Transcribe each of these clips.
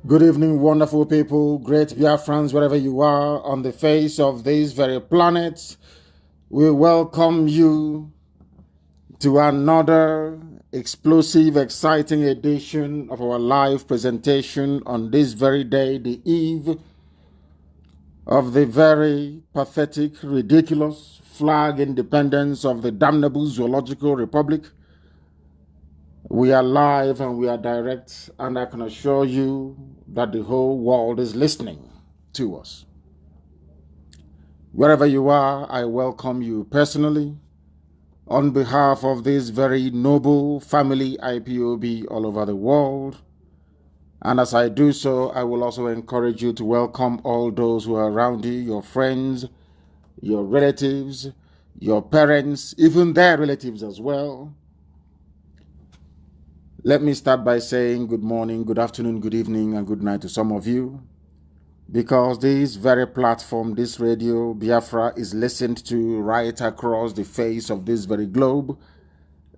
Good evening, wonderful people, great Biafrans, wherever you are on the face of this very planet. We welcome you to another explosive, exciting edition of our live presentation on this very day, the eve of the very pathetic, ridiculous flag independence of the damnable Zoological Republic. We are live and we are direct, and I can assure you that the whole world is listening to us. Wherever you are, I welcome you personally on behalf of this very noble family IPOB all over the world. And as I do so, I will also encourage you to welcome all those who are around you, your friends, your relatives, your parents, even their relatives as well. Let me start by saying good morning, good afternoon, good evening, and good night to some of you, because this very platform, this radio, Biafra, is listened to right across the face of this very globe.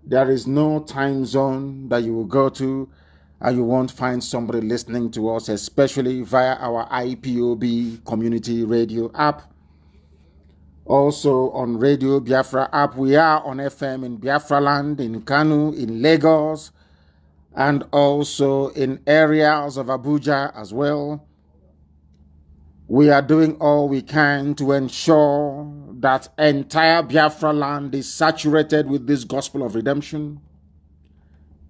There is no time zone that you will go to and you won't find somebody listening to us, especially via our IPOB community radio app. Also on Radio Biafra app, we are on FM in Biafra land, in Kanu, in Lagos, and also in areas of Abuja as well. We are doing all we can to ensure that entire Biafra land is saturated with this gospel of redemption.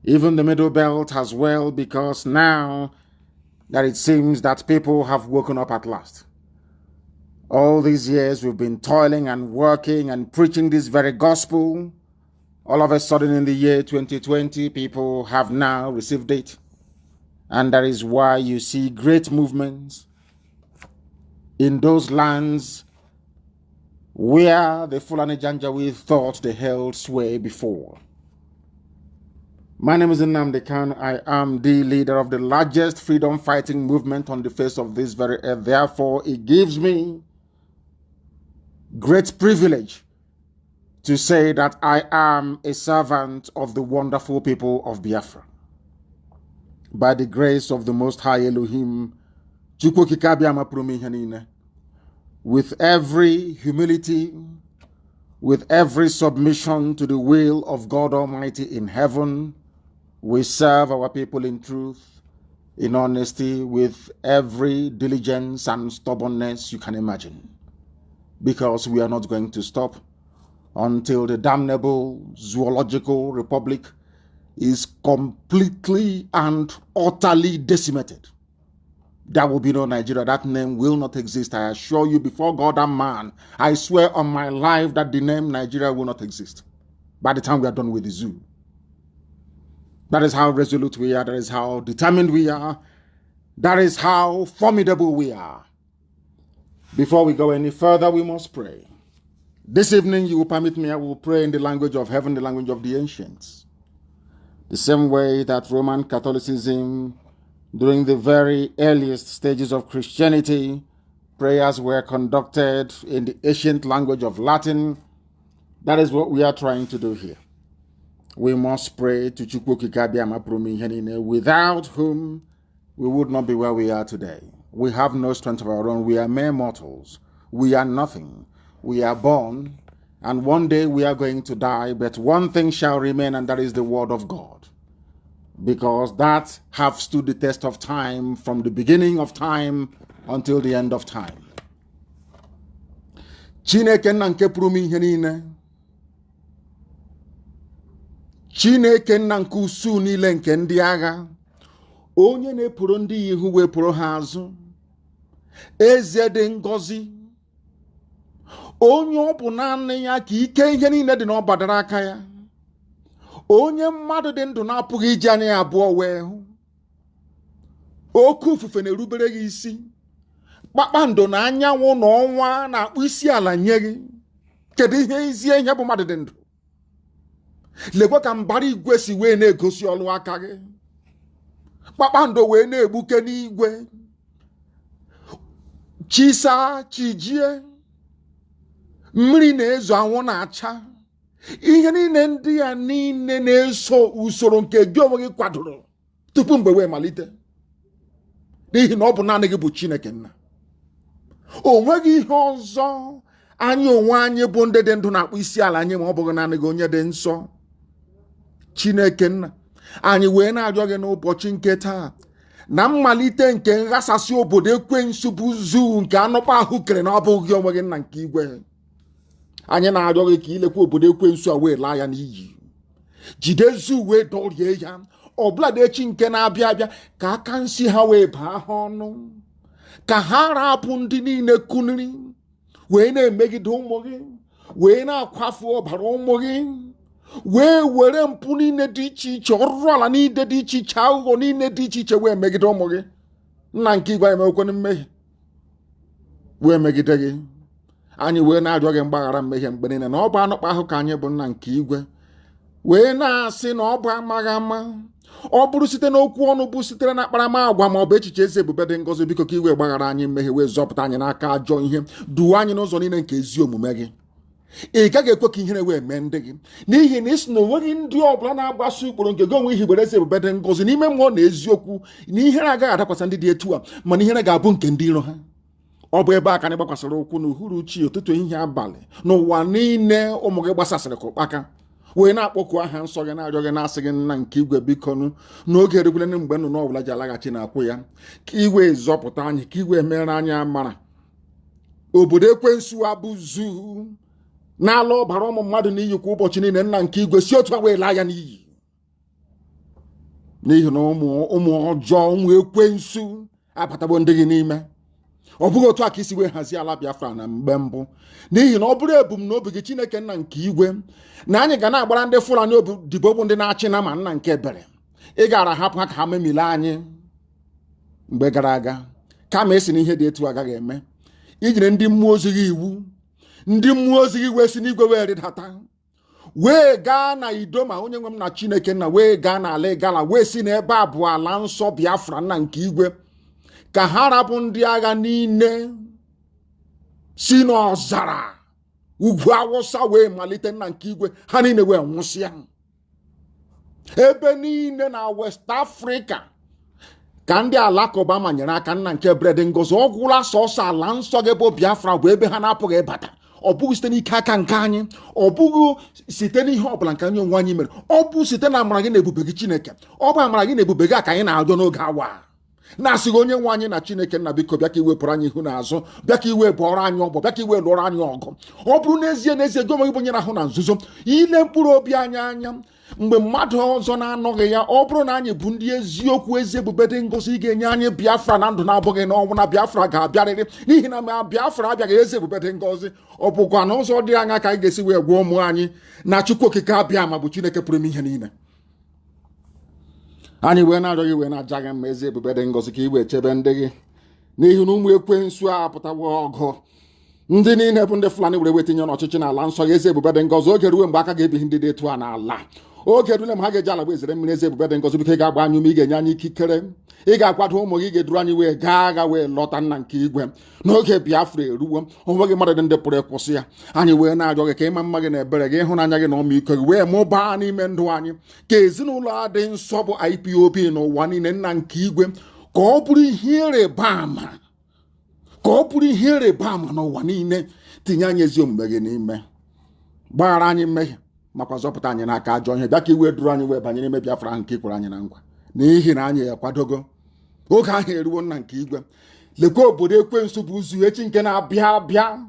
Even the Middle Belt as well, because now that it seems that people have woken up at last. All these years we've been toiling and working and preaching this very gospel. All of a sudden in the year 2020, people have now received it. And that is why you see great movements in those lands where the Fulani Janjaweed thought they held sway before. My name is Nnamdi Kanu. I am the leader of the largest freedom fighting movement on the face of this very earth. Therefore, it gives me great privilege to say that I am a servant of the wonderful people of Biafra. By the grace of the Most High Elohim, with every humility, with every submission to the will of God Almighty in heaven, we serve our people in truth, in honesty, with every diligence and stubbornness you can imagine. Because we are not going to stop until the damnable Zoological Republic is completely and utterly decimated. There will be no Nigeria. That name will not exist. I assure you before God and man, I swear on my life that the name Nigeria will not exist by the time we are done with the zoo. That is how resolute we are. That is how determined we are. That is how formidable we are. Before we go any further, we must pray. This evening, you will permit me, I will pray in the language of heaven, the language of the ancients. The same way that Roman Catholicism, during the very earliest stages of Christianity, prayers were conducted in the ancient language of Latin. That is what we are trying to do here. We must pray to Chukwu Kikabiama Promihenine, without whom we would not be where we are today. We have no strength of our own. We are mere mortals. We are nothing. We are born, and one day we are going to die, but one thing shall remain, and that is the word of God. Because that have stood the test of time from the beginning of time until the end of time. Chineke nna nke pụrụ m ihe niile. Chineke nna nke usu niile nke ndị agha. Onye na-epụrụ ndị ihu wepụrụ ha azụ. Eze dị ngọzi. Onye ọ bụ naanị ya ka ike ihe niile dị n'ọbadara aka ya. Onye mmadụ dị ndụ na-apụghị iji anya ya abụọ wee hụ. Oke ufufe na-erubere gị isi. Kpakpando na anyanwụ na ọnwa na-akpụ isi ala nye gị. Kedu ihe izie ihe bụ mmadụ dị ndụ? Lekwa ka mbara igwe si wee na-egosi ọlụ aka gị. Kpakpando wee na-egbuke n'igwe. Chisa chijie. Mmiri na-ezo, anwụ na-acha. Ihe niile ndị ya niile na-eso usoro nke gị onwe gị kwadoro tupu mgbe wee malite. N'ihi na ọ bụ naanị gị bụ Chineke nna. O nweghị ihe ọzọ anyị onwe anyị bụ ndị dị ndụ na-akpụ isi ala anyị ma ọ bụghị naanị gị onye dị nsọ. Chineke nna, anyị wee na-arịọ gị n'ụbọchị nke taa na mmalite nke nghasasị obodo ekwensu bụ zuu nke anụkpa ahụ kere na ọ bụghị onwe gị nna nke igwe. Anyị na-arịọ gị ka ilekwa obodo ekwensu a wee laa ya n'iyi. Jide zuu wee dọrie ya. Ọbụladị echi nke na-abịa abịa ka aka nsi ha wee baa ha ọnụ. Ka ha rapụ ndị niile kuniri wee na-emegide ụmụ gị, wee na-akwafu ọbara ụmụ gị, wee were mpụ niile dị iche iche, ọrụ ala niile dị iche iche, aghụghọ niile dị iche iche wee megide ụmụ gị. Nna nke igwe emekwana mmehie wee megide gị. Anyị wee na-arịọ gị mgbaghara mmehie mgbe niile na ọ bụ anụkpa ahụ ka anyị bụ nna nke igwe. Wee na-asị na ọ bụ amaghị ama. Ọ bụrụ site n'okwu ọnụ bụ sitere na akparamagwa ma ọ bụ echiche ezi ebube dị ngọzi, biko ka iwe gbaghara anyị mmehie wee zọpụta anyị n'aka ajọ ihe. Duo anyị n'ụzọ niile nke ezi omume gị. Ị gaghị ekwe ka ihere wee mee ndị gị, n'ihi na isi na onweghị ndị ọbụla na-agbaso ụkpụrụ nke gị onwe ihibere ezi ebube dị ngọzi n'ime mmụọ na eziokwu na ihere agaghị adakwasa ndị dị etu a, mana ihere ga-abụ nke ndị iro ha. Ọ bụ ebe a ka anyị gbakwasịrị ụkwụ n'uhuruchi, ụtụtụ, ehihie, abalị, n'ụwa niile ụmụ gị gbasasịrị ka ụkpaka, wee na-akpọku aha nsọ gị, na-arịọ gị, na-asị gị nna nke igwe bikonu n'oge erukwele mgbe nnụnụ ọbụla ji alaghachi na-akwụ ya, ka iwe zọpụta anyị, ka iwe mere anyị amara. Obodo ekwensu abụzu na-ala ọbara ụmụ mmadụ n'iyi kwa ụbọchị niile, nna nke igwe si otu a wee laa ya n'iyi. N'ihi na ụmụ ọjọọ, ụmụ ekwensu abatagbo ndị gị n'ime. Ọ bụghị otu a ka isi wee hazie ala Biafra na mgbe mbụ. N'ihi na ọ bụrụ ebumnobi gị Chineke nna nke igwe na anyị ga na-agbara ndị Fulani odibo bụ ndị na-achị na ma nna nke ebere, ị gara hapụ ha ka ha memile anyị mgbe gara aga, kama esi na ihe dị etu agaghị eme. Ijiri ndị mmụọ ozi gị iwu, ndị mmụọ ozi gị wee si n'igwe wee rịdata, wee gaa na Idoma, onye nwe m na Chineke nna, wee gaa na ala Igala, wee si n'ebe a bụ ala nsọ Biafra nna nke igwe, ka ha rapụ ndị agha niile si n'ọzara ugwu Awụsa wee malite nna nke igwe, ha niile wee nwụsịa. Ebe niile na West Africa ka ndị Alakụba manyere aka nna nke bred ngozi. Ọ gwụla sọsọ ala nsọ gị bụ Biafra bụ ebe ha na-apụghị ịbata. Ọ bụghị site n'ike aka nke anyị, ọ bụghị site n'ihe ọbụla nke anyị onwe anyị mere, ọ bụ site na amara gị na ebube gị Chineke. Ọ bụ amara gị na ebube gị ka anyị na-arịọ n'oge awa. Na-asịghị onye nwe anyị na Chineke nna, biko bịa ka iwepụrụ anyị ihu n'azụ, bịa ka iwe bụọrọ anyị ọgbọ, bịa ka iwe lụọrọ anyị ọgụ. Ọ bụrụ n'ezie n'ezie gị onwe gị bụ onye na-ahụ na nzuzo, ile mkpụrụ obi anyị anya mgbe mmadụ ọzọ na-anọghị ya. Ọ bụrụ na anyị bụ ndị eziokwu, ezi ebube dị ngọzi, ị ga-enye anyị Biafra na ndụ na-abụghị n'ọnwụ, na Biafra ga-abịarịrị. N'ihi na ma Biafra abịaghị ezi ebube dị ngọzi, ọ bụkwa na ụzọ dị anya ka anyị ga-esi wee gwa ụmụ anyị na Chukwu okike abịa ma bụ Chineke pụrụ ime ihe niile. Anyị wee na-arịọ gị, wee na-aja gị mma ezi ebube dị ngọzi, ka i wee chebe ndị gị, n'ihi na ụmụ ekwensu a apụtawo ọgụ. Ndị niile bụ ndị Fulani were wetinye n'ọchịchị n'ala nsọ ya ezi ebube dị ngọzi. Oge ruo mgbe aka ga-ebighị ndị dị etu a n'ala. Oge rule ma ha ga-eji ala ezere mmiri ezi ebube dị ngọzi, biko ị ga-agba anyị ume, ị ga-enye anyị ikikere, ị ga-akwado ụmụ gị, ga-eduru anyị wee gaa agha wee lọta nna nke igwe. N'oge Biafra eruwo, onweghị mmadụ ndị pụrụ ịkwụsị ya. Anyị wee na-arịọ gị ka ịma mma gị na ebere gị, ịhụnanya gị na ọmịiko gị wee mụbaa n'ime ndụ anyị, ka ezinụlọ a dị nsọ bụ IPOB n'ụwa niile nna nke igwe, Ko buri here bama. Ko buri here bama no wanine tinyanye ziombe n'ime. Gbara anyị mmehie makwa zọpụta anyị n'aka ajọ ihe bịa ka iwe duru anyị wee banye n'ime Biafra nke kwuru anyị na nkwa n'ihi na anyị ekwadogo oge ahụ eruwo nna nke igwe lekwa obodo ekwensu bụ ụzọ echi nke na-abịa abịa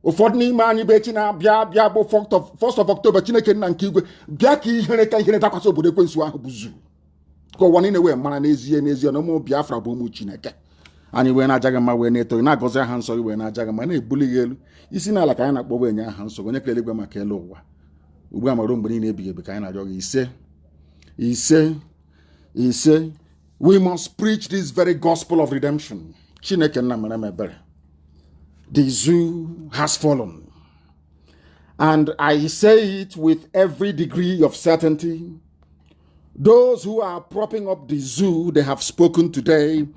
ụfọdụ n'ime anyị bụ echi na-abịa abịa bụ 1st of October Chineke nna nke igwe bịa ka ihere dakwasị obodo ekwensu ahụ bụ zu ka ụwa niile wee mara n'ezie na ụmụ Biafra bụ ụmụ Chineke anyị wee na-ajaghị mma wee na-eto na-agọzi aha nsọ gị wee na-ajaghị mma na-ebuli gị elu isi n'ala ka anyị na-akpọ wee nye aha nsọ onye kere eluigwe maka elu ụwa ugbu a mara mgbe niile ebighị ebi ka anyị na-arịọ gị ise we must preach this very gospel of redemption. Chineke nna mere m ebere. The zoo has fallen, and I say it with every degree of certainty. Those who are propping up the zoo, they have spoken today.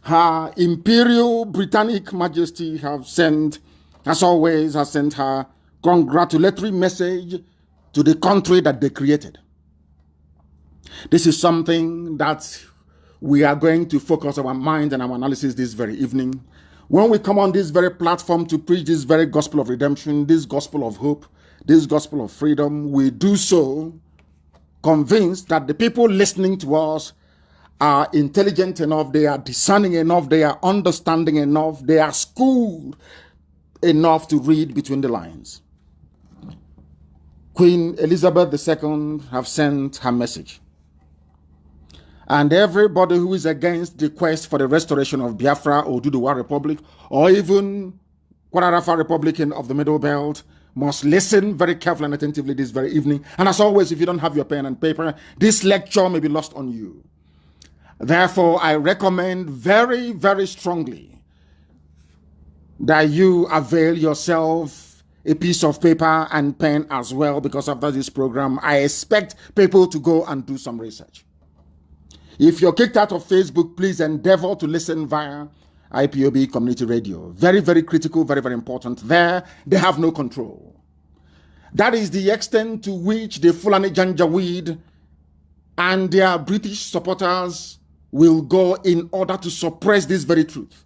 Her Imperial Britannic Majesty have sent, as always, has sent her congratulatory message to the country that they created. This is something that we are going to focus our mind and our analysis this very evening. When we come on this very platform to preach this very gospel of redemption, this gospel of hope, this gospel of freedom, we do so convinced that the people listening to us are intelligent enough, they are discerning enough, they are understanding enough, they are schooled enough to read between the lines. Queen Elizabeth II have sent her message. And everybody who is against the quest for the restoration of Biafra or Oduduwa Republic, or even Kwadarafa Republic of the Middle Belt, must listen very carefully and attentively this very evening. And as always, if you don't have your pen and paper, this lecture may be lost on you. Therefore, I recommend very, very strongly that you avail yourself a piece of paper and pen as well, because after this program, I expect people to go and do some research. If you're kicked out of Facebook, please endeavor to listen via IPOB Community Radio. Very, very critical, very, very important. There, they have no control. That is the extent to which the Fulani Janjaweed and their British supporters will go in order to suppress this very truth.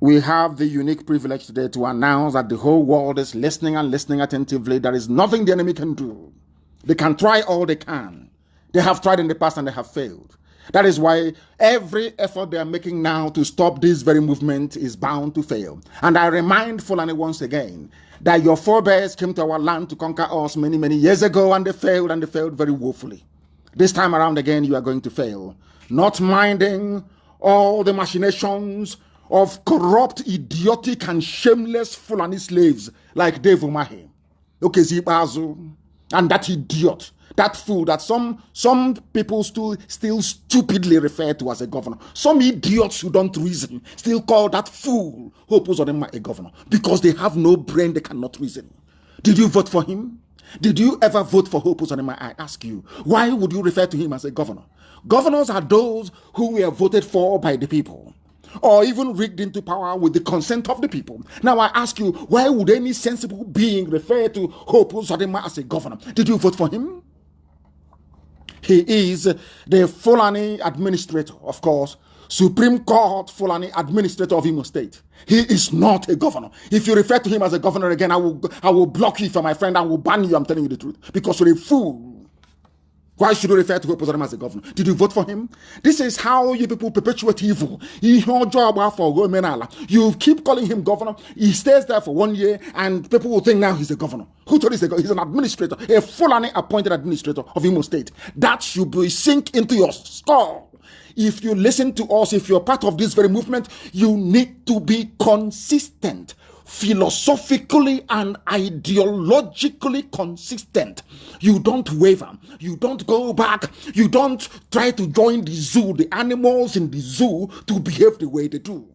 We have the unique privilege today to announce that the whole world is listening and listening attentively. There is nothing the enemy can do. They can try all they can. They have tried in the past and they have failed. That is why every effort they are making now to stop this very movement is bound to fail. And I remind Fulani once again that your forebears came to our land to conquer us many, many years ago, and they failed very woefully. This time around again, you are going to fail. Not minding all the machinations of corrupt, idiotic, and shameless Fulani slaves like Dave Umahi, Okezibazu, and that idiot, that fool that some people still stupidly refer to as a governor. Some idiots who don't reason still call that fool Hope Uzodinma a governor because they have no brain, they cannot reason. Did you vote for him? Did you ever vote for Hope Uzodinma? I ask you, why would you refer to him as a governor? Governors are those who were voted for by the people, or even rigged into power with the consent of the people. Now I ask you, why would any sensible being refer to Hope Uzodinma as a governor? Did you vote for him? He is the Fulani administrator, of course, Supreme Court Fulani administrator of Imo State. He is not a governor. If you refer to him as a governor again, I will block you, for my friend. I will ban you. I'm telling you the truth, because you're a fool. Why should you refer to Hope Uzodinma as a governor? Did you vote for him? This is how you people perpetuate evil. You keep calling him governor. He stays there for 1 year, and people will think now he's a governor. Who told you he's an administrator, a Fulani appointed administrator of Imo State? That should be sink into your skull. If you listen to us, if you're part of this very movement, you need to be consistent. Philosophically and ideologically consistent. You don't waver. You don't go back. You don't try to join the zoo, the animals in the zoo, to behave the way they do.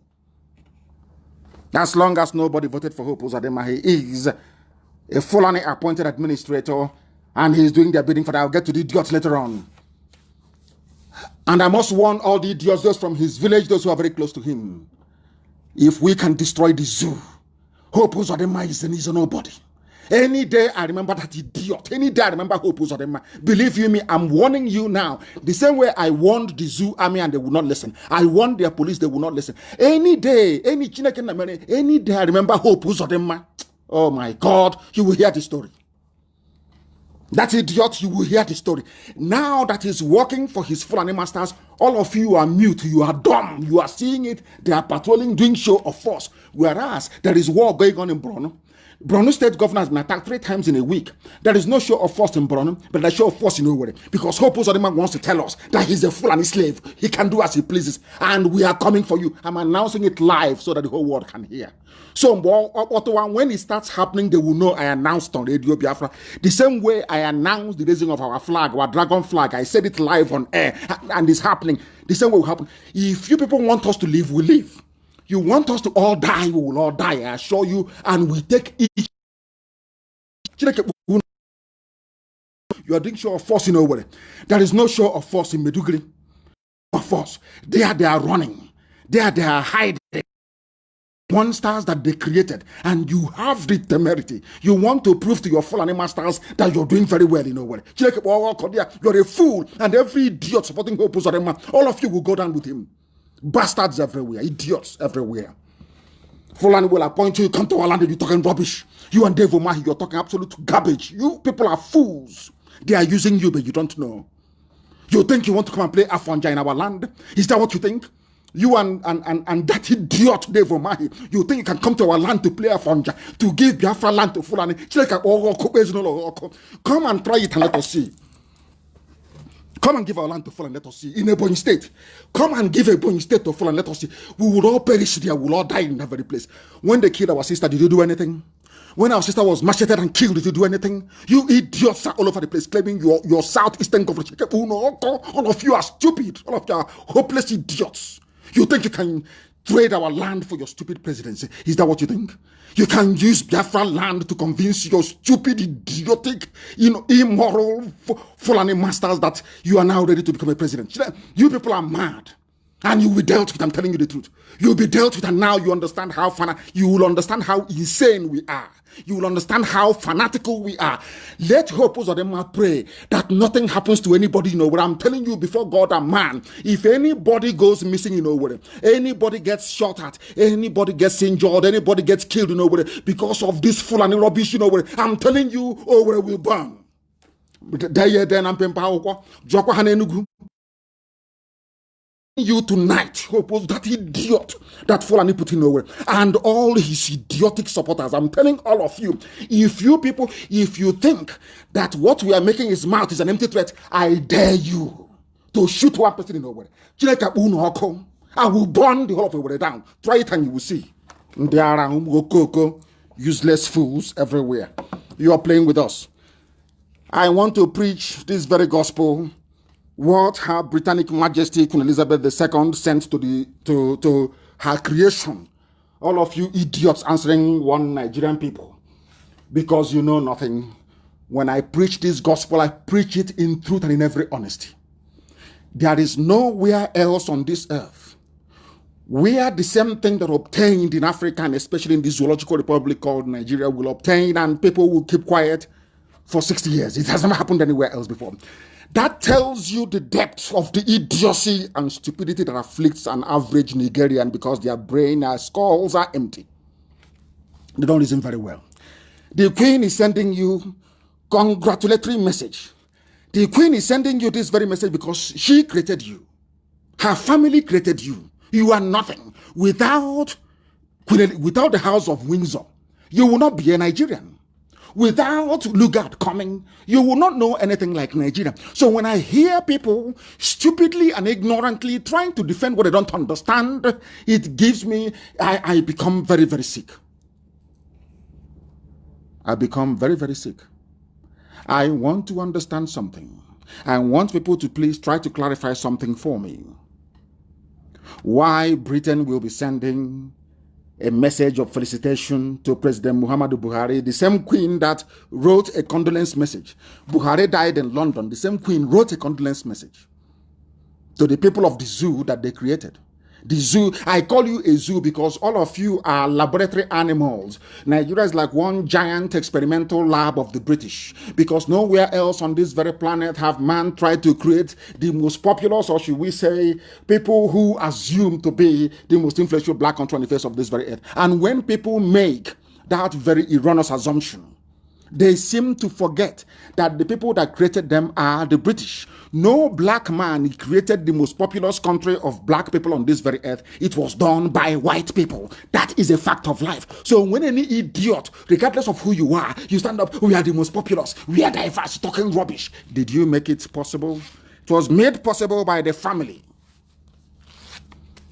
As long as nobody voted for Hope Uzodinma, he is a Fulani appointed administrator, and he's doing their bidding for that. I'll get to the idiots later on. And I must warn all the idiots, those from his village, those who are very close to him. If we can destroy the zoo, Hope Uzodinma is a nobody. Any day I remember that idiot. Any day I remember Hope Uzodinma. Believe you me, I'm warning you now. The same way I warned the zoo army and they will not listen. I warned their police, they will not listen. Any day, any day I remember Hope Uzodinma. Oh my God, you will hear the story. That idiot, you will hear the story. Now that he's working for his Fulani masters, all of you are mute, you are dumb, you are seeing it. They are patrolling, doing show of force. Whereas there is war going on in Borno. Borno State governor has been attacked 3 times in a week. There is no show of force in Borno, but there's show of force in Owerri. Because Hope Uzodinma wants to tell us that he's a Fulani slave. He can do as he pleases. And we are coming for you. I'm announcing it live so that the whole world can hear. So when it starts happening, they will know I announced on Radio Biafra. The same way I announced the raising of our flag, our dragon flag. I said it live on air. And it's happening. The same way will happen. If you people want us to live, we live. You want us to all die, we will all die, I assure you, and we take each. You are doing show of force in Owerri. There is no show of force in Meduguri. Of force. They are running. They are hiding. Monsters that they created, and you have the temerity. You want to prove to your Fulani masters that you're doing very well in Owerri. You're a fool, and every idiot supporting Hope Uzodinma, all of you will go down with him. Bastards everywhere, idiots everywhere. Fulani will appoint you, come to our land and you're talking rubbish. You and Dave Omahi, you're talking absolute garbage. You people are fools. They are using you, but you don't know. You think you want to come and play Afonja in our land? Is that what you think? You and that idiot Dave Omahi, you think you can come to our land to play Afonja, to give Biafra land to Fulani? Come and try it and let us see. Come and give our land to Fulani, let us see. In Ebonyi State. Come and give Ebonyi State to Fulani, let us see. We will all perish there. We will all die in that very place. When they killed our sister, did you do anything? When our sister was macheted and killed, did you do anything? You idiots are all over the place claiming your southeastern government. All of you are stupid. All of you are hopeless idiots. You think you can trade our land for your stupid presidency? Is that what you think? You can use Biafra land to convince your stupid, idiotic, immoral Fulani masters that you are now ready to become a president. You people are mad. And you will be dealt with, I'm telling you the truth. You'll be dealt with, and now you understand how you will understand how insane we are. You will understand how fanatical we are. Let Hope Uzodinma pray that nothing happens to anybody in Owerri. I'm telling you before God and man, if anybody goes missing in Owerri, anybody gets shot at, anybody gets injured, anybody gets killed in Owerri because of this Fulani rubbish in Owerri, I'm telling you, Owerri will burn. You tonight, Hope, that idiot that Fulani put in Owerri and all his idiotic supporters. I'm telling all of you, if you think that what we are making his mouth is an empty threat, I dare you to shoot one person in Owerri. I will burn the whole of Owerri down. Try it and you will see. There are useless fools everywhere. You are playing with us. I want to preach this very gospel. What Her Britannic Majesty Queen Elizabeth II sent to her creation. All of you idiots answering one Nigerian people because you know nothing. When I preach this gospel, I preach it in truth and in every honesty. There is nowhere else on this earth where the same thing that obtained in Africa, and especially in this zoological republic called Nigeria, will obtain and people will keep quiet for 60 years. It has never happened anywhere else before. That tells you the depth of the idiocy and stupidity that afflicts an average Nigerian because their brain and skulls are empty. They don't listen very well. The Queen is sending you congratulatory message. The Queen is sending you this very message because she created you. Her family created you. You are nothing. Without the House of Windsor, you will not be a Nigerian. Without Lugard coming, you will not know anything like Nigeria. So when I hear people stupidly and ignorantly trying to defend what they don't understand, it gives me, I become very, very sick. I become very, very sick. I want to understand something. I want people to please try to clarify something for me. Why Britain will be sending a message of felicitation to President Muhammadu Buhari, the same queen that wrote a condolence message. Buhari died in London. The same queen wrote a condolence message to the people of the zoo that they created. The zoo, I call you a zoo because all of you are laboratory animals. Nigeria is like one giant experimental lab of the British, because nowhere else on this very planet have man tried to create the most populous, or should we say, people who assume to be the most influential black country on the face of this very earth. And when people make that very erroneous assumption, they seem to forget that the people that created them are the British. No black man created the most populous country of black people on this very earth. It was done by white people. That is a fact of life. So when any idiot, regardless of who you are, you stand up, we are the most populous, we are diverse, talking rubbish. Did you make it possible? It was made possible by the family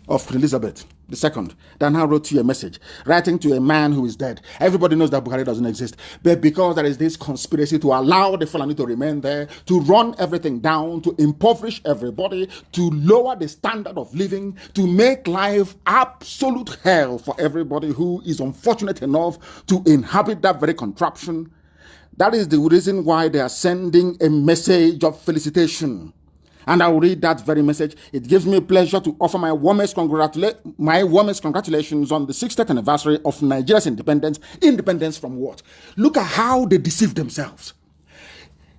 of Elizabeth II, that now wrote you a message, writing to a man who is dead. Everybody knows that Buhari doesn't exist, but because there is this conspiracy to allow the Fulani to remain there, to run everything down, to impoverish everybody, to lower the standard of living, to make life absolute hell for everybody who is unfortunate enough to inhabit that very contraption. That is the reason why they are sending a message of felicitation. And I will read that very message. It gives me pleasure to offer my warmest congratulations on the 60th anniversary of Nigeria's independence. Independence from what? Look at how they deceive themselves.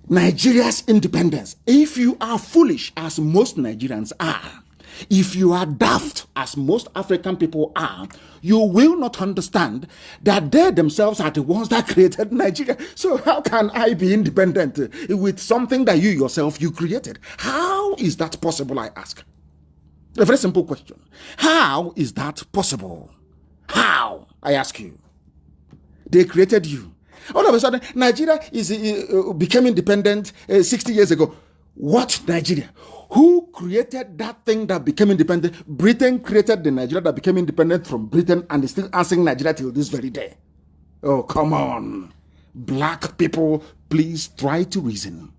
Nigeria's independence. If you are foolish, as most Nigerians are, if you are daft, as most African people are, you will not understand that they themselves are the ones that created Nigeria. So how can I be independent with something that you yourself, you created? How is that possible, I ask? A very simple question. How is that possible? How, I ask you? They created you. All of a sudden, Nigeria became independent 60 years ago. What Nigeria? Who created that thing that became independent? Britain created the Nigeria that became independent from Britain and is still answering Nigeria till this very day. Oh, come on. Black people, please try to reason.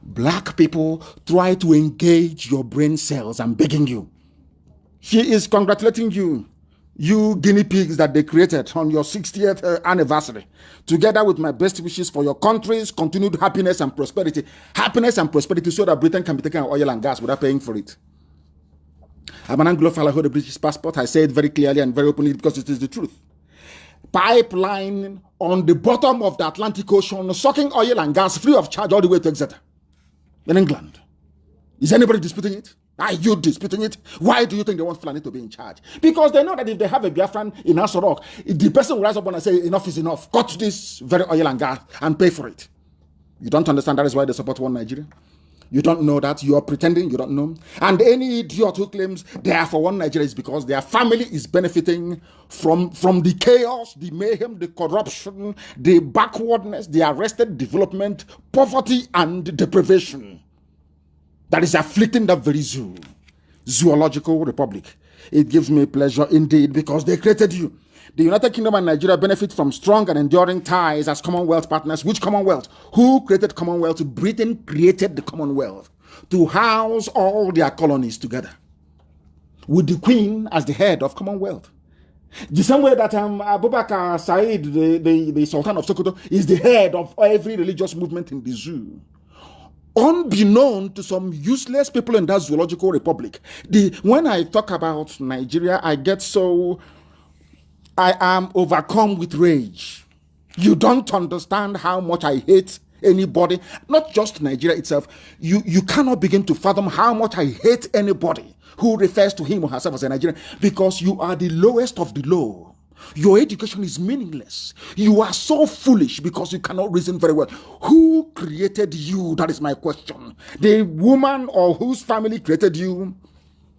Black people, try to engage your brain cells. I'm begging you. She is congratulating you. You guinea pigs that they created on your 60th anniversary, together with my best wishes for your country's continued happiness and prosperity. Happiness and prosperity so that Britain can be taking oil and gas without paying for it. I'm an Anglophile, I hold a British passport. I say it very clearly and very openly because it is the truth. Pipeline on the bottom of the Atlantic Ocean, sucking oil and gas free of charge all the way to Exeter in England. Is anybody disputing it? Are you disputing it? Why do you think they want Fulani to be in charge? Because they know that if they have a Biafran in Asorok, the person will rise up and say, enough is enough. Cut this very oil and gas and pay for it. You don't understand that is why they support one Nigeria? You don't know that. You are pretending you don't know. And any idiot who claims they are for one Nigeria is because their family is benefiting from the chaos, the mayhem, the corruption, the backwardness, the arrested development, poverty, and deprivation that is afflicting that very zoological republic. It gives me pleasure indeed because they created you. The United Kingdom and Nigeria benefit from strong and enduring ties as Commonwealth partners. Which Commonwealth? Who created Commonwealth? Britain created the Commonwealth to house all their colonies together, with the Queen as the head of Commonwealth. The same way that Abubakar Said, the Sultan of Sokoto, is the head of every religious movement in the zoo. Unbeknown to some useless people in that zoological republic. When I talk about Nigeria, I am overcome with rage. You don't understand how much I hate anybody, not just Nigeria itself. You cannot begin to fathom how much I hate anybody who refers to him or herself as a Nigerian, because you are the lowest of the low. Your education is meaningless. You are so foolish because you cannot reason very well. Who created you? That is my question. The woman or whose family created you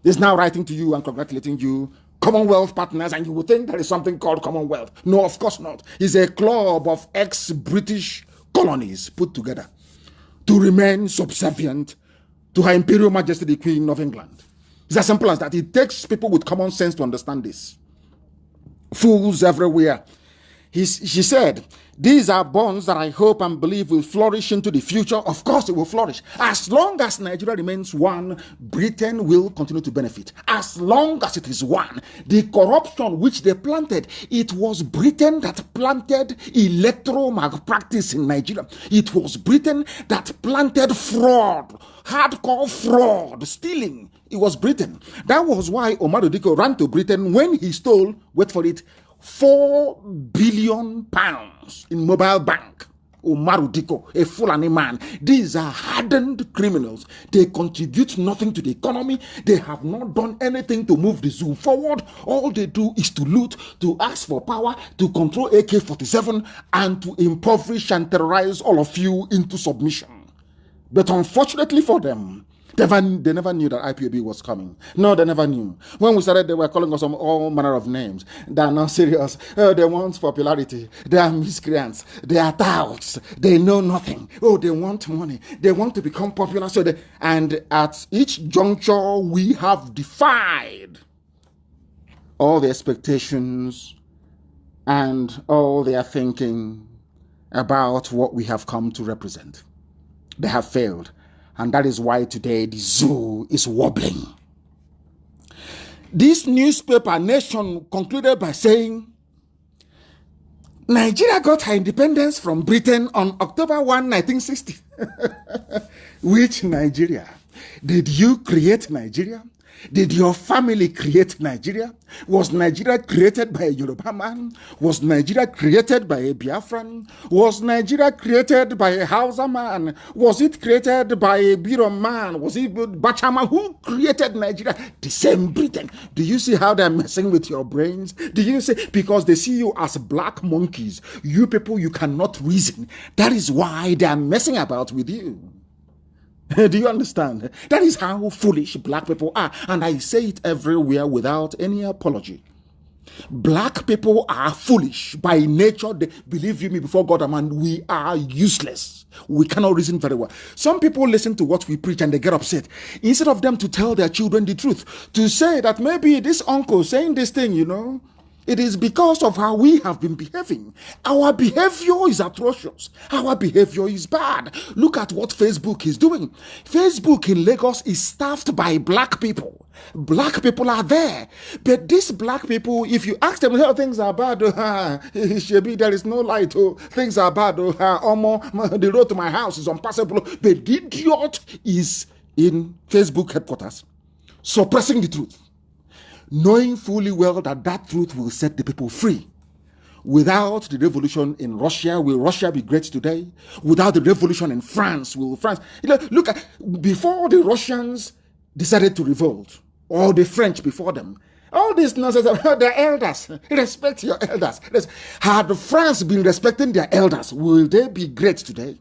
is now writing to you and congratulating you. Commonwealth partners, and you would think there is something called Commonwealth. No, of course not. It's a club of ex-British colonies put together to remain subservient to Her Imperial Majesty the Queen of England. It's as simple as that. It takes people with common sense to understand this. Fools everywhere. She said, these are bonds that I hope and believe will flourish into the future. Of course, it will flourish. As long as Nigeria remains one, Britain will continue to benefit. As long as it is one. The corruption which they planted, it was Britain that planted electoral malpractice in Nigeria. It was Britain that planted fraud, hardcore fraud, stealing. It was Britain. That was why Omar Odiko ran to Britain when he stole, wait for it, £4 billion in mobile bank. Omar Odiko, a Fulani man. These are hardened criminals. They contribute nothing to the economy. They have not done anything to move the zoo forward. All they do is to loot, to ask for power, to control AK-47, and to impoverish and terrorize all of you into submission. But unfortunately for them, they never knew that IPOB was coming. No, they never knew. When we started, they were calling us all manner of names. They are not serious. Oh, they want popularity. They are miscreants. They are touts. They know nothing. Oh, they want money. They want to become popular. And at each juncture, we have defied all the expectations and all their thinking about what we have come to represent. They have failed. And that is why today the zoo is wobbling. This newspaper, Nation, concluded by saying, Nigeria got her independence from Britain on October 1, 1960. Which Nigeria? Did you create Nigeria? Did your family create Nigeria? Was Nigeria created by a Yoruba man? Was Nigeria created by a Biafran? Was Nigeria created by a Hausa man? Was it created by a Biro man? Was it Bachama? Who created Nigeria? The same Britain. Do you see how they're messing with your brains? Do you see? Because they see you as black monkeys. You people, you cannot reason. That is why they are messing about with you. Do you understand? That is how foolish black people are. And I say it everywhere without any apology. Black people are foolish by nature. They, believe you me, before God and man, we are useless. We cannot reason very well. Some people listen to what we preach and they get upset. Instead of them to tell their children the truth, to say that maybe this uncle saying this thing, you know, it is because of how we have been behaving. Our behavior is atrocious. Our behavior is bad. Look at what Facebook is doing. Facebook in Lagos is staffed by black people. Black people are there. But these black people, if you ask them how things are bad, there is no light, things are bad, the road to my house is unpassable. But the idiot is in Facebook headquarters, suppressing the truth, knowing fully well that that truth will set the people free. Without the revolution in Russia, will Russia be great today? Without the revolution in France, will France... Look, before the Russians decided to revolt, or the French before them, all this nonsense about their elders, respect your elders. Had France been respecting their elders, will they be great today?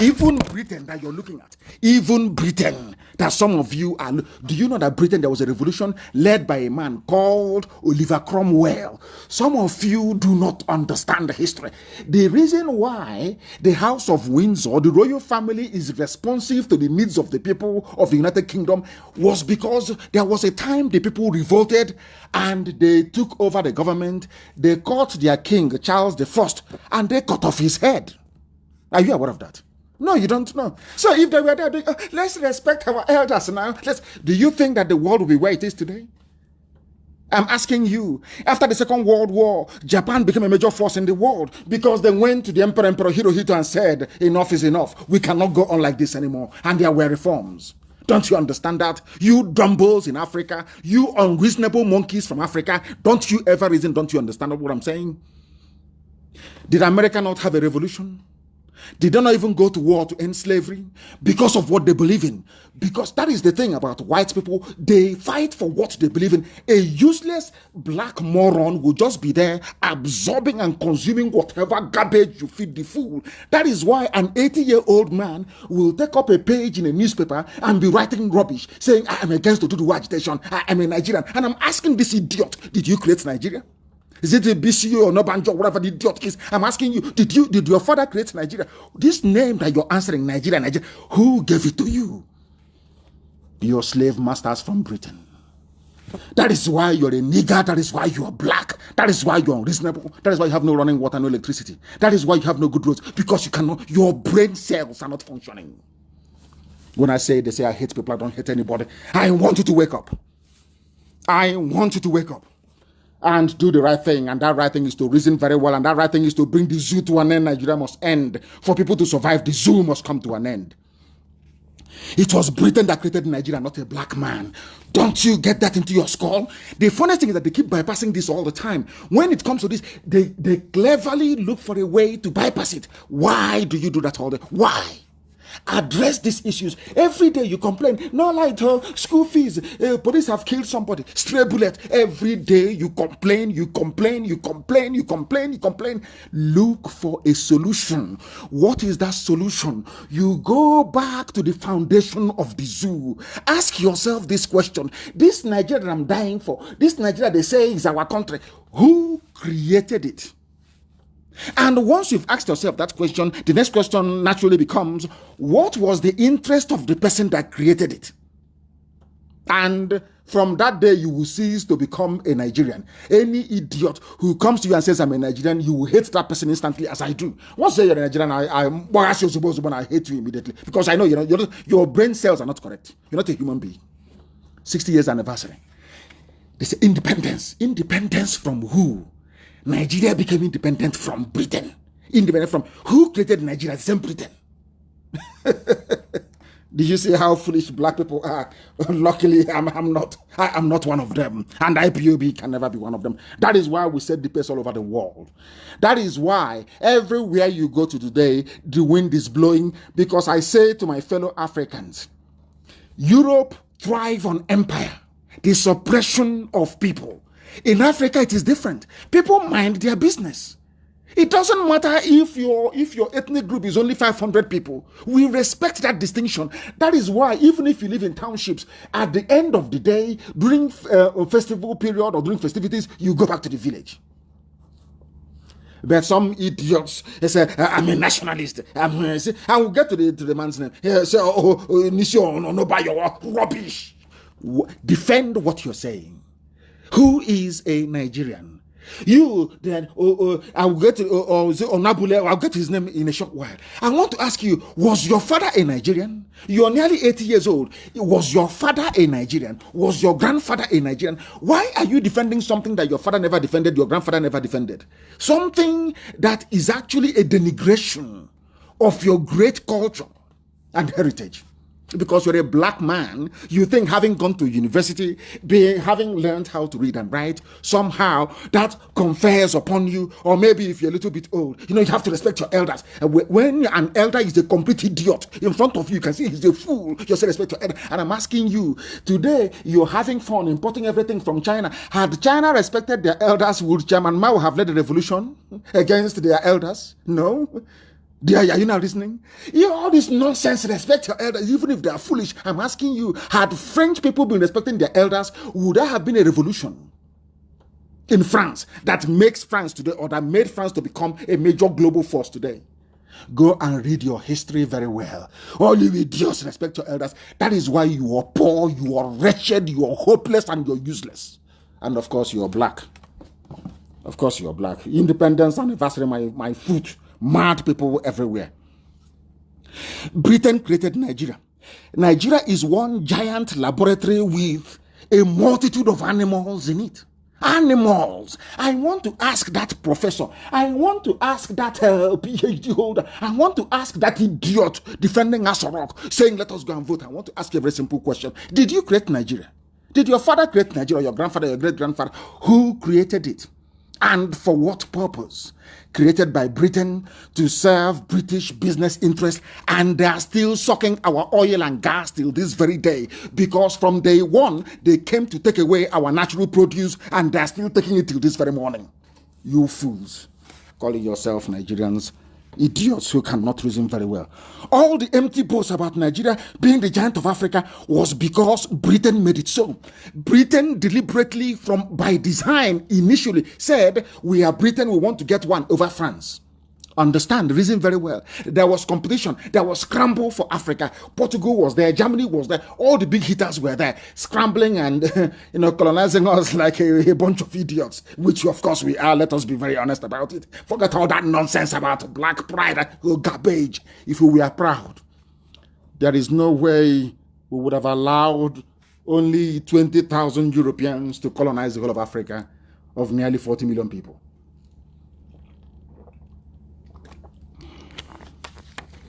Even Britain that you're looking at, even Britain that some of you are, do you know that Britain, there was a revolution led by a man called Oliver Cromwell? Some of you do not understand the history. The reason why the House of Windsor, the royal family, is responsive to the needs of the people of the United Kingdom was because there was a time the people revolted and they took over the government. They caught their king, Charles I, and they cut off his head. Are you aware of that? No, you don't know. So if they were there, let's respect our elders now. Do you think that the world will be where it is today? I'm asking you. After the Second World War, Japan became a major force in the world because they went to the Emperor Hirohito and said, enough is enough. We cannot go on like this anymore. And there were reforms. Don't you understand that? You dumbbells in Africa, you unreasonable monkeys from Africa, don't you ever reason, don't you understand what I'm saying? Did America not have a revolution? Did they not even go to war to end slavery? Because of what they believe in. Because that is the thing about white people. They fight for what they believe in. A useless black moron will just be there absorbing and consuming whatever garbage you feed the fool. That is why an 80-year-old man will take up a page in a newspaper and be writing rubbish, saying, I am against the Tutu agitation. I am a Nigerian. And I'm asking this idiot, did you create Nigeria? Is it a BCO or Nobanjo, whatever the idiot is? I'm asking you, did your father create Nigeria? This name that you're answering, Nigeria, who gave it to you? Your slave masters from Britain. That is why you're a nigger. That is why you are black. That is why you're unreasonable. That is why you have no running water, no electricity. That is why you have no good roads, because you cannot, your brain cells are not functioning. When I say, they say I hate people, I don't hate anybody. I want you to wake up. I want you to wake up and do the right thing. And that right thing is to reason very well. And that right thing is to bring the zoo to an end. Nigeria must end. For people to survive, the zoo must come to an end. It was Britain that created Nigeria, not a black man. Don't you get that into your skull? The funniest thing is that they keep bypassing this all the time. When it comes to this, they cleverly look for a way to bypass it. Why do you do that all the time? Why? Address these issues. Every day you complain, no light, school fees, police have killed somebody, stray bullet. Every day you complain, you complain, you complain, you complain, you complain. Look for a solution. What is that solution? You go back to the foundation of the zoo. Ask yourself this question. This Nigeria that I'm dying for, this Nigeria they say is our country, who created it? And once you've asked yourself that question, the next question naturally becomes, what was the interest of the person that created it? And from that day, you will cease to become a Nigerian. Any idiot who comes to you and says, I'm a Nigerian, you will hate that person instantly, as I do. Once you say you're a Nigerian, I hate you immediately. Because I know, your brain cells are not correct. You're not a human being. 60 years anniversary. They say independence. Independence from who? Nigeria became independent from Britain. Independent from who created Nigeria? The same Britain. Do you see how foolish black people are? Luckily, I'm not one of them. And IPOB can never be one of them. That is why we set the pace all over the world. That is why everywhere you go to today, the wind is blowing. Because I say to my fellow Africans, Europe thrives on empire, the suppression of people. In Africa, it is different. People mind their business. It doesn't matter if your ethnic group is only 500 people. We respect that distinction. That is why, even if you live in townships, at the end of the day, during a festival period or during festivities, you go back to the village. But some idiots, they say, I'm a nationalist. I will get to the man's name. He say, no, buy your rubbish. Defend what you're saying. Who is a Nigerian? You then, I'll get Onabule, I'll get his name in a short while. I want to ask you, was your father a Nigerian? You're nearly 80 years old. Was your father a Nigerian? Was your grandfather a Nigerian? Why are you defending something that your father never defended, your grandfather never defended? Something that is actually a denigration of your great culture and heritage. Because you're a black man, you think having gone to university, having learned how to read and write, somehow that confers upon you, or maybe if you're a little bit old, you have to respect your elders. And when an elder is a complete idiot in front of you, you can see he's a fool, you say respect your elder. And I'm asking you, today you're having fun importing everything from China. Had China respected their elders, would Chairman Mao have led a revolution against their elders? No. Are you not listening? All this nonsense, respect your elders, even if they are foolish. I'm asking you, had French people been respecting their elders, would there have been a revolution in France that makes France today, or that made France to become a major global force today? Go and read your history very well. All you idiots, respect your elders. That is why you are poor, you are wretched, you are hopeless, and you're useless. And of course, you are black. Of course, you are black. Independence anniversary, my foot. Mad people everywhere. Britain created Nigeria. Nigeria is one giant laboratory with a multitude of animals in it. Animals. I want to ask that professor. I want to ask that PhD holder. I want to ask that idiot defending Asorok, saying let us go and vote. I want to ask you a very simple question. Did you create Nigeria? Did your father create Nigeria, or your grandfather, your great-grandfather? Who created it? And for what purpose? Created by Britain to serve British business interests, and they are still sucking our oil and gas till this very day, because from day one they came to take away our natural produce, and they are still taking it till this very morning. You fools, calling yourself Nigerians, idiots who cannot reason very well. All the empty boasts about Nigeria being the giant of Africa was because Britain made it so. Britain deliberately, by design, initially said, we are Britain, we want to get one over France. Understand, reason very well. There was competition. There was scramble for Africa. Portugal was there. Germany was there. All the big hitters were there, scrambling and colonizing us like a bunch of idiots, which of course we are. Let us be very honest about it. Forget all that nonsense about black pride and garbage. If we were proud, there is no way we would have allowed only 20,000 Europeans to colonize the whole of Africa of nearly 40 million people.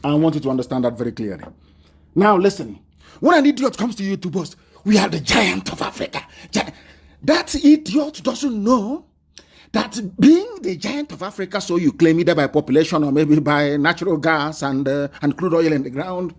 I want you to understand that very clearly. Now listen, when an idiot comes to you to boast, we are the giant of Africa. That idiot doesn't know that being the giant of Africa, so you claim either by population or maybe by natural gas and crude oil in the ground,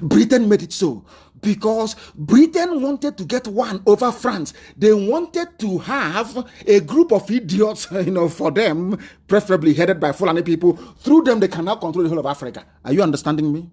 Britain made it so because Britain wanted to get one over France. They wanted to have a group of idiots, for them, preferably headed by Fulani people. Through them, they can now control the whole of Africa. Are you understanding me?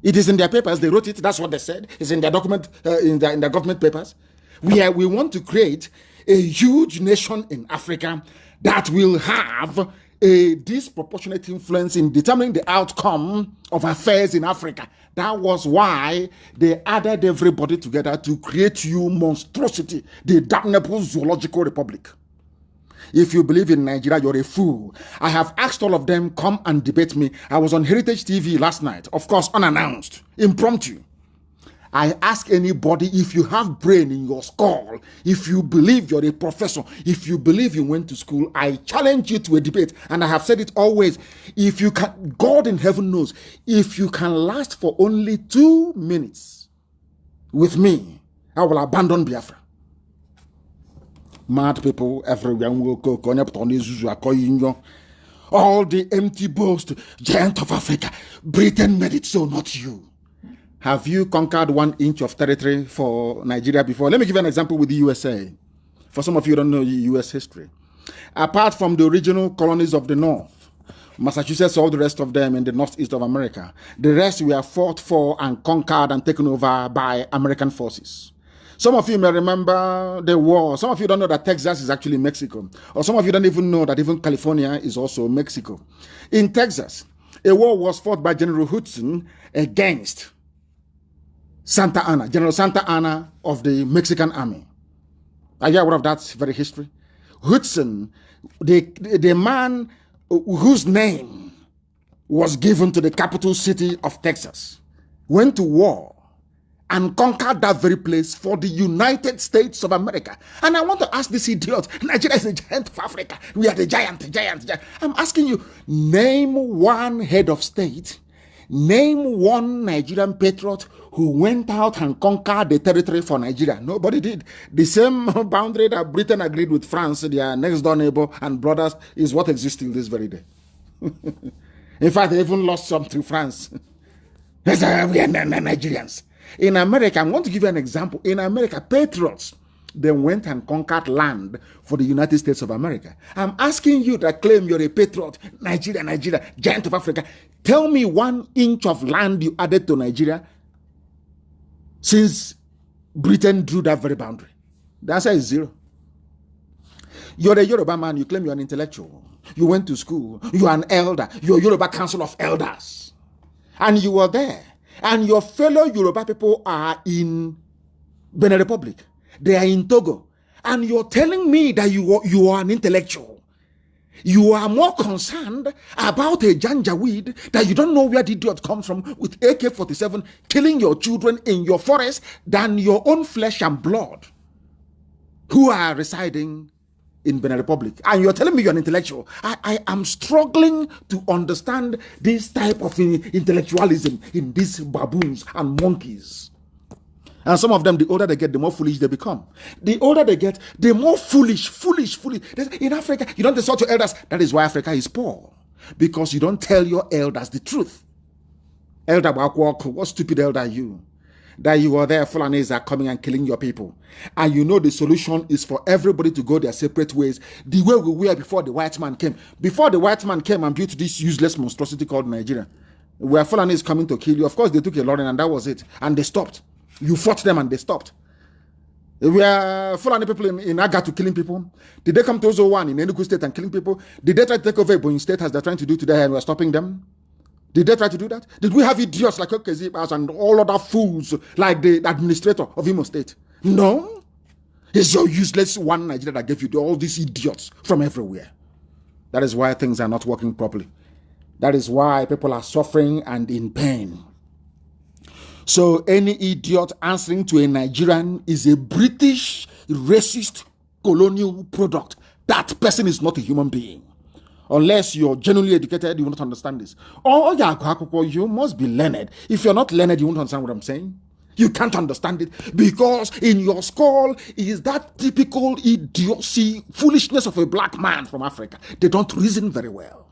It is in their papers. They wrote it. That's what they said. It's in their document, in their government papers. We want to create a huge nation in Africa that will have a disproportionate influence in determining the outcome of affairs in Africa. That was why they added everybody together to create you monstrosity, the damnable zoological republic. If you believe in Nigeria, you're a fool. I have asked all of them, come and debate me. I was on Heritage TV last night, of course, unannounced, impromptu. I ask anybody, if you have brain in your skull, if you believe you're a professor, if you believe you went to school, I challenge you to a debate. And I have said it always. If you can, God in heaven knows, if you can last for only 2 minutes with me, I will abandon Biafra. Mad people everywhere will go. All the empty boast, giant of Africa. Britain made it so, not you. Have you conquered 1 inch of territory for Nigeria before? Let me give you an example with the USA. For some of you who don't know US history. Apart from the original colonies of the North, Massachusetts, all the rest of them in the northeast of America, the rest were fought for and conquered and taken over by American forces. Some of you may remember the war. Some of you don't know that Texas is actually Mexico. Or some of you don't even know that even California is also Mexico. In Texas, a war was fought by General Hudson against Santa Anna, General Santa Anna of the Mexican army. Are you aware of that very history? Hudson, the man whose name was given to the capital city of Texas, went to war and conquered that very place for the United States of America. And I want to ask this idiot, Nigeria is the giant of Africa. We are the giant. I'm asking you, name one head of state, name one Nigerian patriot who went out and conquered the territory for Nigeria. Nobody did. The same boundary that Britain agreed with France, their next door neighbor and brothers, is what exists till this very day. In fact, they even lost some to France. We are Nigerians. In America, I want to give you an example. In America, patriots, they went and conquered land for the United States of America. I'm asking you that claim you're a patriot, Nigeria, giant of Africa. Tell me 1 inch of land you added to Nigeria since Britain drew that very boundary. The answer is 0. You're a Yoruba man, you claim you're an intellectual. You went to school, you're an elder, you're Yoruba Council of Elders. And you were there. And your fellow Yoruba people are in Benin Republic. They are in Togo. And you're telling me that you are an intellectual. You are more concerned about a janjaweed that you don't know where the idiot comes from with AK-47 killing your children in your forest than your own flesh and blood who are residing in Benin Republic. And you're telling me you're an intellectual. I am struggling to understand this type of intellectualism in these baboons and monkeys. And some of them, the older they get, the more foolish they become. The older they get, the more foolish. In Africa, you don't insult your elders. That is why Africa is poor. Because you don't tell your elders the truth. Elder Bakwok, what stupid elder are you? That you are there, Fulanis are coming and killing your people. And you know the solution is for everybody to go their separate ways. The way we were before the white man came. Before the white man came and built this useless monstrosity called Nigeria, where Fulanis coming to kill you, of course they took a lot and that was it. And they stopped. You fought them and they stopped. Were Fulani people in Agatu killing people? Did they come to Ozo1 in Enugu State and killing people? Did they try to take over Ebonyi State as they're trying to do today and we're stopping them? Did they try to do that? Did we have idiots like Okezibas and all other fools like the administrator of Imo State? No. It's your useless one Nigeria that gave you all these idiots from everywhere. That is why things are not working properly. That is why people are suffering and in pain. So any idiot answering to a Nigerian is a British racist colonial product. That person is not a human being. Unless you're genuinely educated, you will not understand this. Or you must be learned. If you're not learned, you won't understand what I'm saying. You can't understand it because in your skull is that typical idiocy, foolishness of a black man from Africa. They don't reason very well.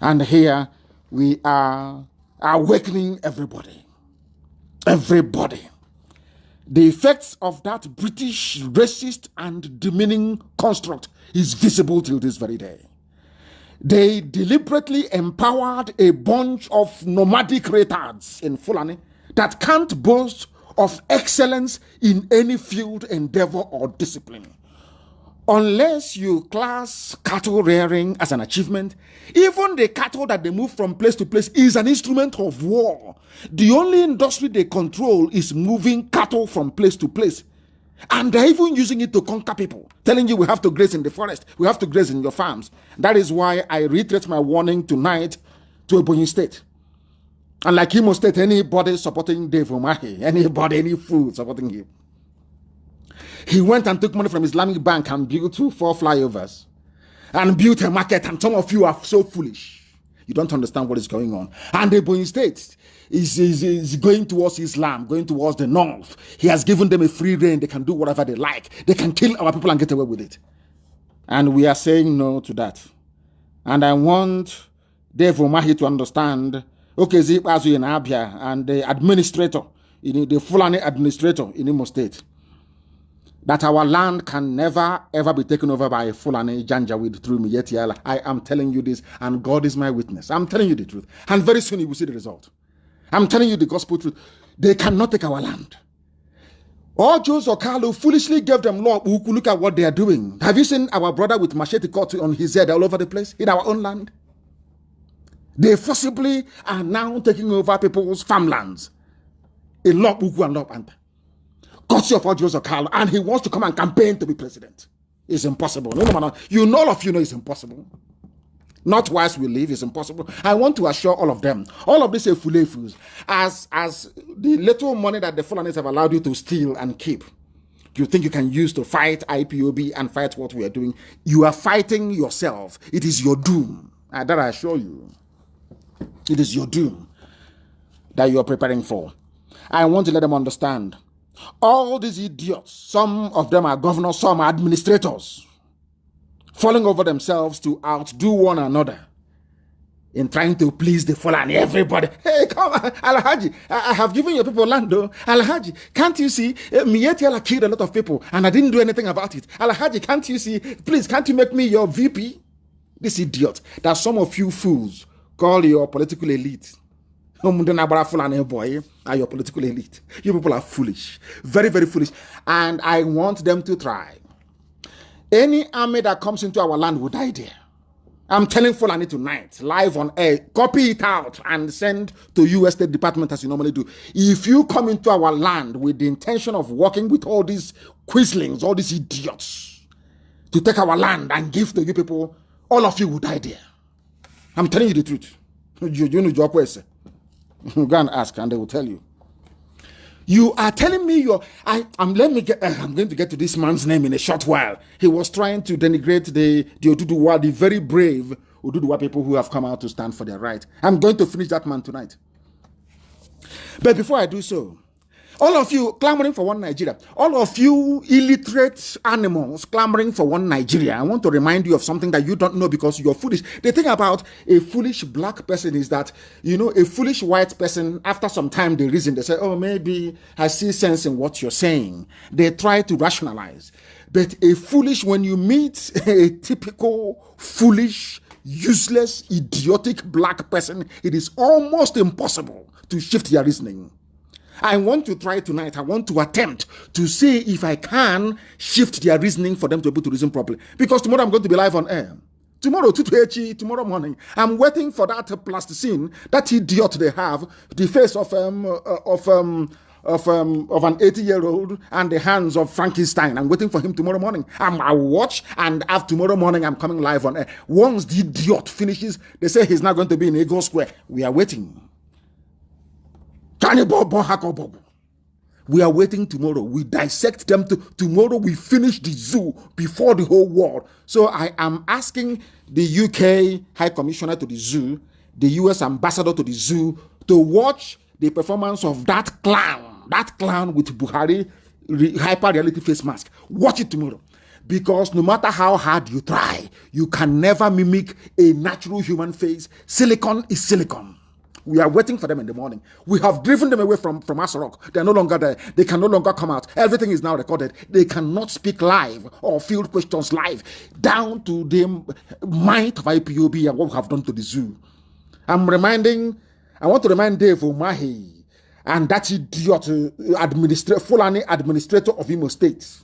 And here we are awakening everybody. Everybody. The effects of that British racist and demeaning construct is visible till this very day. They deliberately empowered a bunch of nomadic retards in Fulani that can't boast of excellence in any field, endeavor, or discipline. Unless you class cattle rearing as an achievement, even the cattle that they move from place to place is an instrument of war. The only industry they control is moving cattle from place to place. And they're even using it to conquer people, telling you we have to graze in the forest, we have to graze in your farms. That is why I reiterate my warning tonight to Ebonyi State. And like Imo State, anybody supporting Dave Umahi, anybody, any fool supporting him. He went and took money from Islamic Bank and built 4 flyovers and built a market, and some of you are so foolish. You don't understand what is going on. And the Ebonyi State is going towards Islam, going towards the north. He has given them a free reign. They can do whatever they like. They can kill our people and get away with it. And we are saying no to that. And I want Dave Umahi to understand, okay, Zipazu in Abia and the administrator, the Fulani administrator in Imo State, that our land can never, ever be taken over by a Fulani Janjaweed through Miyetti. I am telling you this, and God is my witness. I'm telling you the truth. And very soon you will see the result. I'm telling you the gospel truth. They cannot take our land. All Joes or Carlo foolishly gave them law. Look at what they are doing. Have you seen our brother with machete cut on his head all over the place in our own land? They forcibly are now taking over people's farmlands. In law, Uku and law, Panta. Courtesy of all Joseph Carlo, and he wants to come and campaign to be president. It's impossible. No, all of you know it's impossible. Not whilst we live, it's impossible. I want to assure all of them, all of these fulefus, as the little money that the Fulanis have allowed you to steal and keep, you think you can use to fight IPOB and fight what we are doing, you are fighting yourself. It is your doom. That I assure you. It is your doom that you are preparing for. I want to let them understand. All these idiots, some of them are governors, some are administrators, falling over themselves to outdo one another in trying to please the Fulani. Everybody, hey, come on, Alhaji, I have given your people land, though. Alhaji, can't you see? Miyetti killed a lot of people, and I didn't do anything about it. Alhaji, can't you see? Please, can't you make me your VP? This idiot that some of you fools call your political elite. Boy, are your political elite. You people are foolish. Very, very foolish. And I want them to try. Any army that comes into our land will die there. I'm telling Fulani tonight, live on air, copy it out and send to US State Department as you normally do. If you come into our land with the intention of working with all these quislings, all these idiots, to take our land and give to you people, all of you will die there. I'm telling you the truth. Go and ask and they will tell you. You are telling me I'm going to get to this man's name in a short while. He was trying to denigrate the Oduduwa, the very brave Oduduwa people who have come out to stand for their right. I'm going to finish that man tonight. But before I do so, all of you clamoring for one Nigeria, all of you illiterate animals clamoring for one Nigeria, I want to remind you of something that you don't know because you're foolish. The thing about a foolish black person is that, a foolish white person, after some time they reason, they say, oh, maybe I see sense in what you're saying. They try to rationalize. But when you meet a typical foolish, useless, idiotic black person, it is almost impossible to shift their reasoning. I want to try tonight. I want to attempt to see if I can shift their reasoning for them to be able to reason properly. Because tomorrow I'm going to be live on air. Tomorrow, tomorrow morning, I'm waiting for that plasticine, that idiot they have, the face of an 80-year-old and the hands of Frankenstein. I'm waiting for him tomorrow morning. I'll watch, and after tomorrow morning, I'm coming live on air. Once the idiot finishes, they say he's not going to be in Eagle Square. We are waiting. We are waiting tomorrow. We dissect them tomorrow. We finish the zoo before the whole world. So I am asking the UK High Commissioner to the zoo, the US Ambassador to the zoo, to watch the performance of that clown with Buhari hyper reality face mask. Watch it tomorrow. Because no matter how hard you try, you can never mimic a natural human face. Silicon is silicon. We are waiting for them in the morning. We have driven them away from Asarok. They are no longer there. They can no longer come out. Everything is now recorded. They cannot speak live or field questions live. Down to the might of IPOB and what we have done to the zoo. I want to remind Dave Umahi and that idiot Fulani administrator of Imo State.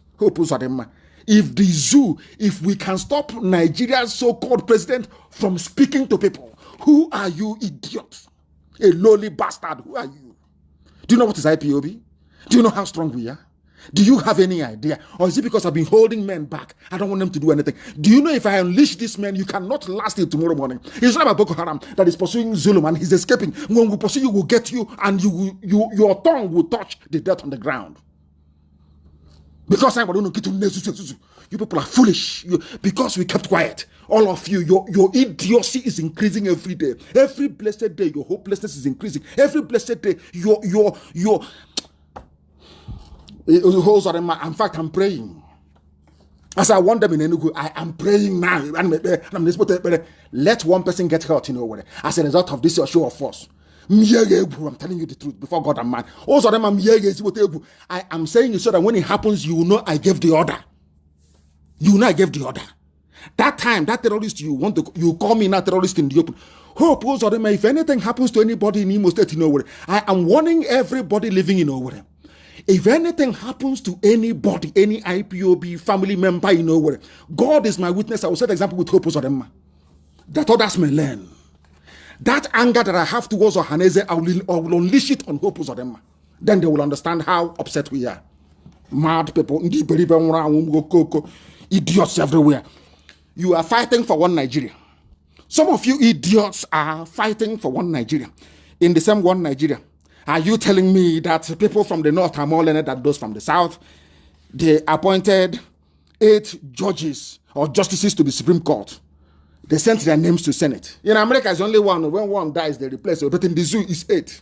If we can stop Nigeria's so-called president from speaking to people, who are you, idiot? A lowly bastard. Who are you? Do you know what is IPOB? Do you know how strong we are? Do you have any idea? Or is it because I've been holding men back? I don't want them to do anything. Do you know if I unleash this man, you cannot last till tomorrow morning? It's not about Boko Haram that is pursuing Zulum and he's escaping. When we pursue you, we'll get you and your tongue will touch the dirt on the ground. Because you people are foolish. Because we kept quiet. All of you, your idiocy is increasing every day. Every blessed day, your hopelessness is increasing. Every blessed day, in fact, I'm praying. As I want them in Enugu, I am praying now. Let one person get hurt, as a result of this show of force. I'm telling you the truth before God and man. Also, I am saying it so that when it happens, you will know I gave the order. You know I gave the order. That time, that terrorist you call me now terrorist in the open. Hope also, if anything happens to anybody in Imo State, I am warning everybody living in Owerri. If anything happens to anybody, any IPOB family member in Owerri, God is my witness. I will set an example with Hope Uzodinma, that others may learn. That anger that I have towards Ohaneze, I will unleash it on Hope Uzodinma. Then they will understand how upset we are. Mad people, idiots everywhere. You are fighting for one Nigeria. Some of you idiots are fighting for one Nigeria. In the same one Nigeria, are you telling me that people from the north are more learned than those from the south? They appointed 8 judges or justices to the Supreme Court. They sent their names to Senate. In America, it's only one. When one dies, they replace it. But in the zoo, it's 8.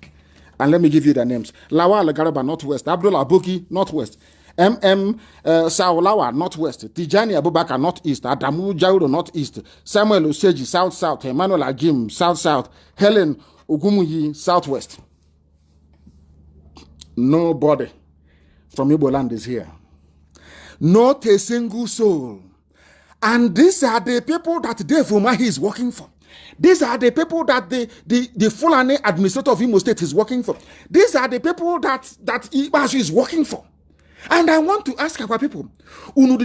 And let me give you their names. Lawal Garaba, Northwest. Abdullah Abuki, Northwest. Saulawa, Northwest. Tijani Abubakar, Northeast. Adamu Jauro, Northeast. Samuel Oseji, South-South. Emmanuel Agim, South-South. Helen Ogumuyi, Southwest. Nobody from Igbo land is here. Not a single soul. And these are the people that Dave Umahi is working for. These are the people that the Fulani administrator of Imo State is working for. These are the people that Ibasu is working for. And I want to ask our people, when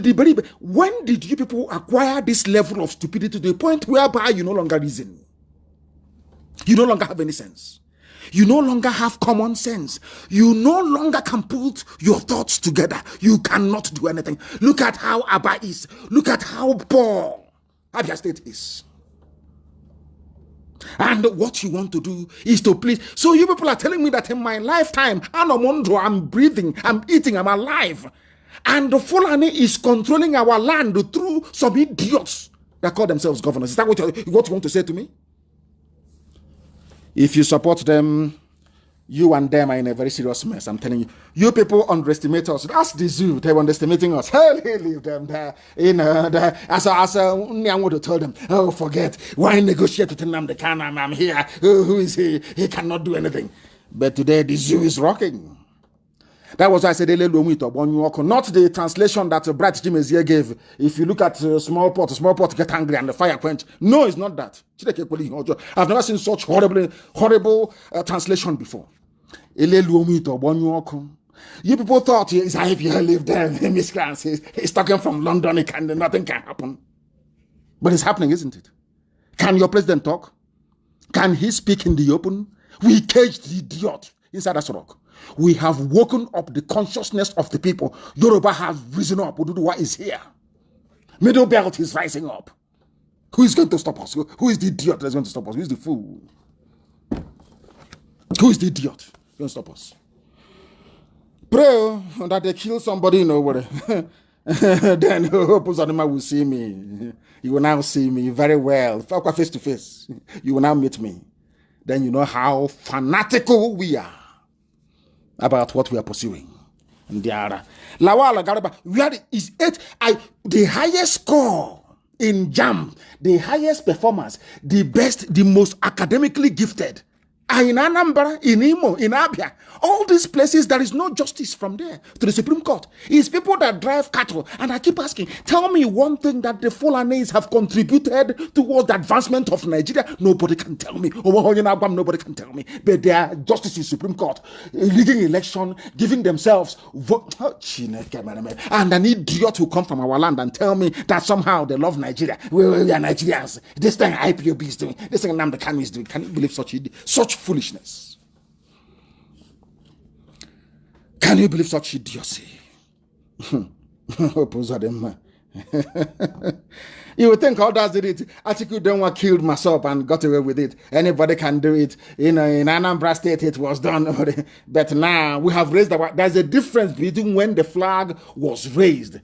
did you people acquire this level of stupidity to the point whereby you no longer reason? You no longer have any sense. You no longer have common sense. You no longer can put your thoughts together. You cannot do anything. Look at how Aba is. Look at how poor Abia State is. And what you want to do is to please. So you people are telling me that in my lifetime, I'm breathing, I'm eating, I'm alive. And the Fulani is controlling our land through some idiots that call themselves governors. Is that what you want to say to me? If you support them, you and them are in a very serious mess. I'm telling you. You people underestimate us. That's the zoo. They were underestimating us. Hell, leave them there. As I want to tell them, oh, forget. Why negotiate with Nnamdi Kanu? I'm here. Who is he? He cannot do anything. But today, the zoo is rocking. That was why I said, not the translation that Bright Chimezie gave. If you look at small pot get angry and the fire quench. No, it's not that. I've never seen such horrible translation before. You people thought it's if you live there, miscreants. He's talking from London, nothing can happen. But it's happening, isn't it? Can your president talk? Can he speak in the open? We caged the idiot inside that rock. We have woken up the consciousness of the people. Yoruba has risen up. Oduduwa is here. Middle belt is rising up. Who is going to stop us? Who is the idiot that's going to stop us? Who is the fool? Who is the idiot going to stop us? Pray that they kill somebody in nowhere. Then Opusadima will see me. You will now see me very well. Face to face. You will now meet me. Then you know how fanatical we are about what we are pursuing. And the other. Lawala Garaba, the highest score in JAM, the highest performance, the best, the most academically gifted. In Anambra, in Imo, in Abia, all these places, there is no justice from there to the Supreme Court. It's people that drive cattle. And I keep asking, tell me one thing that the Fulanis have contributed towards the advancement of Nigeria. Nobody can tell me. Nobody can tell me. But their justice in Supreme Court, rigging election, giving themselves vote. And an idiot who come from our land and tell me that somehow they love Nigeria. We are Nigerians. This thing IPOB is doing. This thing Nnamdi Kanu is doing. Can you believe such foolishness? Can you believe such idiocy? You would think others did it. Atiku Denwa killed myself and got away with it. Anybody can do it. In Anambra State, it was done. But now we have raised there's a difference between when the flag was raised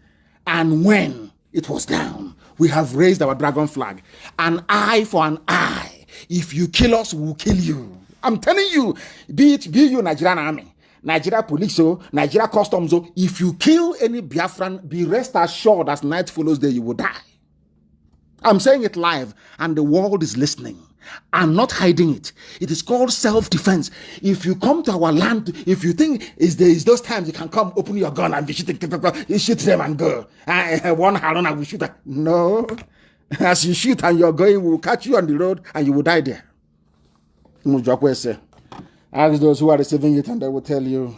and when it was down. We have raised our dragon flag. An eye for an eye. If you kill us, we'll kill you. I'm telling you, be you Nigerian army, Nigeria police, Nigeria customs, if you kill any Biafran, be rest assured as night follows day, you will die. I'm saying it live, and the world is listening. I'm not hiding it. It is called self-defense. If you come to our land, if you think is those times you can come, open your gun and be shooting, you shoot them and go. One Haruna will shoot them. No. As you shoot and you're going, we'll catch you on the road and you will die there. Ask those who are receiving it and they will tell you.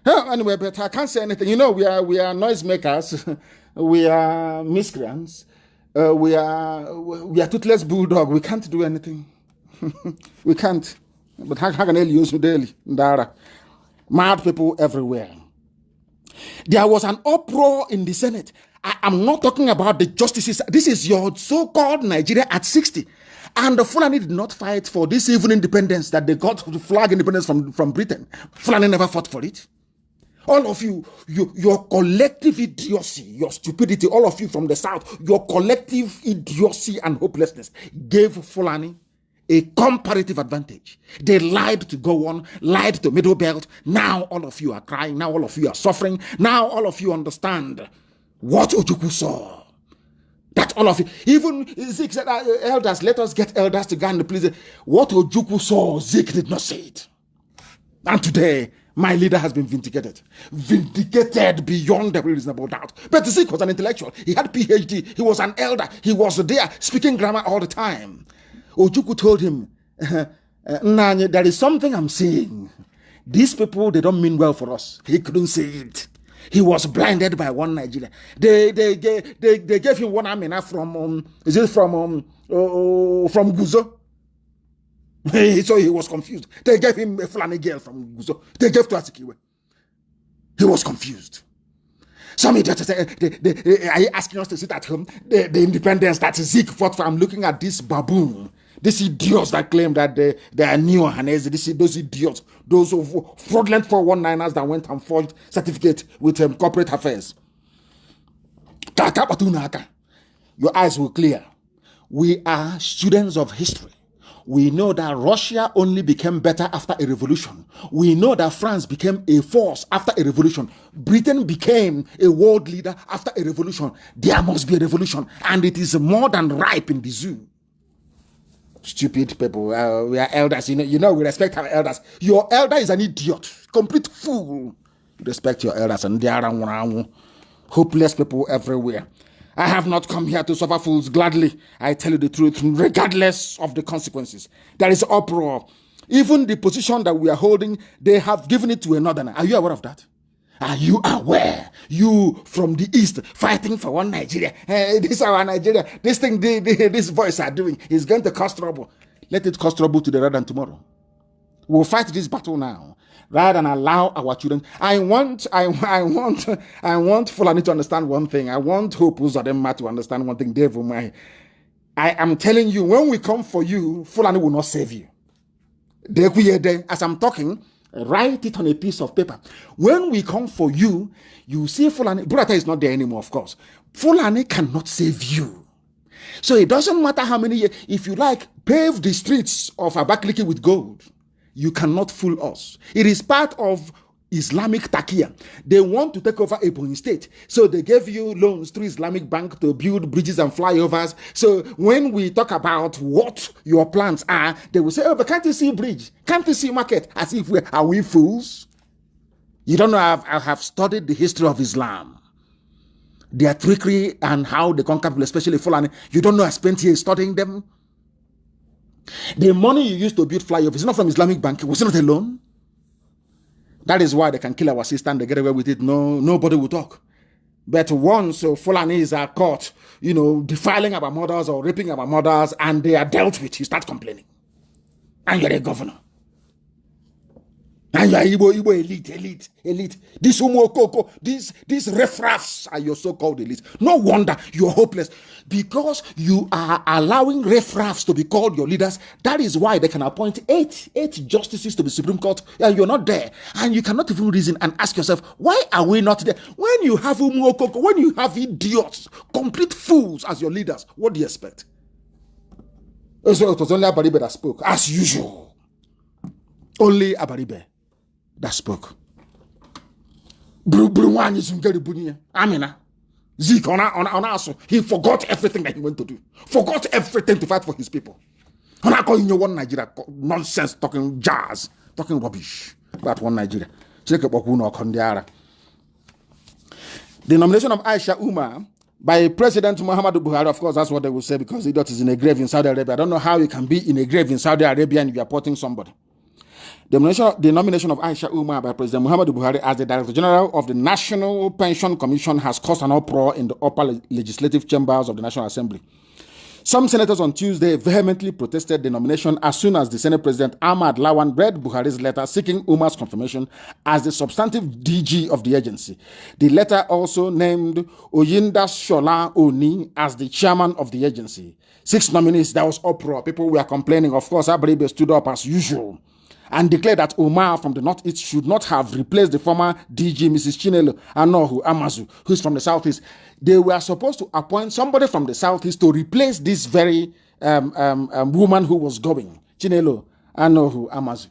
Anyway, but I can't say anything. You know, we are noisemakers. We are miscreants. We are toothless bulldog. We can't do anything. We can't. But how can you use daily? Mad people everywhere. There was an uproar in the Senate. I'm not talking about the justices. This is your so-called Nigeria at 60. And the Fulani did not fight for this even independence that they got to flag independence from Britain. Fulani never fought for it. All of you, your collective idiocy, your stupidity, all of you from the South, your collective idiocy and hopelessness gave Fulani a comparative advantage. They lied to go on, lied to Middle Belt. Now all of you are crying. Now all of you are suffering. Now all of you understand what Ojukwu saw. That all of you, even Zik said, elders, let us get elders to go and please. What Ojukwu saw, Zik did not say it. And today, my leader has been vindicated. Vindicated beyond every reasonable doubt. But Zik was an intellectual. He had PhD. He was an elder. He was there speaking grammar all the time. Ojukwu told him, Nanya, there is something I'm saying. These people, they don't mean well for us. He couldn't say it. He was blinded by one Nigeria. They gave him one Amina from Guzo. So he was confused. They gave him a Fulani girl from Guzo. They gave to Asikiwe. He was confused. Some idiots are you asking us to sit at home? The independence that Zik fought for. I'm looking at this baboon. These idiots that claim that they are neo-Hanese, those idiots, those fraudulent 419ers that went and forged certificate with corporate affairs. Your eyes will clear. We are students of history. We know that Russia only became better after a revolution. We know that France became a force after a revolution. Britain became a world leader after a revolution. There must be a revolution, and it is more than ripe in the zoo. Stupid people. We are elders. You know, we respect our elders. Your elder is an idiot. Complete fool. Respect your elders. And there are hopeless people everywhere. I have not come here to suffer fools gladly. I tell you the truth, regardless of the consequences. There is uproar. Even the position that we are holding, they have given it to a northerner. Are you aware of that? Are you aware? You from the east fighting for one Nigeria. Hey, this is our Nigeria. This thing, this voice are doing is going to cause trouble. Let it cause trouble today rather than tomorrow. We'll fight this battle now, rather than allow our children. I want Fulani to understand one thing. I want Hope Uzodinma to understand one thing. Dave, I am telling you, when we come for you, Fulani will not save you. As I'm talking, write it on a piece of paper. When we come for you, you see Fulani. Burata is not there anymore, of course. Fulani cannot save you. So it doesn't matter how many years. If you like, pave the streets of Abakaliki with gold. You cannot fool us. It is part of Islamic Takia. They want to take over Ebonyi State. So they gave you loans through Islamic Bank to build bridges and flyovers. So when we talk about what your plans are, they will say, oh, but can't you see bridge? Can't you see market? As if are we fools? You don't know, I have studied the history of Islam. Their trickery and how they conquer people, especially Fulani. You don't know I spent years studying them? The money you used to build flyovers is not from Islamic Bank. Was it not a loan? That is why they can kill our sister and they get away with it. No, nobody will talk. But once Fulanis are caught, defiling our mothers or raping our mothers, and they are dealt with, you start complaining. And you're a governor. And you are Igbo elite. This Umokoko, these riffraffs are your so-called elite. No wonder you're hopeless. Because you are allowing riffraffs to be called your leaders. That is why they can appoint eight justices to the Supreme Court. And you're not there. And you cannot even reason and ask yourself, why are we not there? When you have Umokoko, when you have idiots, complete fools as your leaders, what do you expect? So it was only Abaribe that spoke, as usual. Only Abaribe that spoke. Amina. Zeke on us. He forgot everything that he went to do. Forgot everything to fight for his people. And I call you one Nigeria nonsense, talking jazz, talking rubbish about one Nigeria. The nomination of Aisha Umar by President Muhammadu Buhari, of course, that's what they will say, because idiot is in a grave in Saudi Arabia. I don't know how you can be in a grave in Saudi Arabia and you are supporting somebody. The nomination of Aisha Umar by President Muhammadu Buhari as the Director General of the National Pension Commission has caused an uproar in the upper legislative chambers of the National Assembly. Some senators on Tuesday vehemently protested the nomination as soon as the Senate President Ahmad Lawan read Buhari's letter seeking Umar's confirmation as the substantive DG of the agency. The letter also named Oyinda Shola Oni as the chairman of the agency. 6 nominees, there was uproar. People were complaining. Of course, Abaribe stood up as usual and declared that Umar from the Northeast should not have replaced the former DG, Mrs. Chinelo Anohu Amazu, who is from the Southeast. They were supposed to appoint somebody from the Southeast to replace this very woman who was going, Chinelo Anohu Amazu.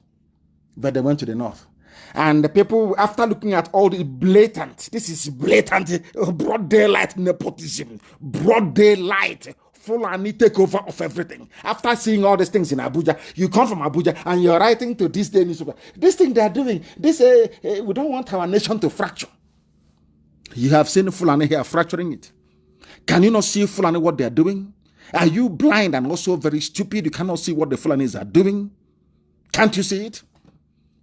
But they went to the North. And the people, after looking at all the blatant, this is blatant, broad daylight nepotism, broad daylight, Fulani takeover of everything. After seeing all these things in Abuja, you come from Abuja and you're writing to this day newspaper. This thing they're doing, this we don't want our nation to fracture. You have seen Fulani here fracturing it. Can you not see Fulani what they're doing? Are you blind and also very stupid? You cannot see what the Fulanis are doing? Can't you see it?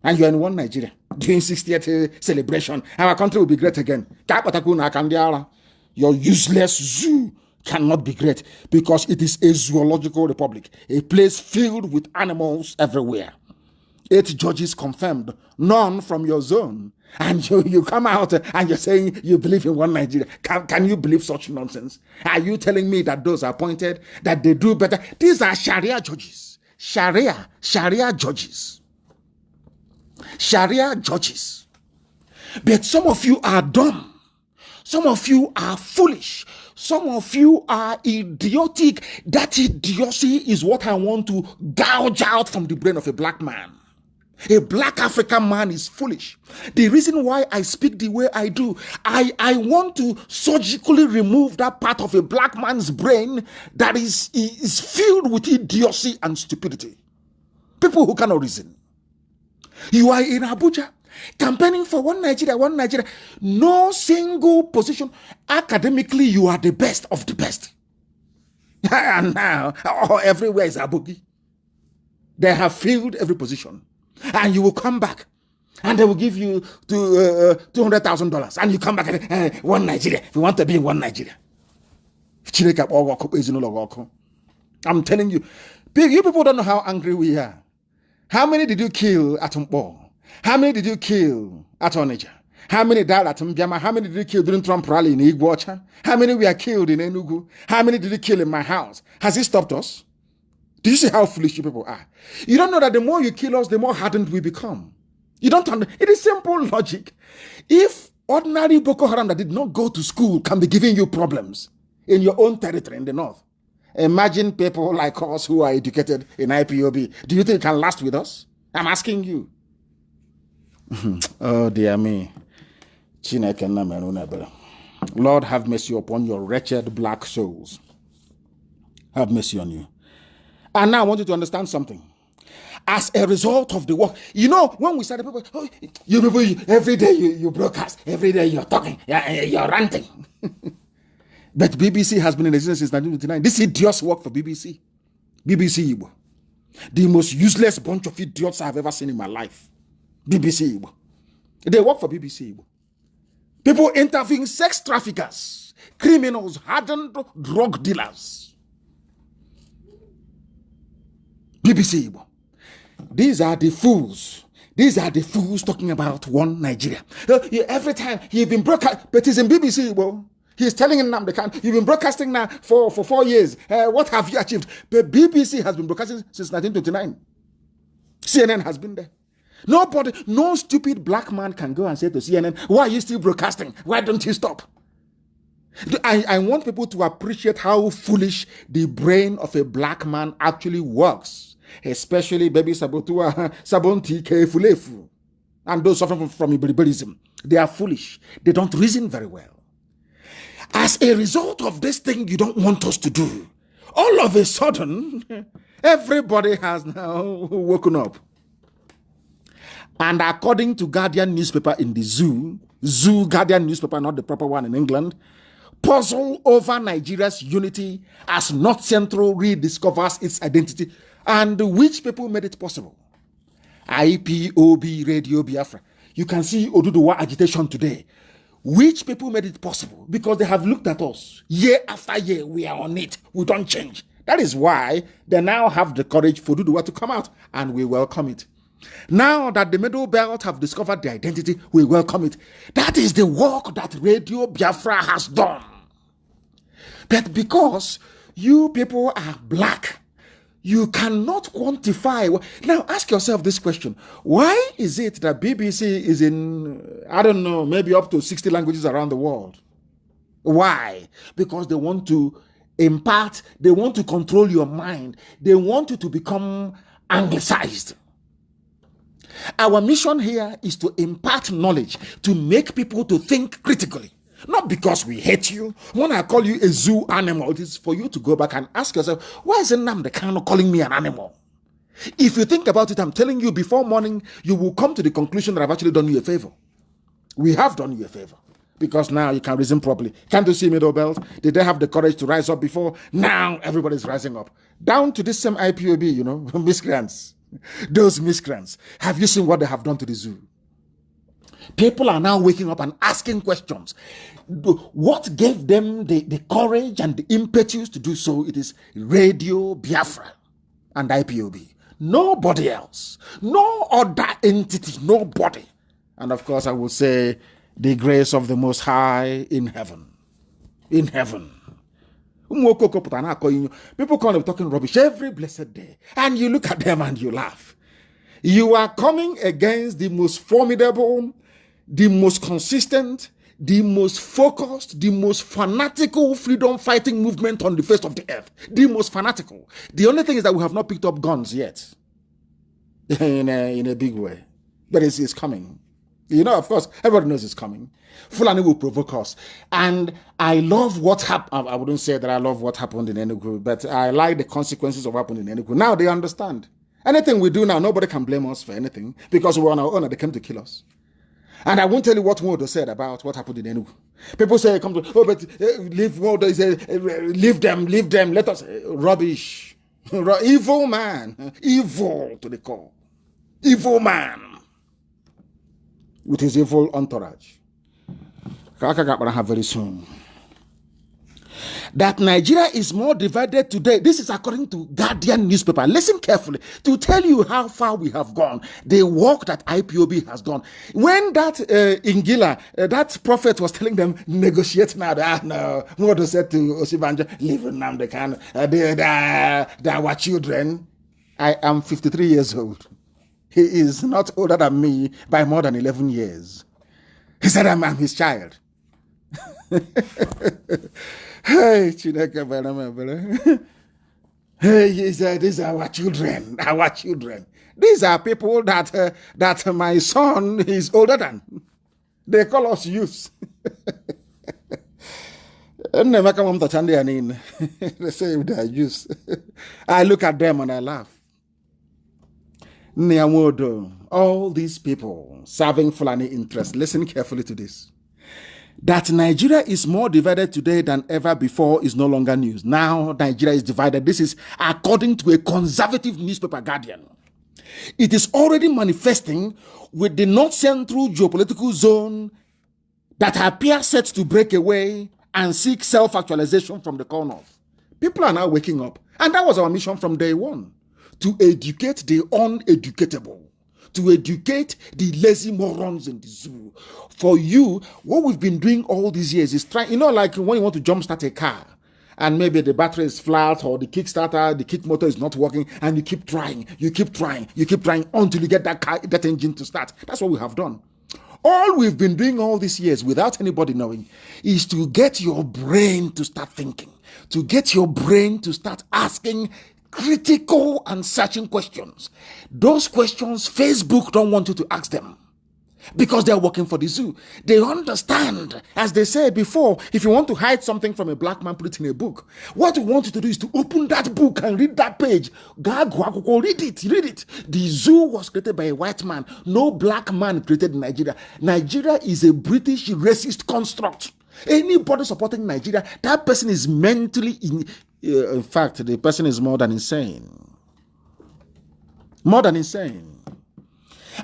And you're in one Nigeria doing 60th celebration. Our country will be great again. Your useless zoo cannot be great because it is a zoological republic, a place filled with animals everywhere. 8 judges confirmed, none from your zone. And you come out and you're saying you believe in one Nigeria. Can you believe such nonsense? Are you telling me that those are appointed, that they do better? These are Sharia judges. Sharia judges. Sharia judges. But some of you are dumb. Some of you are foolish. Some of you are idiotic. That idiocy is what I want to gouge out from the brain of a black man. A black African man is foolish. The reason why I speak the way I do, I want to surgically remove that part of a black man's brain that is filled with idiocy and stupidity. People who cannot reason. You are in Abuja, campaigning for one Nigeria. No single position. Academically, you are the best of the best. And now, everywhere is Abugi. They have filled every position. And you will come back and they will give you $200,000 and you come back and one Nigeria. We want to be in one Nigeria. I'm telling you, you people don't know how angry we are. How many did you kill at Mpo? How many did you kill at Onitsha? How many died at Mbiama? How many did you kill during Trump rally in Iguacha? How many were killed in Enugu? How many did you kill in my house? Has it stopped us? Do you see how foolish you people are? You don't know that the more you kill us, the more hardened we become. You don't understand. It is simple logic. If ordinary Boko Haram that did not go to school can be giving you problems in your own territory in the north, imagine people like us who are educated in IPOB. Do you think it can last with us? I'm asking you. Oh dear me. Lord, have mercy upon your wretched black souls. Have mercy on you. And now I want you to understand something. As a result of the work, you know, when we started, people, oh, you people, every day you broadcast, every day you're talking, you're ranting. But BBC has been in existence since 1929. This idiots work for BBC. BBC Igbo. The most useless bunch of idiots I've ever seen in my life. BBC Igbo. They work for BBC Igbo. People interviewing sex traffickers, criminals, hardened drug dealers. BBC Igbo. These are the fools. These are the fools talking about one Nigeria. Every time you've been broadcast, but it's in BBC Igbo. He's telling Nnamdi Kanu, you've been broadcasting now for 4 years. What have you achieved? The BBC has been broadcasting since 1929. CNN has been there. Nobody, no stupid black man can go and say to CNN, why are you still broadcasting? Why don't you stop? I want people to appreciate how foolish the brain of a black man actually works. Especially baby Sabotua, Sabonti, Kefulefu, and those suffering from Iberiberism. They are foolish. They don't reason very well. As a result of this thing you don't want us to do, all of a sudden, everybody has now woken up. And according to Guardian newspaper in the Zoo Guardian newspaper, not the proper one in England, puzzle over Nigeria's unity as North Central rediscovers its identity. And which people made it possible? IPOB Radio Biafra. You can see Oduduwa agitation today. Which people made it possible? Because they have looked at us. Year after year, we are on it. We don't change. That is why they now have the courage for Oduduwa to come out, and we welcome it. Now that the Middle Belt have discovered their identity, we welcome it. That is the work that Radio Biafra has done. But because you people are black, you cannot quantify. Now ask yourself this question. Why is it that BBC is in, I don't know, maybe up to 60 languages around the world? Why? Because they want to impart, they want to control your mind. They want you to become anglicized. Our mission here is to impart knowledge, to make people to think critically. Not because we hate you. When I call you a zoo animal, it is for you to go back and ask yourself, why is Nnamdi Kanu calling me an animal? If you think about it, I'm telling you, before morning, you will come to the conclusion that I've actually done you a favor. We have done you a favor. Because now you can reason properly. Can't you see Middle Belt? Did they have the courage to rise up before? Now everybody's rising up. Down to this same IPOB, you know, miscreants. Those miscreants. Have you seen what they have done to the zoo? People are now waking up and asking questions. What gave them the courage and the impetus to do so? It is Radio Biafra and IPOB. Nobody else. No other entity. Nobody. And of course, I will say the grace of the Most High in heaven. In heaven. People call them talking rubbish every blessed day. And you look at them and you laugh. You are coming against the most formidable, the most consistent, the most focused, the most fanatical freedom fighting movement on the face of the earth. The most fanatical. The only thing is that we have not picked up guns yet. in a big way. But it's coming. You know, of course, everybody knows it's coming. Fulani will provoke us. And I love what happened. I wouldn't say that I love what happened in Enugu, but I like the consequences of what happened in Enugu. Now they understand. Anything we do now, nobody can blame us for anything because we're on our own and they came to kill us. And I won't tell you what Wodo said about what happened in Enugu. People say, come to, oh, but leave Wodo, leave them, let us, rubbish. Evil man. Evil to the core. Evil man. With his evil entourage. Very soon. That Nigeria is more divided today. This is according to Guardian newspaper. Listen carefully to tell you how far we have gone. The work that IPOB has done. When that Ingila, that prophet was telling them, negotiate now. No, what was said to Osibanja, leave Nnamdi Kanu. They are our children. I am 53 years old. He is not older than me by more than 11 years. He said, I'm his child. Hey, hey, he said, these are our children, our children. These are people that my son is older than. They call us youths. They say they are youths. I look at them and I laugh. All these people serving Fulani interests, listen carefully to this. That Nigeria is more divided today than ever before is no longer news. Now Nigeria is divided. This is according to a conservative newspaper, Guardian. It is already manifesting with the North Central geopolitical zone that appears set to break away and seek self-actualization from the core north. People are now waking up. And that was our mission from day one. To educate the uneducatable. To educate the lazy morons in the zoo. For you, what we've been doing all these years is trying, like when you want to jumpstart a car and maybe the battery is flat or the kickstarter, the kick motor is not working, and you keep trying until you get that engine to start. That's what we have done. All we've been doing all these years without anybody knowing is to get your brain to start thinking, to get your brain to start asking critical and searching questions. Those questions, Facebook don't want you to ask them because they're working for the zoo. They understand, as they said before, if you want to hide something from a black man, put it in a book. What we want you to do is to open that book and read that page. Read it. The zoo was created by a white man. No black man created Nigeria. Nigeria is a British racist construct. Anybody supporting Nigeria, that person is mentally in fact, the person is more than insane. More than insane.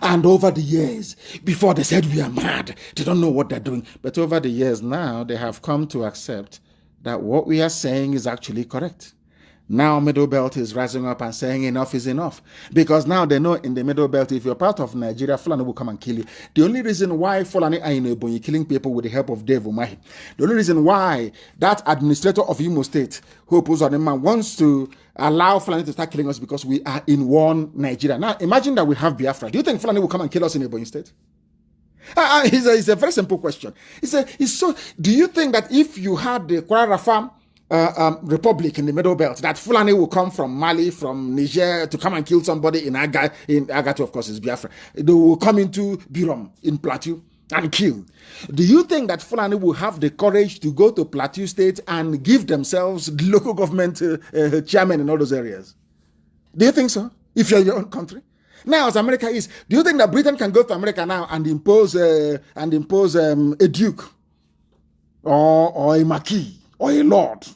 And over the years, before they said we are mad, they don't know what they're doing. But over the years now, they have come to accept that what we are saying is actually correct. Now Middle Belt is rising up and saying enough is enough. Because now they know in the Middle Belt, if you're part of Nigeria, Fulani will come and kill you. The only reason why Fulani are in Ebonyi killing people with the help of Dave Umahi, the only reason why that administrator of Imo State, who opposed on the man, wants to allow Fulani to start killing us because we are in one Nigeria. Now imagine that we have Biafra. Do you think Fulani will come and kill us in Ebonyi State? It's a very simple question. Do you think that if you had the Kwara Rafam republic in the Middle Belt, that Fulani will come from Mali, from Niger to come and kill somebody in Agato, of course, is Biafra. They will come into Birom in Plateau and kill. Do you think that Fulani will have the courage to go to Plateau State and give themselves local government chairman in all those areas? Do you think so? If you're in your own country? Now, as America is, do you think that Britain can go to America now and impose a duke or a marquis or a lord?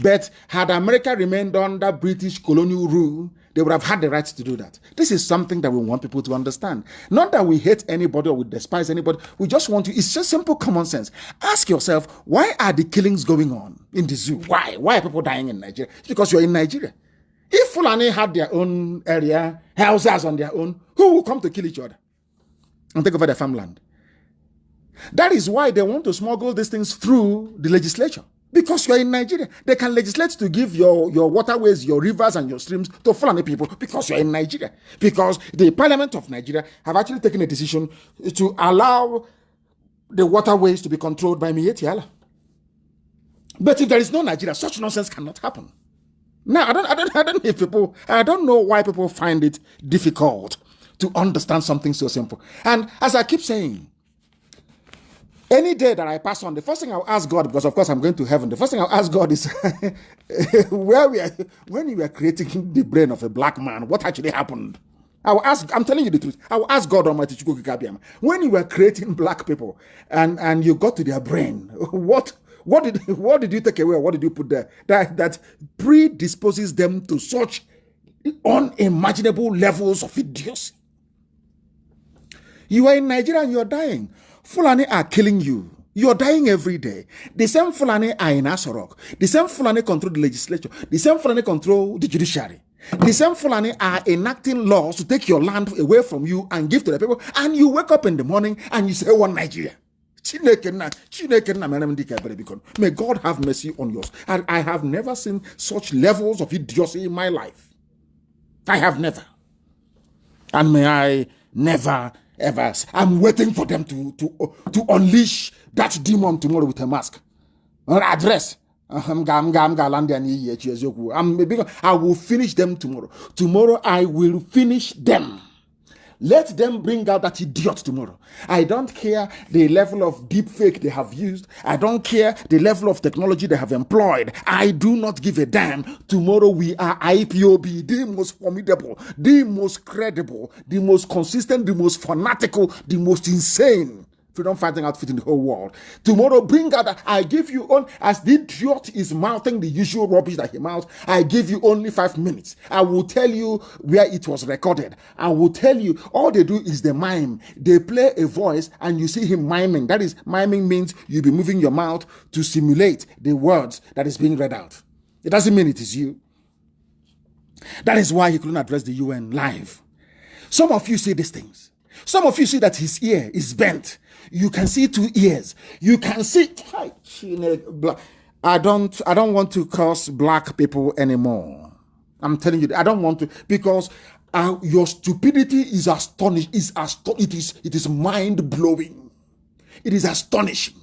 But had America remained under British colonial rule, they would have had the right to do that. This is something that we want people to understand. Not that we hate anybody or we despise anybody. We just want to, it's just simple common sense. Ask yourself, why are the killings going on in the zoo? Why? Why are people dying in Nigeria? It's because you're in Nigeria. If Fulani had their own area, houses on their own, who will come to kill each other and take over their farmland? That is why they want to smuggle these things through the legislature. Because you're in Nigeria. They can legislate to give your waterways, your rivers and your streams to Fulani people because you're in Nigeria. Because the Parliament of Nigeria have actually taken a decision to allow the waterways to be controlled by Miyetti Allah. But if there is no Nigeria, such nonsense cannot happen. Now, I don't know why people find it difficult to understand something so simple. And as I keep saying, any day that I pass on, the first thing I'll ask God, because of course I'm going to heaven, the first thing I'll ask God is, when you were creating the brain of a black man, what actually happened? I'm telling you the truth. I will ask God Almighty, when you were creating black people and you got to their brain, what what did you take away? Or what did you put there that predisposes them to such unimaginable levels of idiocy? You are in Nigeria and you are dying. Fulani are killing you. You are dying every day. The same Fulani are in Asorok. The same Fulani control the legislature. The same Fulani control the judiciary. The same Fulani are enacting laws to take your land away from you and give to the people. And you wake up in the morning and you say, one Nigeria. May God have mercy on yours. And I have never seen such levels of idiocy in my life. I have never. And may I never ever. I'm waiting for them to unleash that demon tomorrow with a mask. Address. I will finish them tomorrow. Tomorrow I will finish them. Let them bring out that idiot tomorrow. I don't care the level of deep fake they have used. I don't care the level of technology they have employed. I do not give a damn. Tomorrow we are IPOB, the most formidable, the most credible, the most consistent, the most fanatical, the most insane freedom fighting outfit in the whole world. Tomorrow, bring out that I give you on, as the idiot is mouthing the usual rubbish that he mouths, I give you only 5 minutes. I will tell you where it was recorded. I will tell you, all they do is the mime. They play a voice and you see him miming. That is, miming means you'll be moving your mouth to simulate the words that is being read out. It doesn't mean it is you. That is why he couldn't address the UN live. Some of you see these things. Some of you see that his ear is bent. You can see 2 ears. You can see. I don't want to curse black people anymore. I'm telling you, I don't want to, because your stupidity is astonishing. It is mind blowing. It is astonishing.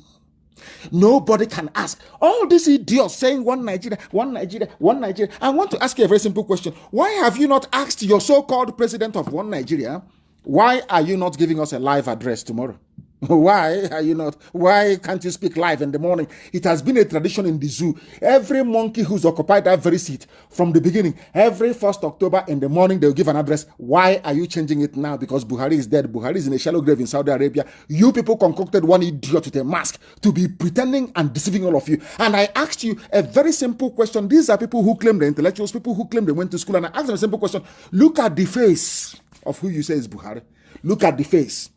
Nobody can ask. All these idiots saying one Nigeria, one Nigeria, one Nigeria. I want to ask you a very simple question. Why have you not asked your so-called president of one Nigeria? Why are you not giving us a live address tomorrow? Why are you not? Why can't you speak live in the morning? It has been a tradition in the zoo. Every monkey who's occupied that very seat from the beginning, every 1st October in the morning, they'll give an address. Why are you changing it now? Because Buhari is dead. Buhari is in a shallow grave in Saudi Arabia. You people concocted one idiot with a mask to be pretending and deceiving all of you. And I asked you a very simple question. These are people who claim they're intellectuals, people who claim they went to school. And I asked them a simple question. Look at the face of who you say is Buhari. Look at the face.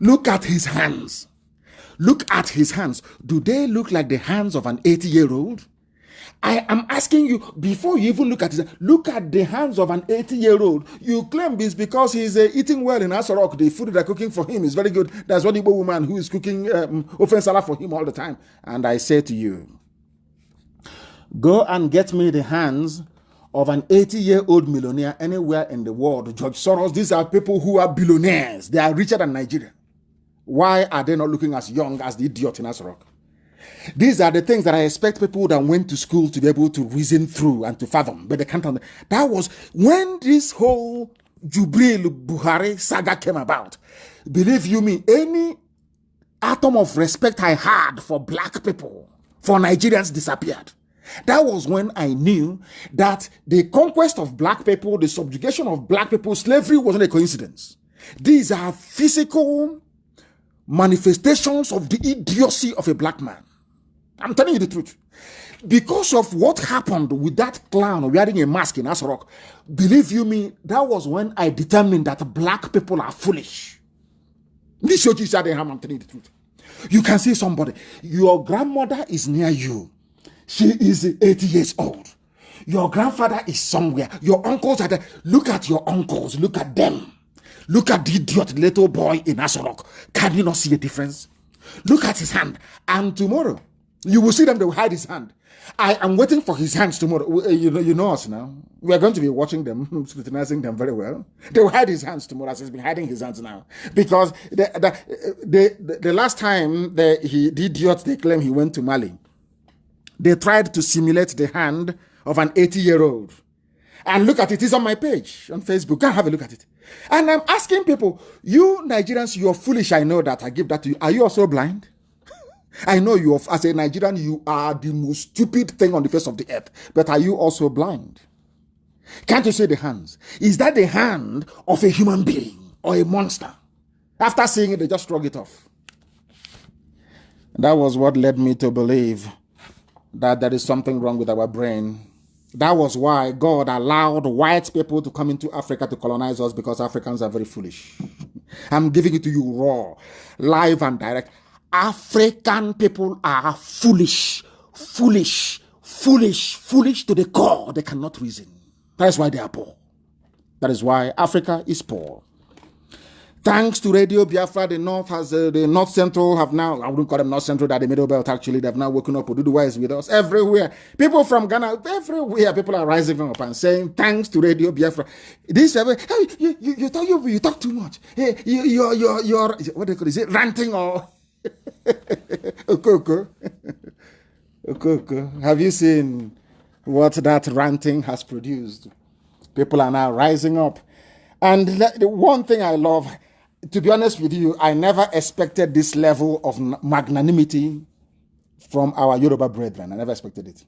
Look at his hands. Look at his hands. Do they look like the hands of an 80-year-old? I am asking you, before you even look at his hands, look at the hands of an 80-year-old. You claim this because he's eating well in Asorok. The food they're cooking for him is very good. There's one Igbo woman who is cooking ofensala for him all the time. And I say to you, go and get me the hands of an 80-year-old millionaire anywhere in the world. George Soros, these are people who are billionaires. They are richer than Nigeria. Why are they not looking as young as the idiot in Asorok? These are the things that I expect people that went to school to be able to reason through and to fathom, but they can't. That was when this whole Jubril Buhari saga came about. Believe you me, any atom of respect I had for black people, for Nigerians, disappeared. That was when I knew that the conquest of black people, the subjugation of black people, slavery wasn't a coincidence. These are physical manifestations of the idiocy of a black man. I'm telling you the truth. Because of what happened with that clown wearing a mask in Asorok, believe you me, that was when I determined that black people are foolish. This shows you that I'm telling you the truth. You can see somebody, your grandmother is near you. She is 80 years old. Your grandfather is somewhere. Your uncles are there. Look at your uncles. Look at them. Look at the idiot little boy in Asorok. Can you not see a difference? Look at his hand. And tomorrow, you will see them. They will hide his hand. I am waiting for his hands tomorrow. You know us now. We are going to be watching them, scrutinizing them very well. They will hide his hands tomorrow, as he's been hiding his hands now. Because the last time the idiot, they claim he went to Mali, they tried to simulate the hand of an 80-year-old. And look at it. It's on my page on Facebook. Go and have a look at it. And I'm asking people, you Nigerians, you're foolish. I know that. I give that to you. Are you also blind? I know you, as a Nigerian, you are the most stupid thing on the face of the earth. But are you also blind? Can't you see the hands? Is that the hand of a human being or a monster? After seeing it, they just shrug it off. That was what led me to believe that there is something wrong with our brain. That was why God allowed white people to come into Africa to colonize us, because Africans are very foolish. I'm giving it to you raw, live and direct. African people are foolish, foolish, foolish, foolish to the core. They cannot reason. That is why they are poor. That is why Africa is poor. Thanks to Radio Biafra, the North Central have now, I wouldn't call them North Central, that the Middle Belt actually, they've now woken up. Oduduwa is with us everywhere. People from Ghana, everywhere, people are rising up and saying, thanks to Radio Biafra. This, hey, you talk too much. Hey, you're what do you call it? Is it ranting or Okoko? Okoko. Have you seen what that ranting has produced? People are now rising up. And the one thing I love, to be honest with you, I never expected this level of magnanimity from our Yoruba brethren. I never expected it.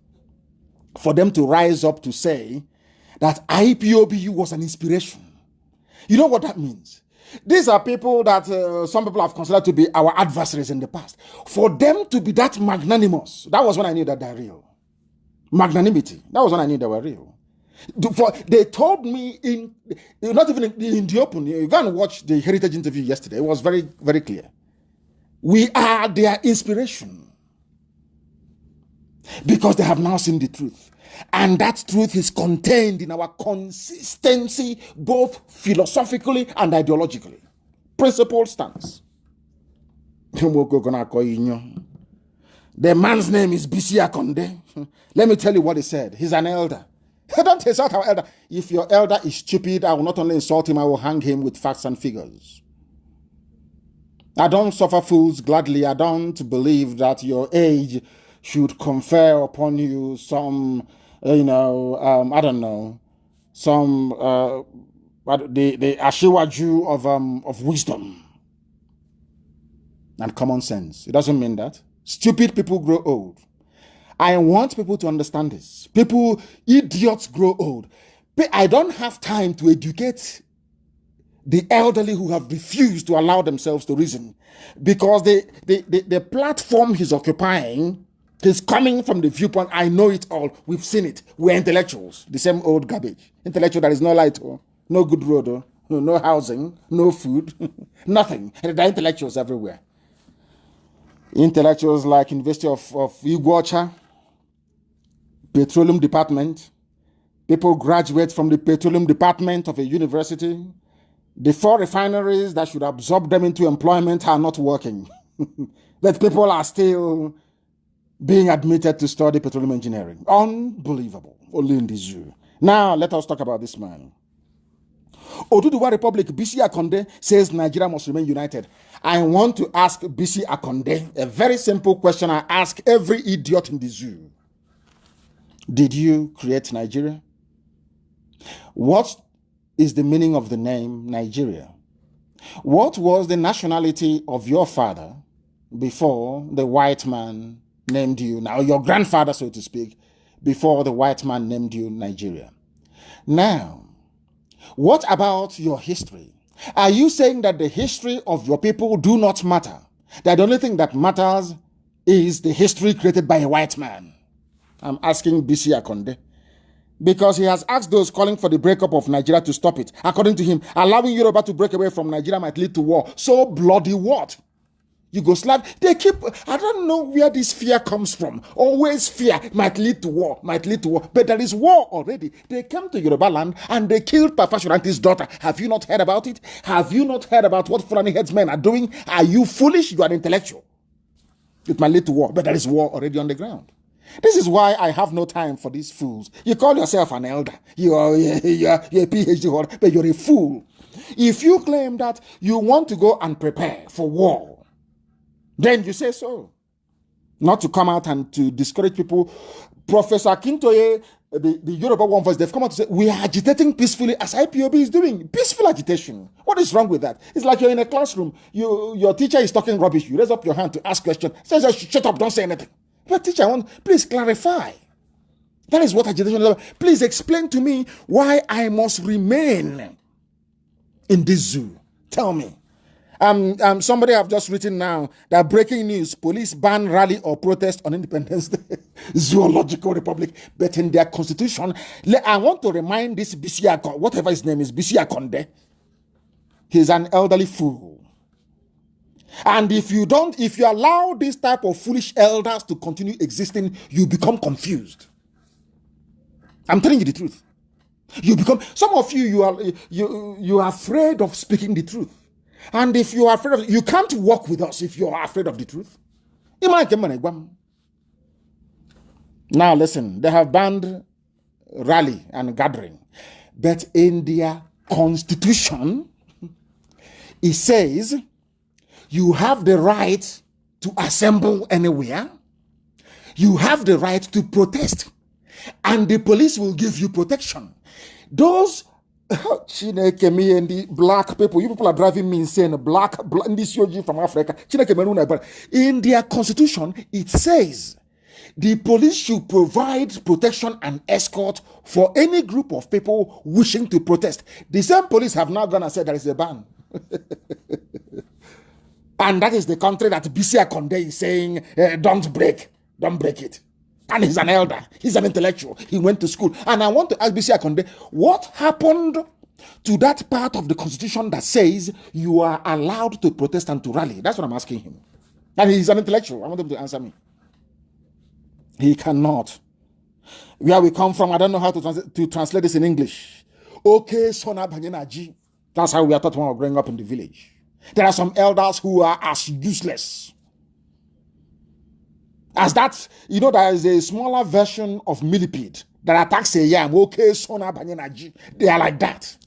For them to rise up to say that IPOB was an inspiration. You know what that means? These are people that some people have considered to be our adversaries in the past. For them to be that magnanimous, that was when I knew that they're real. Magnanimity, that was when I knew they were real. They told me not even in the open. You go and watch the Heritage interview yesterday. It was very, very clear. We are their inspiration because they have now seen the truth. And that truth is contained in our consistency, both philosophically and ideologically. Principled stance. The man's name is Bisi Akonde. Let me tell you what he said. He's an elder. Don't insult our elder. If your elder is stupid, I will not only insult him, I will hang him with facts and figures. I don't suffer fools gladly. I don't believe that your age should confer upon you some, I don't know, some, the Ashiwaju of wisdom and common sense. It doesn't mean that. Stupid people grow old. I want people to understand this. Idiots grow old. I don't have time to educate the elderly who have refused to allow themselves to reason, because the platform he's occupying is coming from the viewpoint, I know it all, we've seen it, we're intellectuals, the same old garbage. Intellectual that is no light, no good road, no housing, no food, nothing. And there are intellectuals everywhere. Intellectuals like University of Iguacha, Petroleum Department. People graduate from the Petroleum Department of a university. The 4 refineries that should absorb them into employment are not working. But people are still being admitted to study petroleum engineering. Unbelievable. Only in the zoo. Now, let us talk about this man. Oduduwa Republic, Bisi Akonde says Nigeria must remain united. I want to ask Bisi Akonde a very simple question I ask every idiot in the zoo. Did you create Nigeria? What is the meaning of the name Nigeria? What was the nationality of your father before the white man named you, now your grandfather, so to speak, before the white man named you Nigeria? Now, what about your history? Are you saying that the history of your people do not matter? That the only thing that matters is the history created by a white man? I'm asking Bisi Akonde, because he has asked those calling for the breakup of Nigeria to stop it. According to him, allowing Yoruba to break away from Nigeria might lead to war. So bloody what? Yugoslavia, I don't know where this fear comes from. Always fear might lead to war, But there is war already. They came to Yoruba land and they killed Papa Shuranti's daughter. Have you not heard about it? Have you not heard about what Fulani headsmen are doing? Are you foolish? You are intellectual. It might lead to war, but there is war already on the ground. This is why I have no time for these fools. You call yourself an elder. You're a PhD holder, but you're a fool. If you claim that you want to go and prepare for war, then you say so. Not to come out and to discourage people. Professor Kintoye, the Yoruba One Voice, they've come out to say, we are agitating peacefully as IPOB is doing. Peaceful agitation. What is wrong with that? It's like you're in a classroom. Your teacher is talking rubbish. You raise up your hand to ask questions. Says, shut up, don't say anything. But teacher, please clarify. That is what agitation is about. Please explain to me why I must remain in this zoo. Tell me. Somebody have just written now that breaking news: police ban rally or protest on Independence Day, Zoological Republic. But in their constitution, I want to remind this BC, whatever his name is, BC Akonde. He's an elderly fool. And if you allow this type of foolish elders to continue existing, you become confused. I'm telling you the truth. You become, some of you are afraid of speaking the truth. And if you are afraid of it, you can't walk with us if you are afraid of the truth. Now listen, they have banned rally and gathering. But in their constitution, it says you have the right to assemble anywhere. You have the right to protest. And the police will give you protection. Those Chineke, me and the black people, you people are driving me insane. Black this yogi from Africa. In their constitution, it says the police should provide protection and escort for any group of people wishing to protest. The same police have now gone and said there is a ban. And that is the country that BC Akonde is saying, don't break it. And he's an elder. He's an intellectual. He went to school. And I want to ask BC Akonde, what happened to that part of the constitution that says you are allowed to protest and to rally? That's what I'm asking him. And he's an intellectual. I want him to answer me. He cannot. Where we come from, I don't know how to translate this in English. Okay, Sona Banyenaji. That's how we are taught when we're growing up in the village. There are some elders who are as useless as that. You know, there is a smaller version of millipede that attacks a yam. Okay, Sona Banyenaji. They are like that.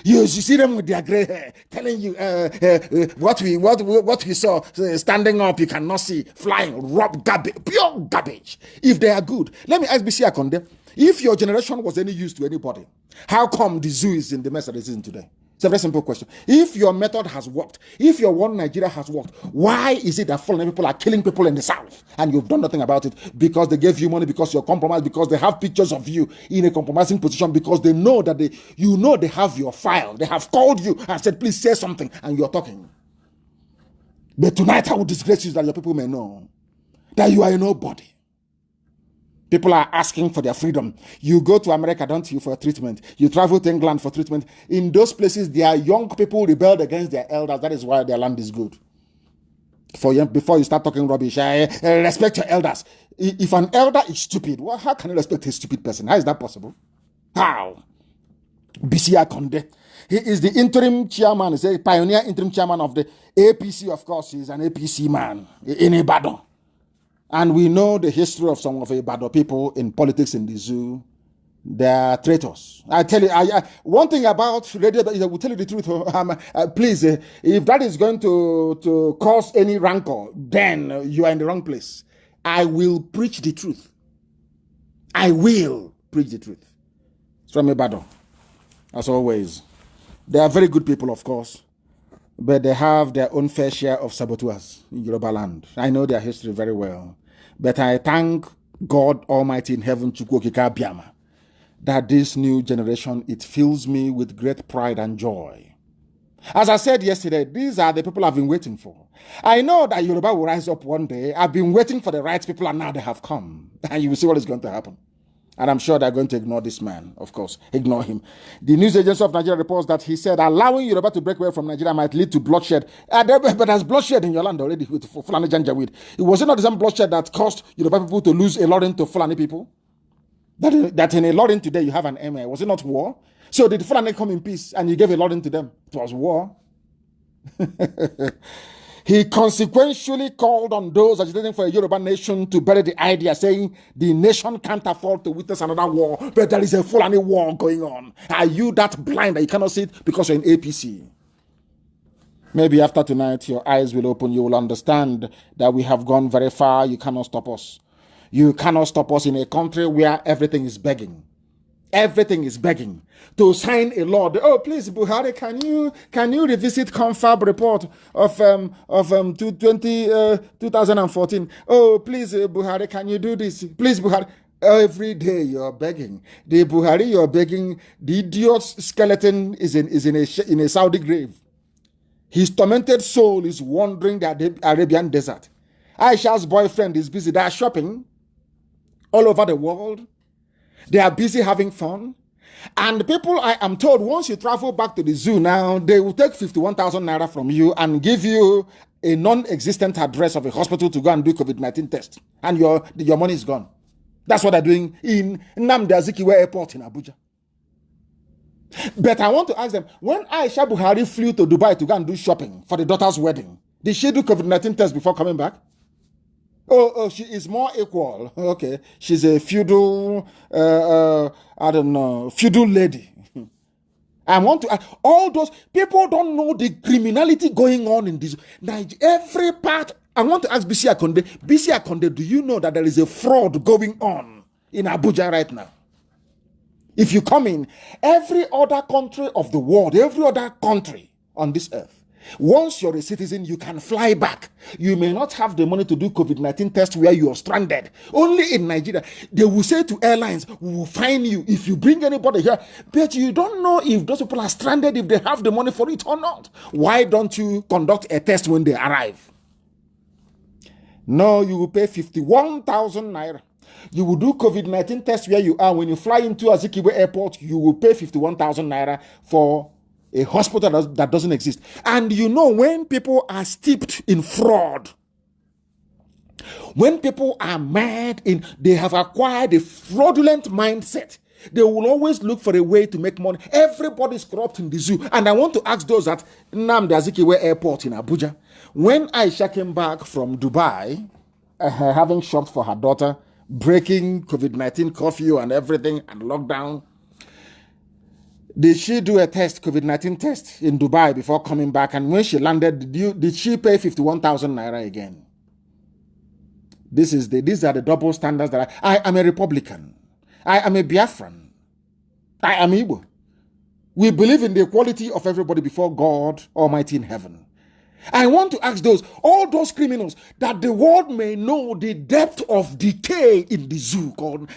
You see them with their gray hair, telling you what we saw standing up, you cannot see, flying, garbage, pure garbage. If they are good, let me ask BC Akonde, if your generation was any use to anybody, how come the zoo is in the mess that it is in today? It's a very simple question. If your method has worked, if your one Nigeria has worked, why is it that foreign people are killing people in the south and you've done nothing about it? Because they gave you money, because you're compromised, because they have pictures of you in a compromising position, because they know that they have your file. They have called you and said, please say something, and you're talking. But tonight I will disgrace you that your people may know that you are a nobody. People are asking for their freedom. You go to America, don't you, for treatment. You travel to England for treatment. In those places, their young people rebelled against their elders. That is why their land is good. Before you start talking rubbish, respect your elders. If an elder is stupid, well, how can you respect a stupid person? How is that possible? How? BC Akonde. He is the interim chairman. He's a pioneer interim chairman of the APC, of course. He's an APC man in Ibadan. And we know the history of some of Ibadan people in politics in the zoo. They are traitors. I tell you, one thing about radio, I will tell you the truth. Please, if that is going to cause any rancor, then you are in the wrong place. I will preach the truth. I will preach the truth. It's from Ibadan, as always. They are very good people, of course, but they have their own fair share of saboteurs in Yoruba land. I know their history very well. But I thank God Almighty in heaven, Chukwokika Biama, that this new generation, it fills me with great pride and joy. As I said yesterday, these are the people I've been waiting for. I know that Yoruba will rise up one day. I've been waiting for the right people, and now they have come. And you will see what is going to happen. And I'm sure they're going to ignore this man, of course. Ignore him. The news agency of Nigeria reports that he said allowing Yoruba to break away from Nigeria might lead to bloodshed. But there's bloodshed in your land already with Fulani Janjaweed. It was not the same bloodshed that caused Yoruba people to lose a Ilorin to Fulani people? That in a Ilorin today you have an emir. Was it not war? So did Fulani come in peace and you gave a Ilorin to them? It was war. He consequentially called on those agitating for a Yoruba nation to bury the idea, saying the nation can't afford to witness another war, but there is a Fulani war going on. Are you that blind that you cannot see it because you're in APC? Maybe after tonight, your eyes will open. You will understand that we have gone very far. You cannot stop us. You cannot stop us in a country where everything is begging. Everything is begging to sign a law. Oh, please, Buhari, can you revisit Confab report of 2014? Oh, please, Buhari, can you do this? Please, Buhari. Every day you're begging. The Buhari you're begging, the idiot's skeleton is in a Saudi grave. His tormented soul is wandering the Arabian desert. Aisha's boyfriend is busy. They are shopping all over the world. They are busy having fun. And people, I am told, once you travel back to the zoo now, they will take 51,000 naira from you and give you a non-existent address of a hospital to go and do COVID-19 test. And your money is gone. That's what they're doing in Nnamdi Azikiwe Airport in Abuja. But I want to ask them, when Aisha Buhari flew to Dubai to go and do shopping for the daughter's wedding, did she do COVID-19 test before coming back? Oh, she is more equal. Okay. She's a feudal, I don't know, feudal lady. I want to, all those people don't know the criminality going on in this. Every part, I want to ask BC Akonde, do you know that there is a fraud going on in Abuja right now? If you come in, every other country of the world, every other country on this earth, once you're a citizen, you can fly back. You may not have the money to do COVID-19 test where you are stranded. Only in Nigeria, they will say to airlines, we will fine you if you bring anybody here. But you don't know if those people are stranded, if they have the money for it or not. Why don't you conduct a test when they arrive? No, you will pay 51,000 naira. You will do COVID-19 test where you are. When you fly into Azikiwe Airport, you will pay 51,000 naira for a hospital that doesn't exist. And you know, when people are steeped in fraud, when people are mad, they have acquired a fraudulent mindset, they will always look for a way to make money. Everybody's corrupt in the zoo. And I want to ask those at Nnamdi Azikiwe Airport in Abuja, when Aisha came back from Dubai, having shopped for her daughter, breaking COVID-19 curfew and everything and lockdown, did she do a test, COVID-19 test in Dubai before coming back? And when she landed, did she pay 51,000 naira again? These are the double standards that I am a Republican. I am a Biafran. I am Igbo. We believe in the equality of everybody before God Almighty in heaven. I want to ask all those criminals, that the world may know the depth of decay in the zoo called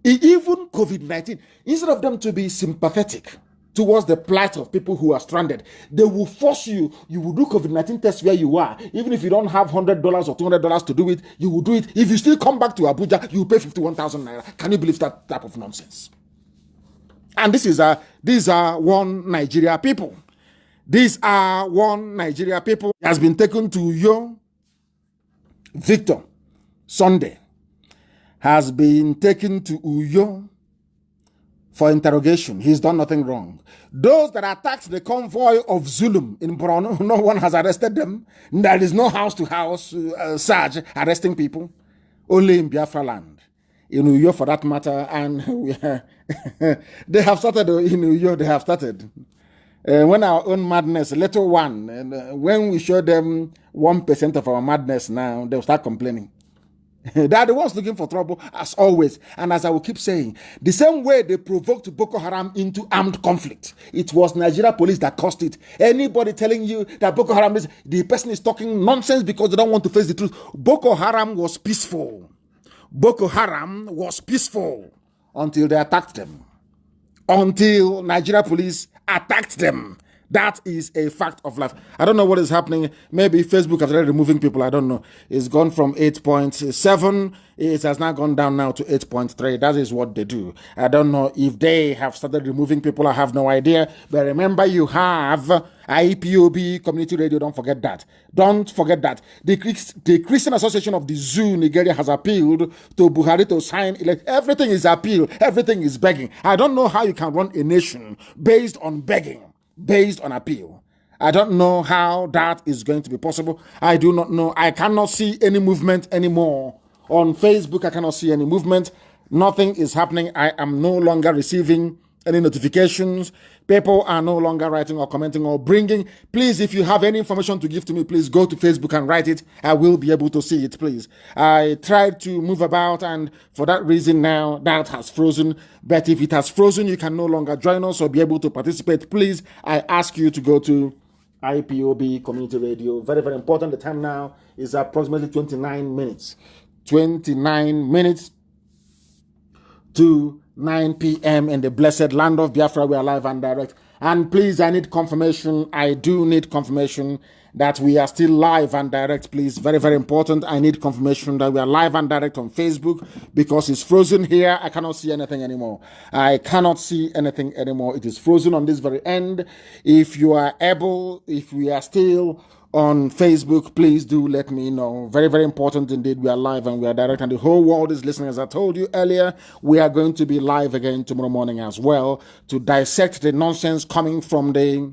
even COVID-19. Instead of them to be sympathetic towards the plight of people who are stranded, they will force you will do COVID-19 tests where you are. Even if you don't have $100 or $200 to do it, you will do it. If you still come back to Abuja, you will pay 51,000 naira. Can you believe that type of nonsense? And these are one Nigeria people. These are one Nigeria people. He has been taken to Uyo. Victor Sunday has been taken to Uyo for interrogation. He's done nothing wrong. Those that attacked the convoy of Zulum in Borno, no one has arrested them. There is no house-to-house search arresting people. Only in Biafra land. In Uyo, for that matter. And they have started in Uyo. They have started. When our own madness, little one, and when we show them 1% of our madness now, they'll start complaining. They are the ones looking for trouble, as always. And as I will keep saying, the same way they provoked Boko Haram into armed conflict, it was Nigeria police that caused it. Anybody telling you that Boko Haram the person is talking nonsense because they don't want to face the truth. Boko Haram was peaceful. Boko Haram was peaceful until they attacked them. Until Nigeria police attacked them. That is a fact of life. I don't know what is happening. Maybe Facebook has started removing people. I don't know. It's gone from 8.7. It has now gone down now to 8.3. That is what they do. I don't know if they have started removing people. I have no idea. But remember, you have IPOB community radio. Don't forget that. Don't forget that. The Christian Association of the Zoo, Nigeria, has appealed to Buhari to sign. Everything is appeal. Everything is begging. I don't know how you can run a nation based on begging, based on appeal. I don't know how that is going to be possible. I do not know. I cannot see any movement anymore. On Facebook, I cannot see any movement. Nothing is happening. I am no longer receiving any notifications. People are no longer writing or commenting or bringing. Please, if you have any information to give to me, please go to Facebook and write it. I will be able to see it, please. I tried to move about, and for that reason now, that has frozen. But if it has frozen, you can no longer join us or be able to participate. Please, I ask you to go to IPOB Community Radio. Very, very important. The time now is approximately 29 minutes. 29 minutes to 9 p.m. in the blessed land of Biafra. We are live and direct. And please, I need confirmation. I do need confirmation that we are still live and direct, please. Very, very important. I need confirmation that we are live and direct on Facebook because it's frozen here. I cannot see anything anymore. I cannot see anything anymore. It is frozen on this very end. If you are able, if we are still on Facebook, please do let me know. Very, very important indeed. We are live and we are direct, and the whole world is listening. As I told you earlier, we are going to be live again tomorrow morning as well to dissect the nonsense coming from the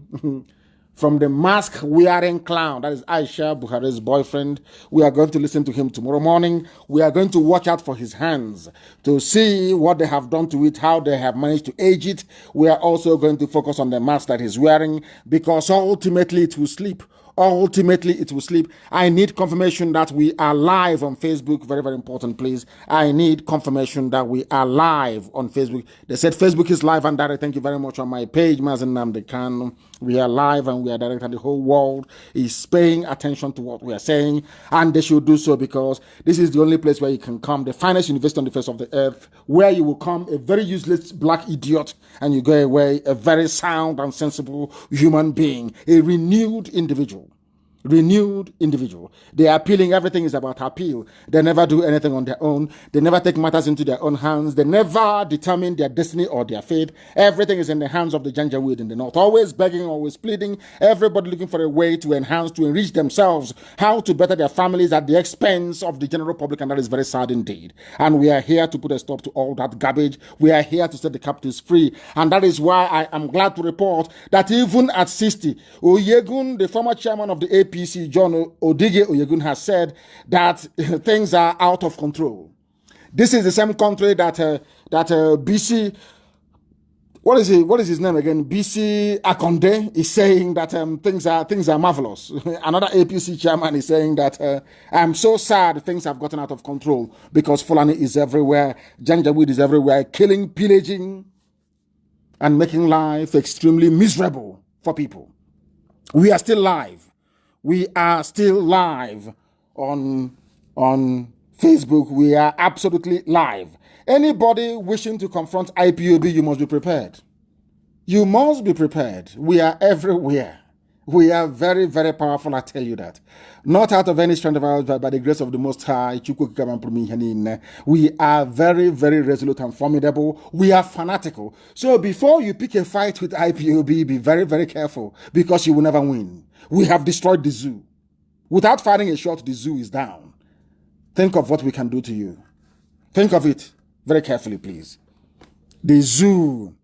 from the mask-wearing clown. That is Aisha Buhari's boyfriend. We are going to listen to him tomorrow morning. We are going to watch out for his hands to see what they have done to it, how they have managed to age it. We are also going to focus on the mask that he's wearing because ultimately it will sleep. Ultimately, it will sleep. I need confirmation that we are live on Facebook. Very, very important, please. I need confirmation that we are live on Facebook. They said Facebook is live and direct. Thank you very much on my page, Mazi Nnamdi Kanu. We are live and we are direct, and the whole world is paying attention to what we are saying. And they should do so because this is the only place where you can come, the finest university on the face of the earth, where you will come a very useless black idiot and you go away a very sound and sensible human being, a renewed individual. Renewed individual. They are appealing. Everything is about appeal. They never do anything on their own. They never take matters into their own hands. They never determine their destiny or their fate. Everything is in the hands of the Janjaweed in the north. Always begging, always pleading. Everybody looking for a way to enhance, to enrich themselves, how to better their families at the expense of the general public, and that is very sad indeed. And we are here to put a stop to all that garbage. We are here to set the captives free. And that is why I am glad to report that even at 60, Oyegun, the former chairman of the APC, John Odige Oyegun, has said that things are out of control. This is the same country that BC, what is his name again? BC Akonde is saying that things are marvelous. Another APC chairman is saying that I'm so sad things have gotten out of control because Fulani is everywhere, Janjaweed is everywhere, killing, pillaging, and making life extremely miserable for people. We are still live. We are still live on Facebook. We are absolutely live. Anybody wishing to confront IPOB, you must be prepared. You must be prepared. We are everywhere. We are very, very powerful, I tell you that. Not out of any strength of ours, but by the grace of the Most High. We are very, very resolute and formidable. We are fanatical. So before you pick a fight with IPOB, be very, very careful because you will never win. We have destroyed the zoo. Without firing a shot, the zoo is down. Think of what we can do to you. Think of it very carefully, please. The zoo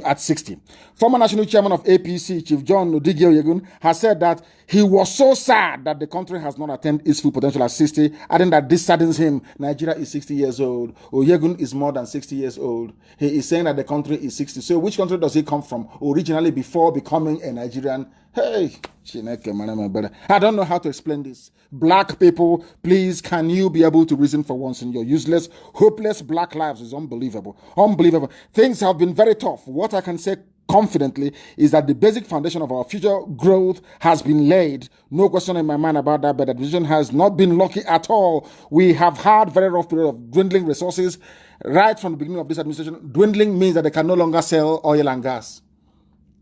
at 60. Former national chairman of APC, Chief John Odige Oyegun, has said that he was so sad that the country has not attained its full potential at 60, adding that this saddens him. Nigeria is 60 years old. Oyegun is more than 60 years old. He is saying that the country is 60. So which country does he come from originally before becoming a Nigerian? Hey, I don't know how to explain this. Black people, please, can you be able to reason for once in your useless, hopeless black lives? Is unbelievable. Unbelievable. Things have been very tough. What I can say confidently is that the basic foundation of our future growth has been laid. No question in my mind about that, but the division has not been lucky at all. We have had very rough period of dwindling resources right from the beginning of this administration. Dwindling means that they can no longer sell oil and gas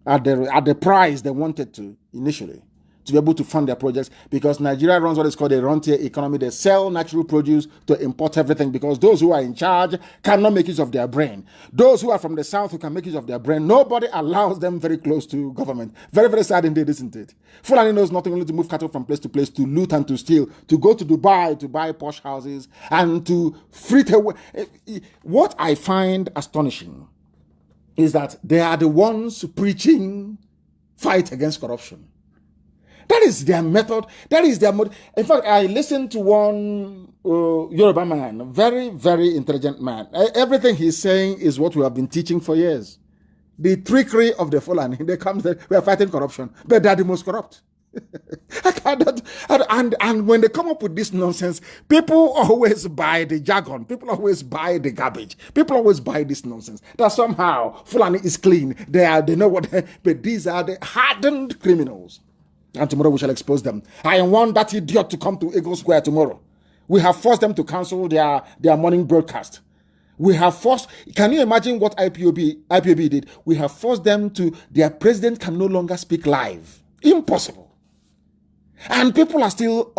at the price they wanted to initially, to be able to fund their projects, because Nigeria runs what is called a rentier economy. They sell natural produce to import everything because those who are in charge cannot make use of their brain. Those who are from the south who can make use of their brain, nobody allows them very close to government. Very, very sad indeed, isn't it? Fulani knows nothing only to move cattle from place to place, to loot and to steal, to go to Dubai to buy posh houses and to frit away. What I find astonishing is that they are the ones preaching fight against corruption. That is their method. That is their mode. In fact, I listened to one Yoruba man, very, very intelligent man. Everything he's saying is what we have been teaching for years. The trickery of the Fulani. They come, we are fighting corruption, but they are the most corrupt. And when they come up with this nonsense, people always buy the jargon. People always buy the garbage. People always buy this nonsense that somehow Fulani is clean. They know what. But these are the hardened criminals. And tomorrow we shall expose them. I want that idiot to come to Eagle Square tomorrow. We have forced them to cancel their morning broadcast. We have forced, can you imagine what IPOB did? We have forced them to, their president can no longer speak live. Impossible. And people are still,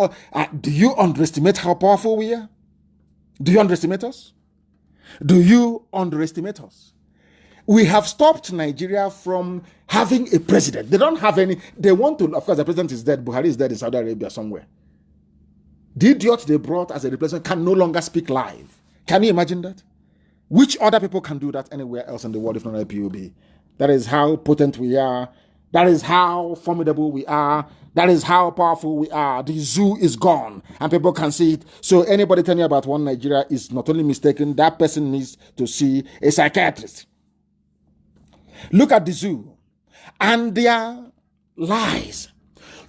do you underestimate how powerful we are? Do you underestimate us? Do you underestimate us? We have stopped Nigeria from having a president. They don't have any, they want to, of course the president is dead, Buhari is dead in Saudi Arabia somewhere. The idiot they brought as a replacement can no longer speak live. Can you imagine that? Which other people can do that anywhere else in the world if not IPOB? That is how potent we are. That is how formidable we are. That is how powerful we are. The zoo is gone and people can see it. So anybody telling you about one Nigeria is not only mistaken, that person needs to see a psychiatrist. Look at the zoo and their lies.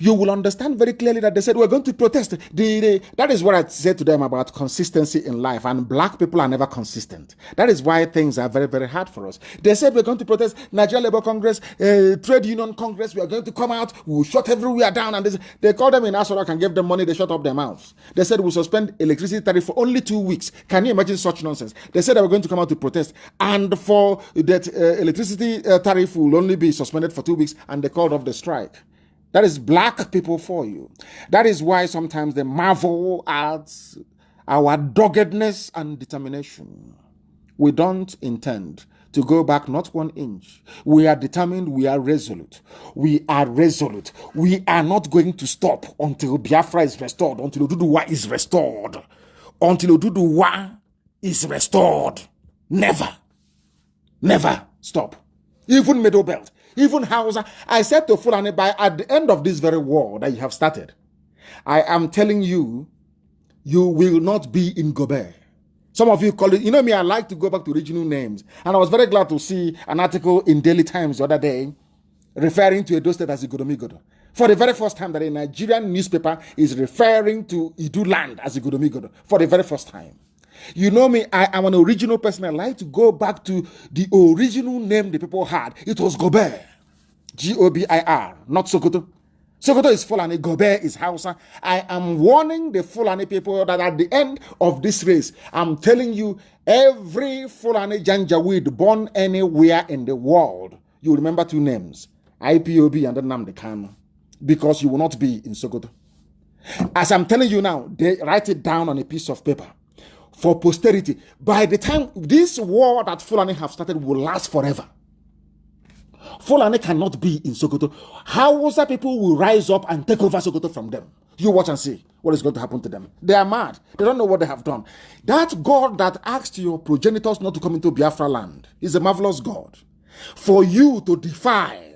You will understand very clearly that they said we're going to protest. That is what I said to them about consistency in life, and black people are never consistent. That is why things are very, very hard for us. They said we're going to protest Nigeria Labour Congress, Trade Union Congress, we are going to come out, we'll shut everywhere down, and they called them in Asorok and gave them money, they shut up their mouths. They said we'll suspend electricity tariff for only 2 weeks. Can you imagine such nonsense? They said they were going to come out to protest, and for that electricity tariff will only be suspended for 2 weeks, and they called off the strike. That is black people for you. That is why sometimes they marvel at our doggedness and determination. We don't intend to go back not 1 inch. We are determined, we are resolute. We are resolute. We are not going to stop until Biafra is restored, until Oduduwa is restored. Until Oduduwa is restored. Never. Never stop. Even Middle Belt. Even Hausa, I said to Fulani, at the end of this very war that you have started, I am telling you, you will not be in Gobe. Some of you call it, you know me, I like to go back to regional names. And I was very glad to see an article in Daily Times the other day referring to Edo State as Igodomigodo. For the very first time that a Nigerian newspaper is referring to Idu land as Igodomigodo. For the very first time. You know me, I am an original person. I like to go back to the original name the people had. It was Gober. G-O-B-I-R, not Sokoto. Sokoto is Fulani, Gober is Hausa. I am warning the Fulani people that at the end of this race, I'm telling you, every Fulani Janjaweed born anywhere in the world, you remember 2 names, IPOB and Nnamdi Kanu, because you will not be in Sokoto. As I'm telling you now, they write it down on a piece of paper. For posterity, by the time this war that Fulani have started will last forever. Fulani cannot be in Sokoto. Hausa people will rise up and take over Sokoto from them. You watch and see what is going to happen to them. They are mad. They don't know what they have done. That God that asked your progenitors not to come into Biafra land is a marvelous God. For you to defy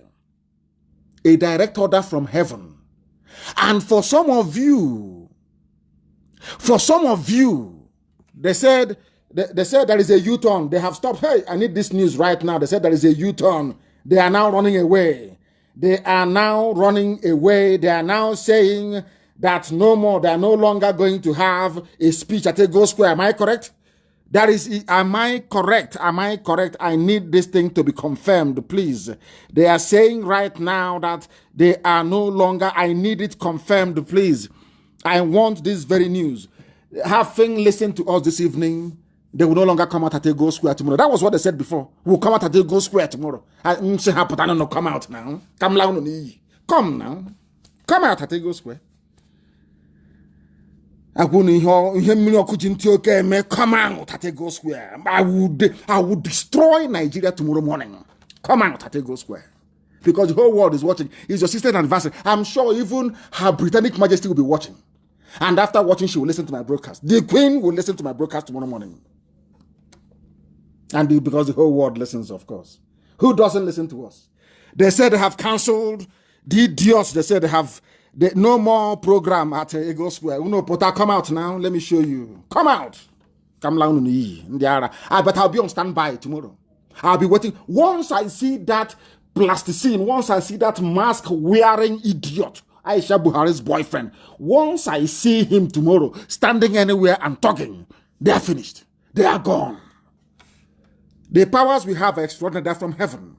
a direct order from heaven. And for some of you, they said there is a U-turn. They have stopped. Hey, I need this news right now. They said there is a U-turn. They are now running away. They are now running away. They are now saying that no more. They are no longer going to have a speech at Ego Square. Am I correct? That is, am I correct? Am I correct? I need this thing to be confirmed, please. They are saying right now that they are no longer. I need it confirmed, please. I want this very news. Having listened to us this evening, they will no longer come out at Ego Square tomorrow. That was what they said before. We'll come out at Ego Square tomorrow. I say, come out now. Come now. Come out at Ego Square. Come out at Ego Square. I would destroy Nigeria tomorrow morning. Come out at Ego Square. Because the whole world is watching. It's your sister's anniversary. I'm sure even Her Britannic Majesty will be watching. And after watching, she will listen to my broadcast. The Queen will listen to my broadcast tomorrow morning. And because the whole world listens, of course. Who doesn't listen to us? They said they have cancelled. The idiots, they said they have no more program at Ego Square. Uno Pota, come out now. Let me show you. Come out. Come down. But I'll be on standby tomorrow. I'll be waiting. Once I see that plasticine, once I see that mask-wearing idiot, Aisha Buhari's boyfriend, once I see him tomorrow standing anywhere and talking, they are finished. They are gone. The powers we have are extraordinary. They're from heaven.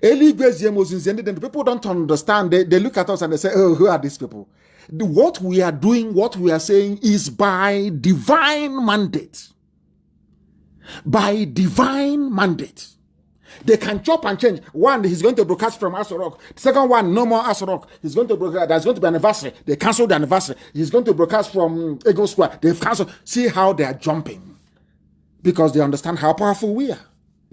The people don't understand. They look at us and they say, oh, who are these people? What we are doing, what we are saying is by divine mandate. by divine mandate. They can chop and change. One, he's going to broadcast from Aso Rock. The second one, no more Aso Rock. He's going to broadcast. There's going to be an anniversary. They canceled the anniversary. He's going to broadcast from Eagle Square. They've canceled. See how they are jumping. Because they understand how powerful we are.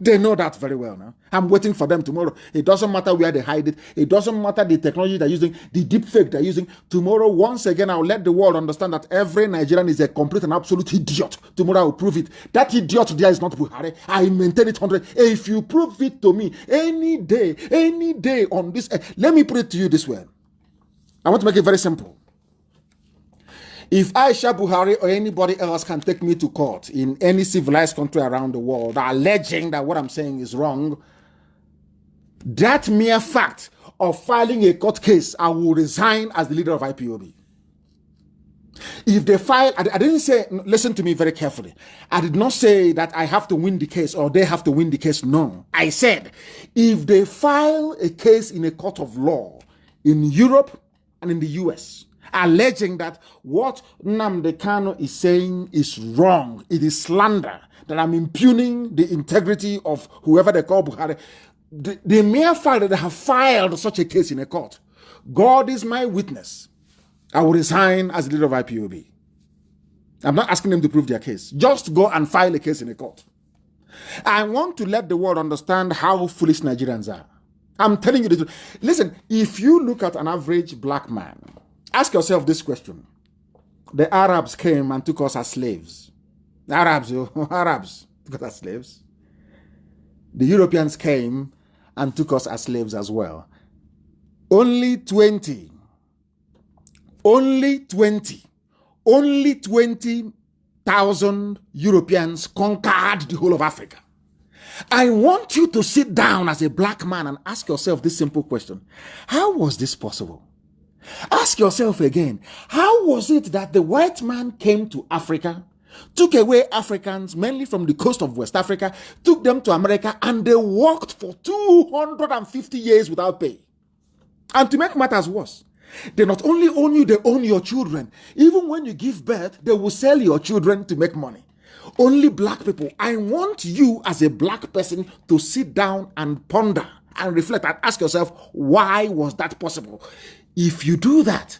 They know that very well now. I'm waiting for them tomorrow. It doesn't matter where they hide it. It doesn't matter the technology they're using, the deep fake they're using. Tomorrow, once again, I'll let the world understand that every Nigerian is a complete and absolute idiot. Tomorrow, I'll prove it. That idiot there is not Buhari. I maintain it 100. If you prove it to me any day on this, let me put it to you this way. I want to make it very simple. If Aisha Buhari or anybody else can take me to court in any civilized country around the world alleging that what I'm saying is wrong, that mere fact of filing a court case, I will resign as the leader of IPOB. If they file, I didn't say, listen to me very carefully. I did not say that I have to win the case or they have to win the case. No. I said, if they file a case in a court of law in Europe and in the US, alleging that what Nnamdi Kanu is saying is wrong, it is slander, that I'm impugning the integrity of whoever they call Buhari, the mere fact that they have filed such a case in a court, God is my witness, I will resign as leader of IPOB. I'm not asking them to prove their case. Just go and file a case in a court. I want to let the world understand how foolish Nigerians are. I'm telling you this. Listen, if you look at an average black man, ask yourself this question. The Arabs came and took us as slaves. The Arabs took us as slaves. The Europeans came and took us as slaves as well. Only 20,000 Europeans conquered the whole of Africa. I want you to sit down as a black man and ask yourself this simple question. How was this possible? Ask yourself again, how was it that the white man came to Africa, took away Africans, mainly from the coast of West Africa, took them to America, and they worked for 250 years without pay? And to make matters worse, they not only own you, they own your children. Even when you give birth, they will sell your children to make money. Only black people. I want you as a black person to sit down and ponder and reflect and ask yourself, why was that possible? If you do that,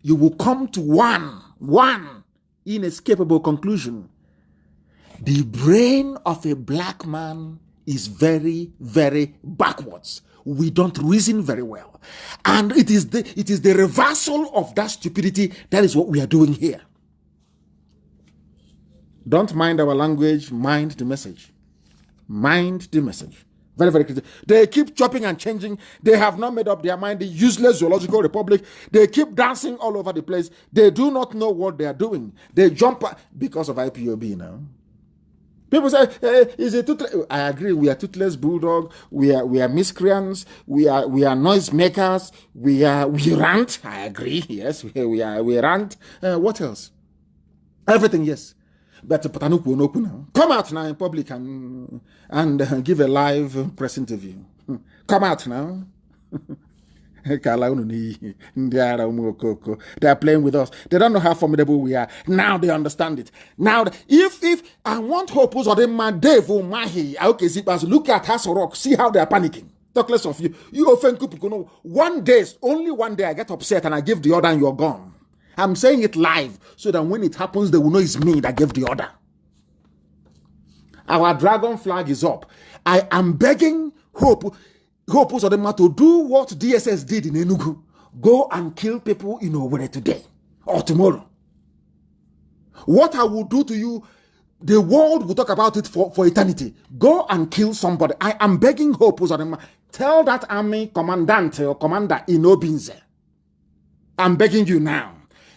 you will come to one inescapable conclusion. The brain of a black man is very, very backwards. We don't reason very well. And it is the reversal of that stupidity that is what we are doing here. Don't mind our language, mind the message. Mind the message. Very, very critical. They keep chopping and changing. They have not made up their mind. The useless zoological republic. They keep dancing all over the place. They do not know what they are doing. They jump because of IPOB now. People say, is it toothless? I agree. We are toothless bulldog. We are miscreants. We are noisemakers. We rant. I agree. Yes, we rant. What else? Everything. Yes. But come out now in public and give a live press interview. Come out now. They are playing with us. They don't know how formidable we are. Now they understand it. Now, if I want hope, look at Aso Rock, see how they are panicking. Talk less of you. You offend people. Only one day I get upset and I give the order and you're gone. I'm saying it live so that when it happens, they will know it's me that gave the order. Our dragon flag is up. I am begging Hope Uzodinma to do what DSS did in Enugu. Go and kill people in Owerri today or tomorrow. What I will do to you, the world will talk about it for eternity. Go and kill somebody. I am begging Hope Uzodinma. Tell that army commandant or commander in Obinze. I'm begging you now.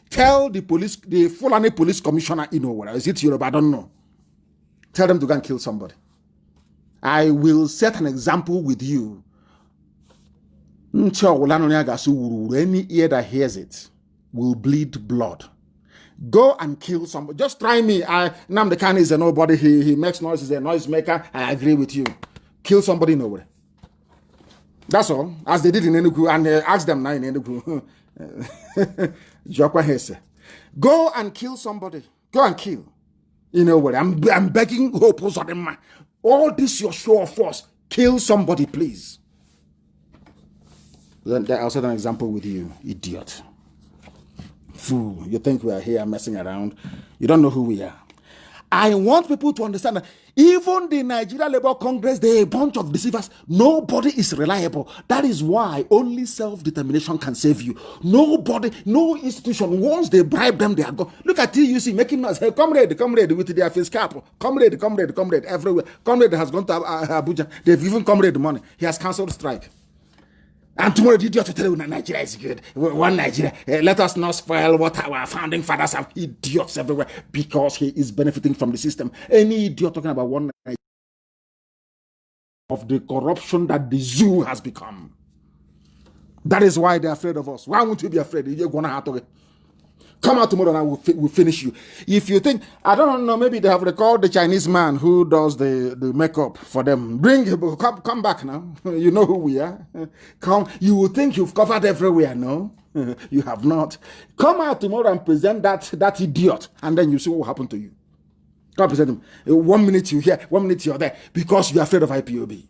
Tell the police, the Fulani police commissioner in Owerri, is it Yoruba? I don't know. Tell them to go and kill somebody. I will set an example with you. Any ear that hears it will bleed blood. Go and kill somebody. Just try me. Nnamdi Kanu is a nobody. He makes noise. He's a noisemaker. I agree with you. Kill somebody in Owerri. That's all. As they did in Enugu, and ask them now in Enugu. Go and kill somebody. Go and kill. You know what? I'm begging Hope Uzodinma. All this your show of force. Kill somebody, please. Then I'll set an example with you, idiot. Fool. You think we are here messing around. You don't know who we are. I want people to understand that even the Nigeria Labour Congress, they're a bunch of deceivers. Nobody is reliable. That is why only self-determination can save you. Nobody, no institution, once they bribe them, they are gone. Look at TUC making noise. Hey, comrade, with their face cap. Comrade, everywhere. Comrade has gone to Abuja. They've given comrade money. He has cancelled strike. And tomorrow, the idiot will tell you Nigeria is good. One Nigeria. Let us not spoil what our founding fathers have. Idiots everywhere because he is benefiting from the system. Any idiot talking about one Nigeria of the corruption that the zoo has become. That is why they're afraid of us. Why won't you be afraid? You're going to have to come out tomorrow and we'll finish you. If you think, I don't know, maybe they have recalled the Chinese man who does the makeup for them. Bring him, come back now. You know who we are. Come, you will think you've covered everywhere, no? You have not. Come out tomorrow and present that idiot, and then you see what will happen to you. Come present him. 1 minute you here, 1 minute you're there, because you're afraid of IPOB.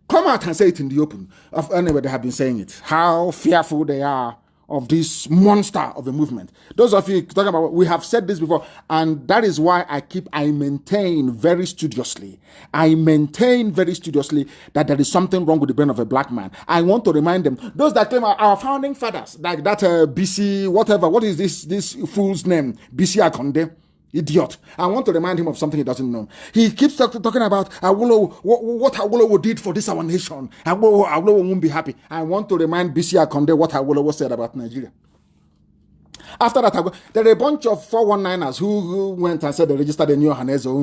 Come out and say it in the open. Anyway, they have been saying it. How fearful they are of this monster of a movement. Those of you talking about, we have said this before, and that is why I maintain very studiously that there is something wrong with the brain of a black man. I want to remind them, those that claim our founding fathers, like that BC, whatever, what is this fool's name? BC Akonde. Idiot. I want to remind him of something he doesn't know. He keeps talking about what Awolowo did for this our nation. Awolowo won't be happy. I want to remind BC Akonde what Awolowo said about Nigeria. After that, there are a bunch of 419ers who went and said they registered a new Hanezo,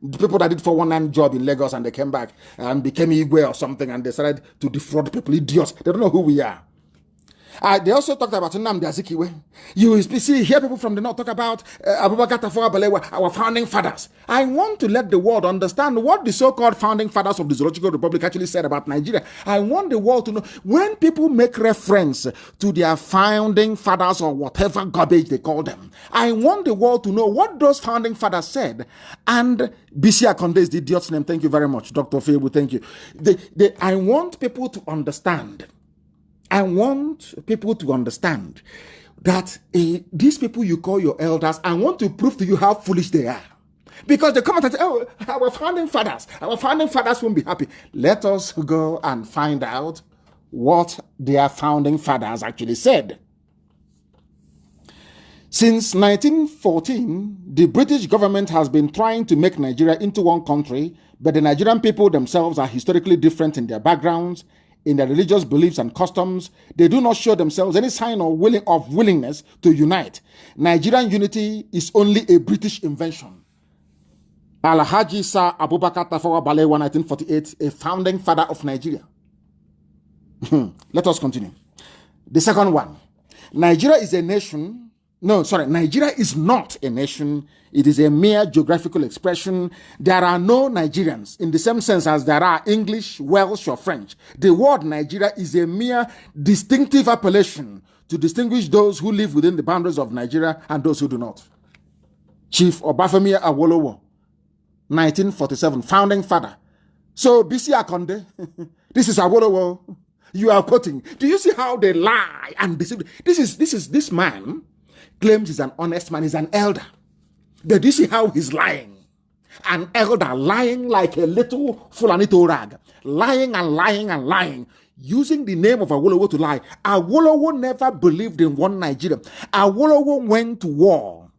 the people that did 419 job in Lagos, and they came back and became Igwe or something and decided to defraud people. Idiots. They don't know who we are. They also talked about Nnamdi Azikiwe. You hear people from the north talk about Abubakar Tafawa Balewa, our founding fathers. I want to let the world understand what the so-called founding fathers of the Zoological Republic actually said about Nigeria. I want the world to know when people make reference to their founding fathers or whatever garbage they call them. I want the world to know what those founding fathers said. And BC Akonde is the idiot's name. Thank you very much, Dr. Febu. Thank you. I want people to understand. I want people to understand that these people you call your elders, I want to prove to you how foolish they are. Because they come out and say, oh, our founding fathers won't be happy. Let us go and find out what their founding fathers actually said. Since 1914, the British government has been trying to make Nigeria into one country, but the Nigerian people themselves are historically different in their backgrounds, in their religious beliefs and customs. They do not show themselves any sign of willingness to unite. Nigerian unity is only a British invention. Alhaji Sir Abubakar Tafawa Balewa, 1948, a founding father of Nigeria. Let us continue. The second one. Nigeria is a nation. Nigeria is not a nation. It is a mere geographical expression. There are no Nigerians in the same sense as there are English, Welsh, or French. The word Nigeria is a mere distinctive appellation to distinguish those who live within the boundaries of Nigeria and those who do not. Chief Obafemi Awolowo, 1947, founding father. So BC Akonde, this is Awolowo. You are quoting. Do you see how they lie and deceive? This man claims he's an honest man, he's an elder. But do you see how he's lying? An elder lying like a little Fulanito rag. Lying and lying and lying. Using the name of Awolowo to lie. Awolowo never believed in one Nigeria. Awolowo went to war.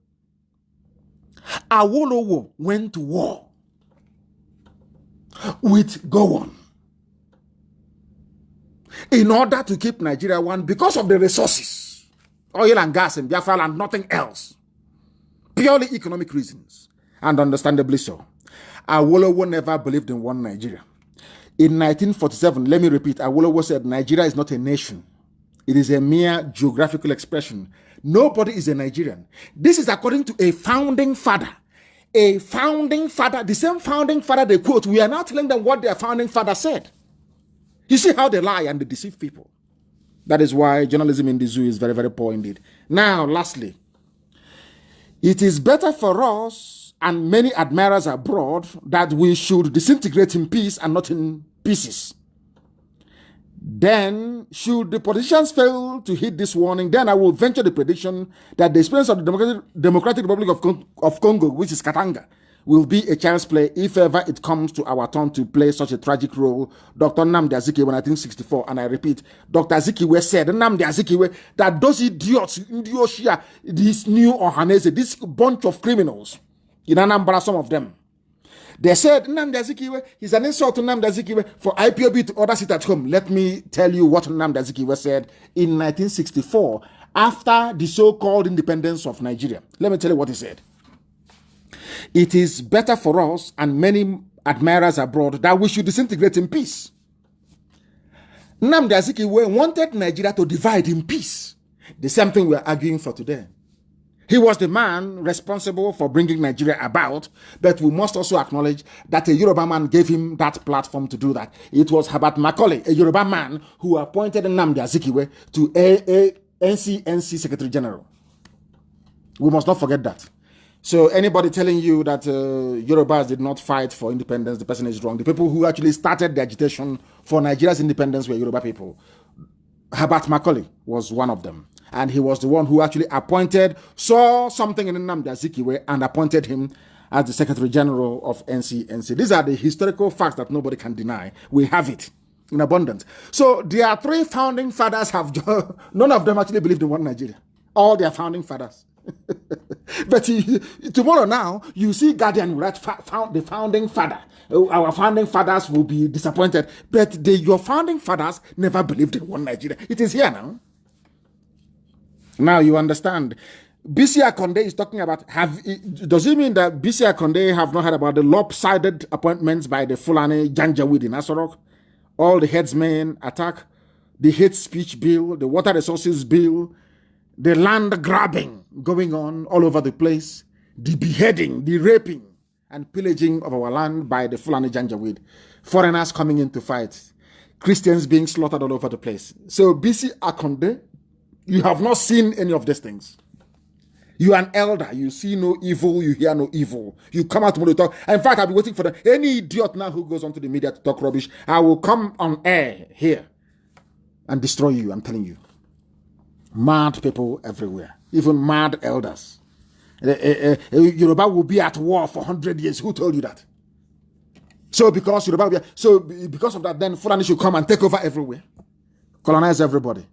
Awolowo went to war with Gowon in order to keep Nigeria one because of the resources. Oil and gas in Biafra and nothing else. Purely economic reasons. And understandably so. Awolowo never believed in one Nigeria. In 1947, let me repeat, Awolowo said Nigeria is not a nation. It is a mere geographical expression. Nobody is a Nigerian. This is according to a founding father. A founding father, the same founding father they quote, we are now telling them what their founding father said. You see how they lie and they deceive people. That is why journalism in the zoo is very, very poor indeed. Now, lastly, It is better for us and many admirers abroad that we should disintegrate in peace and not in pieces. Then, should the politicians fail to heed this warning, then I will venture the prediction that the experience of the Democratic Republic of Congo, which is Katanga, will be a child's play if ever it comes to our turn to play such a tragic role. Dr. Nnamdi Azikiwe, in 1964, and I repeat, Dr. Azikiwe said, Nnamdi Azikiwe, that those idiots, this new Ohanese, this bunch of criminals, in Anambra, some of them, they said, Nnamdi Azikiwe is an insult to Nnamdi Azikiwe for IPOB to order sit at home. Let me tell you what Nnamdi Azikiwe said in 1964, after the so-called independence of Nigeria. Let me tell you what he said. It is better for us and many admirers abroad that we should disintegrate in peace. Nnamdi Azikiwe wanted Nigeria to divide in peace. The same thing we are arguing for today. He was the man responsible for bringing Nigeria about, but we must also acknowledge that a Yoruba man gave him that platform to do that. It was Herbert Macaulay, a Yoruba man, who appointed Nnamdi Azikiwe to NCNC Secretary General. We must not forget that. So anybody telling you that Yorubas did not fight for independence, the person is wrong. The people who actually started the agitation for Nigeria's independence were Yoruba people. Herbert Macaulay was one of them. And he was the one who actually saw something in Nnamdi Azikiwe and appointed him as the Secretary General of NCNC. These are the historical facts that nobody can deny. We have it in abundance. So their three founding fathers none of them actually believed in one Nigeria. All their founding fathers. But tomorrow now, you see Guardian write the founding father. Our founding fathers will be disappointed. But your founding fathers never believed in one Nigeria. It is here now. Now you understand. B.C. Akonde is talking about, does it mean that B.C. Akonde have not heard about the lopsided appointments by the Fulani Janjaweed in Asorok? All the headsmen attack, the hate speech bill, the water resources bill, the land grabbing going on all over the place, the beheading, the raping, and pillaging of our land by the Fulani Janjaweed, foreigners coming in to fight, Christians being slaughtered all over the place. So B.C. Akonde, you have not seen any of these things. You are an elder. You see no evil. You hear no evil. You come out tomorrow to talk. In fact, I'll be waiting for any idiot now who goes onto the media to talk rubbish. I will come on air here and destroy you. I'm telling you. Mad people everywhere. Even mad elders. Yoruba will be at war for 100 years. Who told you that? So because Yoruba will be, because of that, then Fulani should come and take over everywhere. Colonize everybody.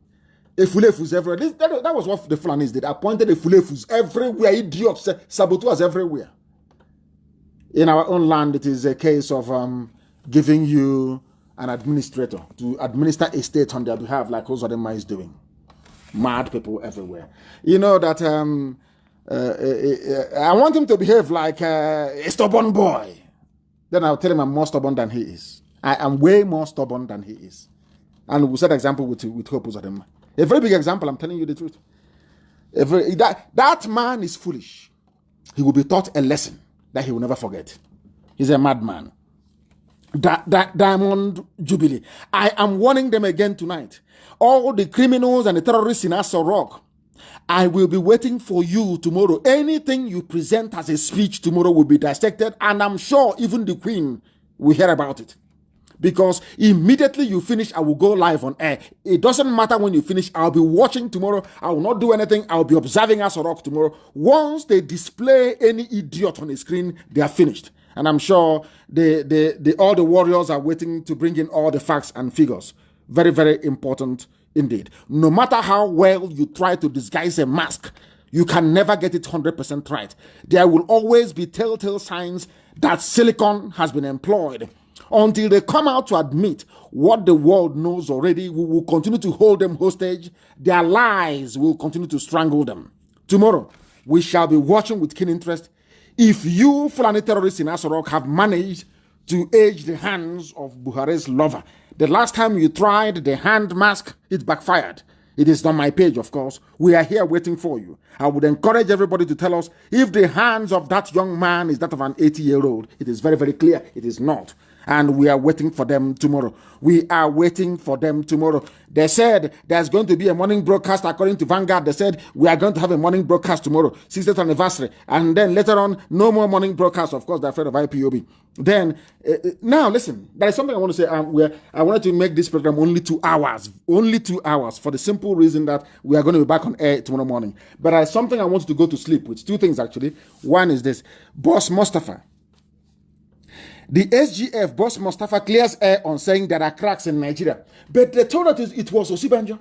Efulefus everywhere. That was what the Fulanis did. Appointed Efulefus everywhere. Idiots, saboteurs everywhere. In our own land, it is a case of giving you an administrator to administer a state on their behalf, like Ozodema is doing. Mad people everywhere. You know that I want him to behave like a stubborn boy. Then I'll tell him I'm more stubborn than he is. I am way more stubborn than he is. And we'll set an example with Hope Ozodema. A very big example, I'm telling you the truth. That man is foolish. He will be taught a lesson that he will never forget. He's a madman. Diamond Jubilee. I am warning them again tonight. All the criminals and the terrorists in Aso Rock, I will be waiting for you tomorrow. Anything you present as a speech tomorrow will be dissected, and I'm sure even the Queen will hear about it. Because immediately you finish, I will go live on air. It doesn't matter when you finish. I'll be watching tomorrow. I will not do anything. I'll be observing Aso Rock tomorrow. Once they display any idiot on the screen, they are finished. And I'm sure all the warriors are waiting to bring in all the facts and figures. Very, very important indeed. No matter how well you try to disguise a mask, you can never get it 100% right. There will always be telltale signs that silicon has been employed. Until they come out to admit what the world knows already, we will continue to hold them hostage. Their lies will continue to strangle them. Tomorrow, we shall be watching with keen interest if you Fulani terrorists in Aso Rock have managed to age the hands of Buhari's lover. The last time you tried the hand mask, it backfired. It is on my page, of course. We are here waiting for you. I would encourage everybody to tell us if the hands of that young man is that of an 80-year-old. It is very, very clear it is not. and we are waiting for them tomorrow. We are waiting for them tomorrow. They said there's going to be a morning broadcast according to Vanguard. They said we are going to have a morning broadcast tomorrow, 60th anniversary. And then later on, no more morning broadcast. Of course, they're afraid of IPOB. Then, now listen, there is something I want to say. I wanted to make this program only 2 hours. Only 2 hours for the simple reason that we are going to be back on air tomorrow morning. But there is something I want you to go to sleep with. 2 things, actually. One is this. Boss Mustafa. The SGF, Boss Mustafa, clears air on saying there are cracks in Nigeria. But they told us it was Osibanjo.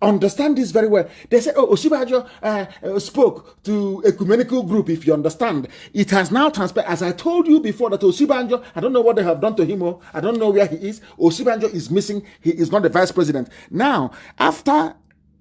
Understand this very well. They said, oh, Osibanjo spoke to ecumenical group, if you understand. It has now transpired, as I told you before, that Osibanjo, I don't know what they have done to him, or I don't know where he is. Osibanjo is missing. He is not the vice president. Now, after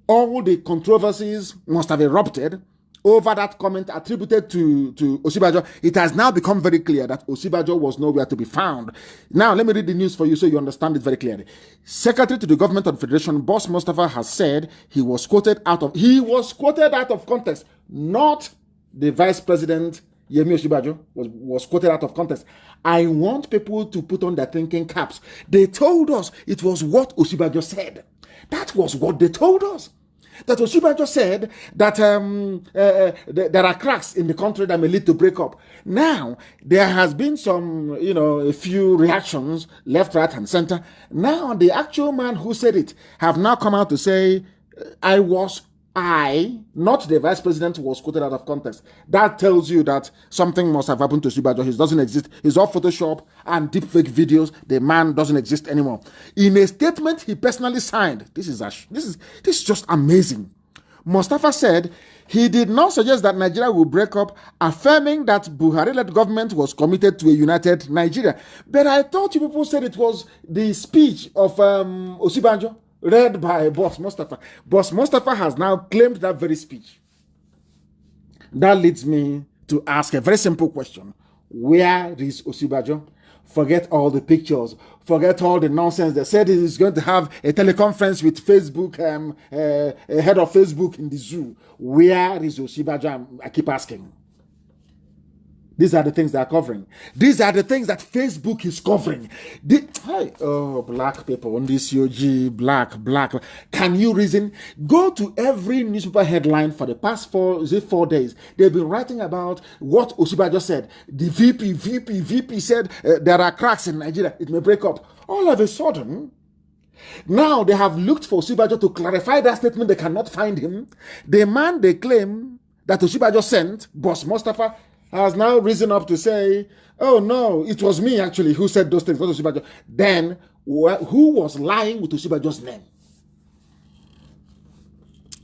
all the controversies must have erupted over that comment attributed to Osibanjo, it has now become very clear that Osibanjo was nowhere to be found. Now, let me read the news for you so you understand it very clearly. Secretary to the Government of the Federation, Boss Mustafa, has said he was quoted out of context. Not the Vice President, Yemi Osibanjo, was quoted out of context. I want people to put on their thinking caps. They told us it was what Osibanjo said. That was what they told us. That Osibanjo said that there are cracks in the country that may lead to breakup. Now, there has been some, a few reactions, left, right, and center. Now, the actual man who said it have now come out to say, not the vice president, was quoted out of context. That tells you that something must have happened to Osibanjo. He doesn't exist. He's all Photoshop and deepfake videos. The man doesn't exist anymore. In a statement he personally signed, this is just amazing. Mustafa said he did not suggest that Nigeria will break up, affirming that Buhari-led government was committed to a united Nigeria. But I thought you people said it was the speech of Osibanjo, read by Boss Mustafa. Boss Mustafa has now claimed that very speech. That leads me to ask a very simple question. Where is Osibanjo? Forget all the pictures. Forget all the nonsense. They said he's going to have a teleconference with Facebook, head of Facebook in the zoo. Where is Osibanjo? I keep asking. These are the things they are covering. These are the things that Facebook is covering. Black people on this UG, black. Can you reason? Go to every newspaper headline for the past 4 days. They've been writing about what Osibanjo said. The VP said there are cracks in Nigeria. It may break up. All of a sudden, now they have looked for Osibanjo to clarify that statement. They cannot find him. The man they claim that Osibanjo sent, Boss Mustafa, has now risen up to say, oh no, it was me actually who said those things, not Osibanjo. Then, who was lying with Osibanjo's name?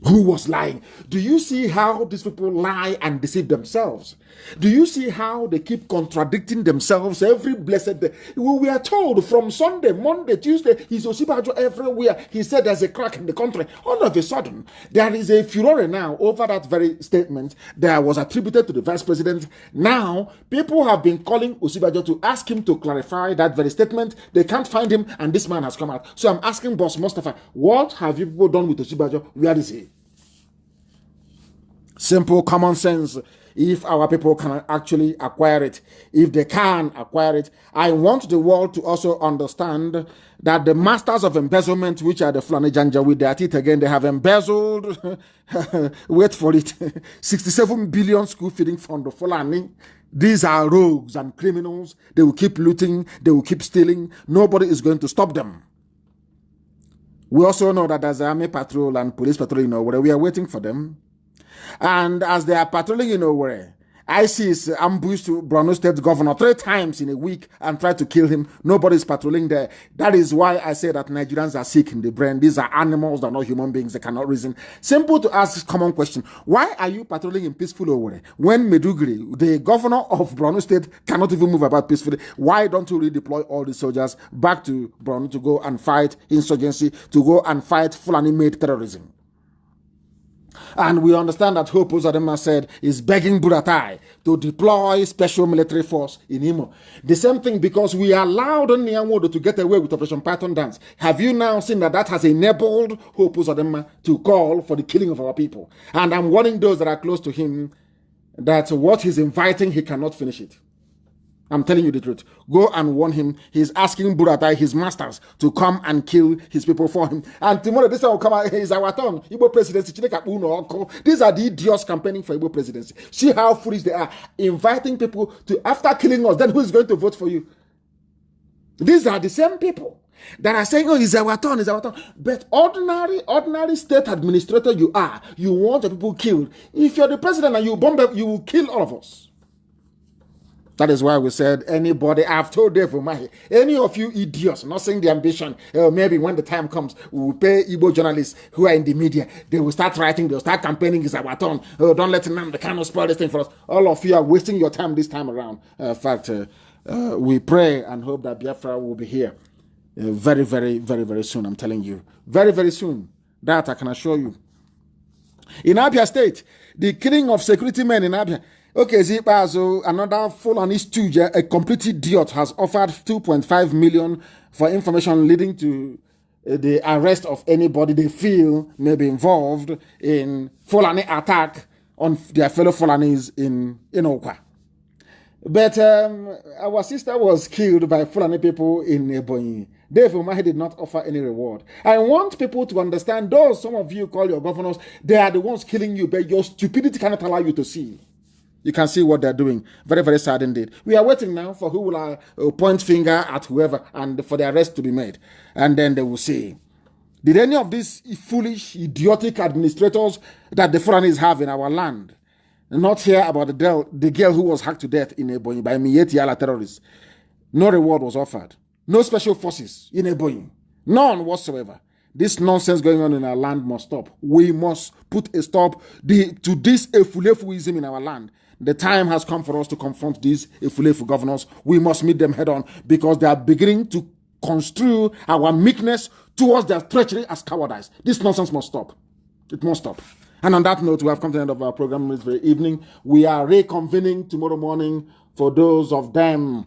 Who was lying? Do you see how these people lie and deceive themselves? Do you see how they keep contradicting themselves every blessed day? We are told from Sunday, Monday, Tuesday, he's Osibanjo everywhere. He said there's a crack in the country. All of a sudden, there is a furore now over that very statement that was attributed to the vice president. Now, people have been calling Osibanjo to ask him to clarify that very statement. They can't find him, and this man has come out. So I'm asking Boss Mustafa, what have you people done with Osibanjo? Where is he? Simple common sense. If our people can actually acquire it, if they can acquire it, I want the world to also understand that the masters of embezzlement, which are the Fulani Janja with their teeth again, they have embezzled, wait for it, 67 billion school feeding fund of Fulani. These are rogues and criminals. They will keep looting. They will keep stealing. Nobody is going to stop them. We also know that there's army patrol and police patrol, where we are waiting for them. And as they are patrolling Owerri, ISIS ambushed Borno State governor 3 times in a week and tried to kill him. Nobody is patrolling there. That is why I say that Nigerians are sick in the brain. These are animals, they're not human beings. They cannot reason. Simple to ask this common question. Why are you patrolling in peaceful Owerri when Meduguri, the governor of Borno State, cannot even move about peacefully? Why don't you redeploy all the soldiers back to Borno to go and fight insurgency, to go and fight Fulani-made terrorism? And we understand that Hope Uzodinma said is begging Buratai to deploy special military force in Imo. The same thing, because we allowed Nyanwodo to get away with Operation Python Dance. Have you now seen that that has enabled Hope Uzodinma to call for the killing of our people? And I'm warning those that are close to him that what he's inviting, he cannot finish it. I'm telling you the truth. Go and warn him. He's asking Buratai, his masters, to come and kill his people for him. And tomorrow, this will come out. It's our turn. Igbo presidency. These are the idiots campaigning for Igbo presidency. See how foolish they are. Inviting people to, after killing us, then who is going to vote for you? These are the same people that are saying, oh, it's our turn, it's our turn. But ordinary state administrator you are, you want the people killed. If you're the president and you bomb, you will kill all of us. That is why we said, anybody, I've told Dave Umahi, any of you idiots, not saying the ambition, maybe when the time comes, we will pay Igbo journalists who are in the media, they will start writing, they'll start campaigning, it's our turn, don't let Nnamdi Kanu spoil this thing for us. All of you are wasting your time this time around. In fact, we pray and hope that Biafra will be here very, very, very, very soon, I'm telling you. Very, very soon. That I can assure you. In Abia State, the killing of security men in Abia. Okay, Zipazo, another full-on stooge, a complete idiot, has offered 2.5 million for information leading to the arrest of anybody they feel may be involved in Fulani attack on their fellow Fulanis in Okwa. But our sister was killed by Fulani people in Ebonyi. Dave Umahi did not offer any reward. I want people to understand, those some of you call your governors, they are the ones killing you, but your stupidity cannot allow you to see. You can see what they're doing. Very, very sad indeed. We are waiting now for who will point finger at whoever and for the arrest to be made. And then they will see. Did any of these foolish, idiotic administrators that the foreigners have in our land not hear about the girl who was hacked to death in Ebonyi by Miyetti Allah terrorists? No reward was offered. No special forces in Ebonyi. None whatsoever. This nonsense going on in our land must stop. We must put a stop to this efulefuism in our land. The time has come for us to confront these efulefu governors. We must meet them head on because they are beginning to construe our meekness towards their treachery as cowardice. This nonsense must stop. It must stop. And on that note, we have come to the end of our program this very evening. We are reconvening tomorrow morning for those of them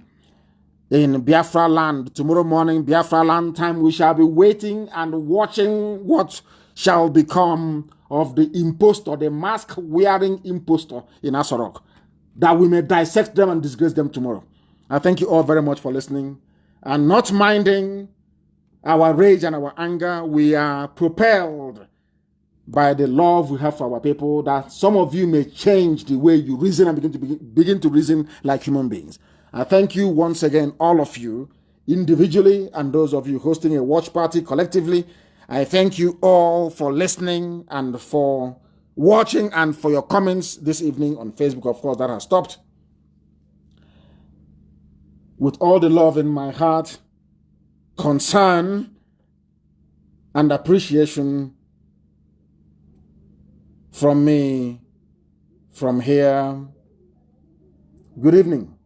in Biafra land. Tomorrow morning, Biafra land time, we shall be waiting and watching what shall become of the impostor, the mask-wearing impostor in Asorok, that we may dissect them and disgrace them tomorrow. I thank you all very much for listening and not minding our rage and our anger. We are propelled by the love we have for our people, that some of you may change the way you reason and begin to reason like human beings. I thank you once again, all of you, individually, and those of you hosting a watch party collectively. I thank you all for listening and for watching and for your comments this evening on Facebook. Of course, that has stopped. With all the love in my heart, concern, and appreciation from me, from here, good evening.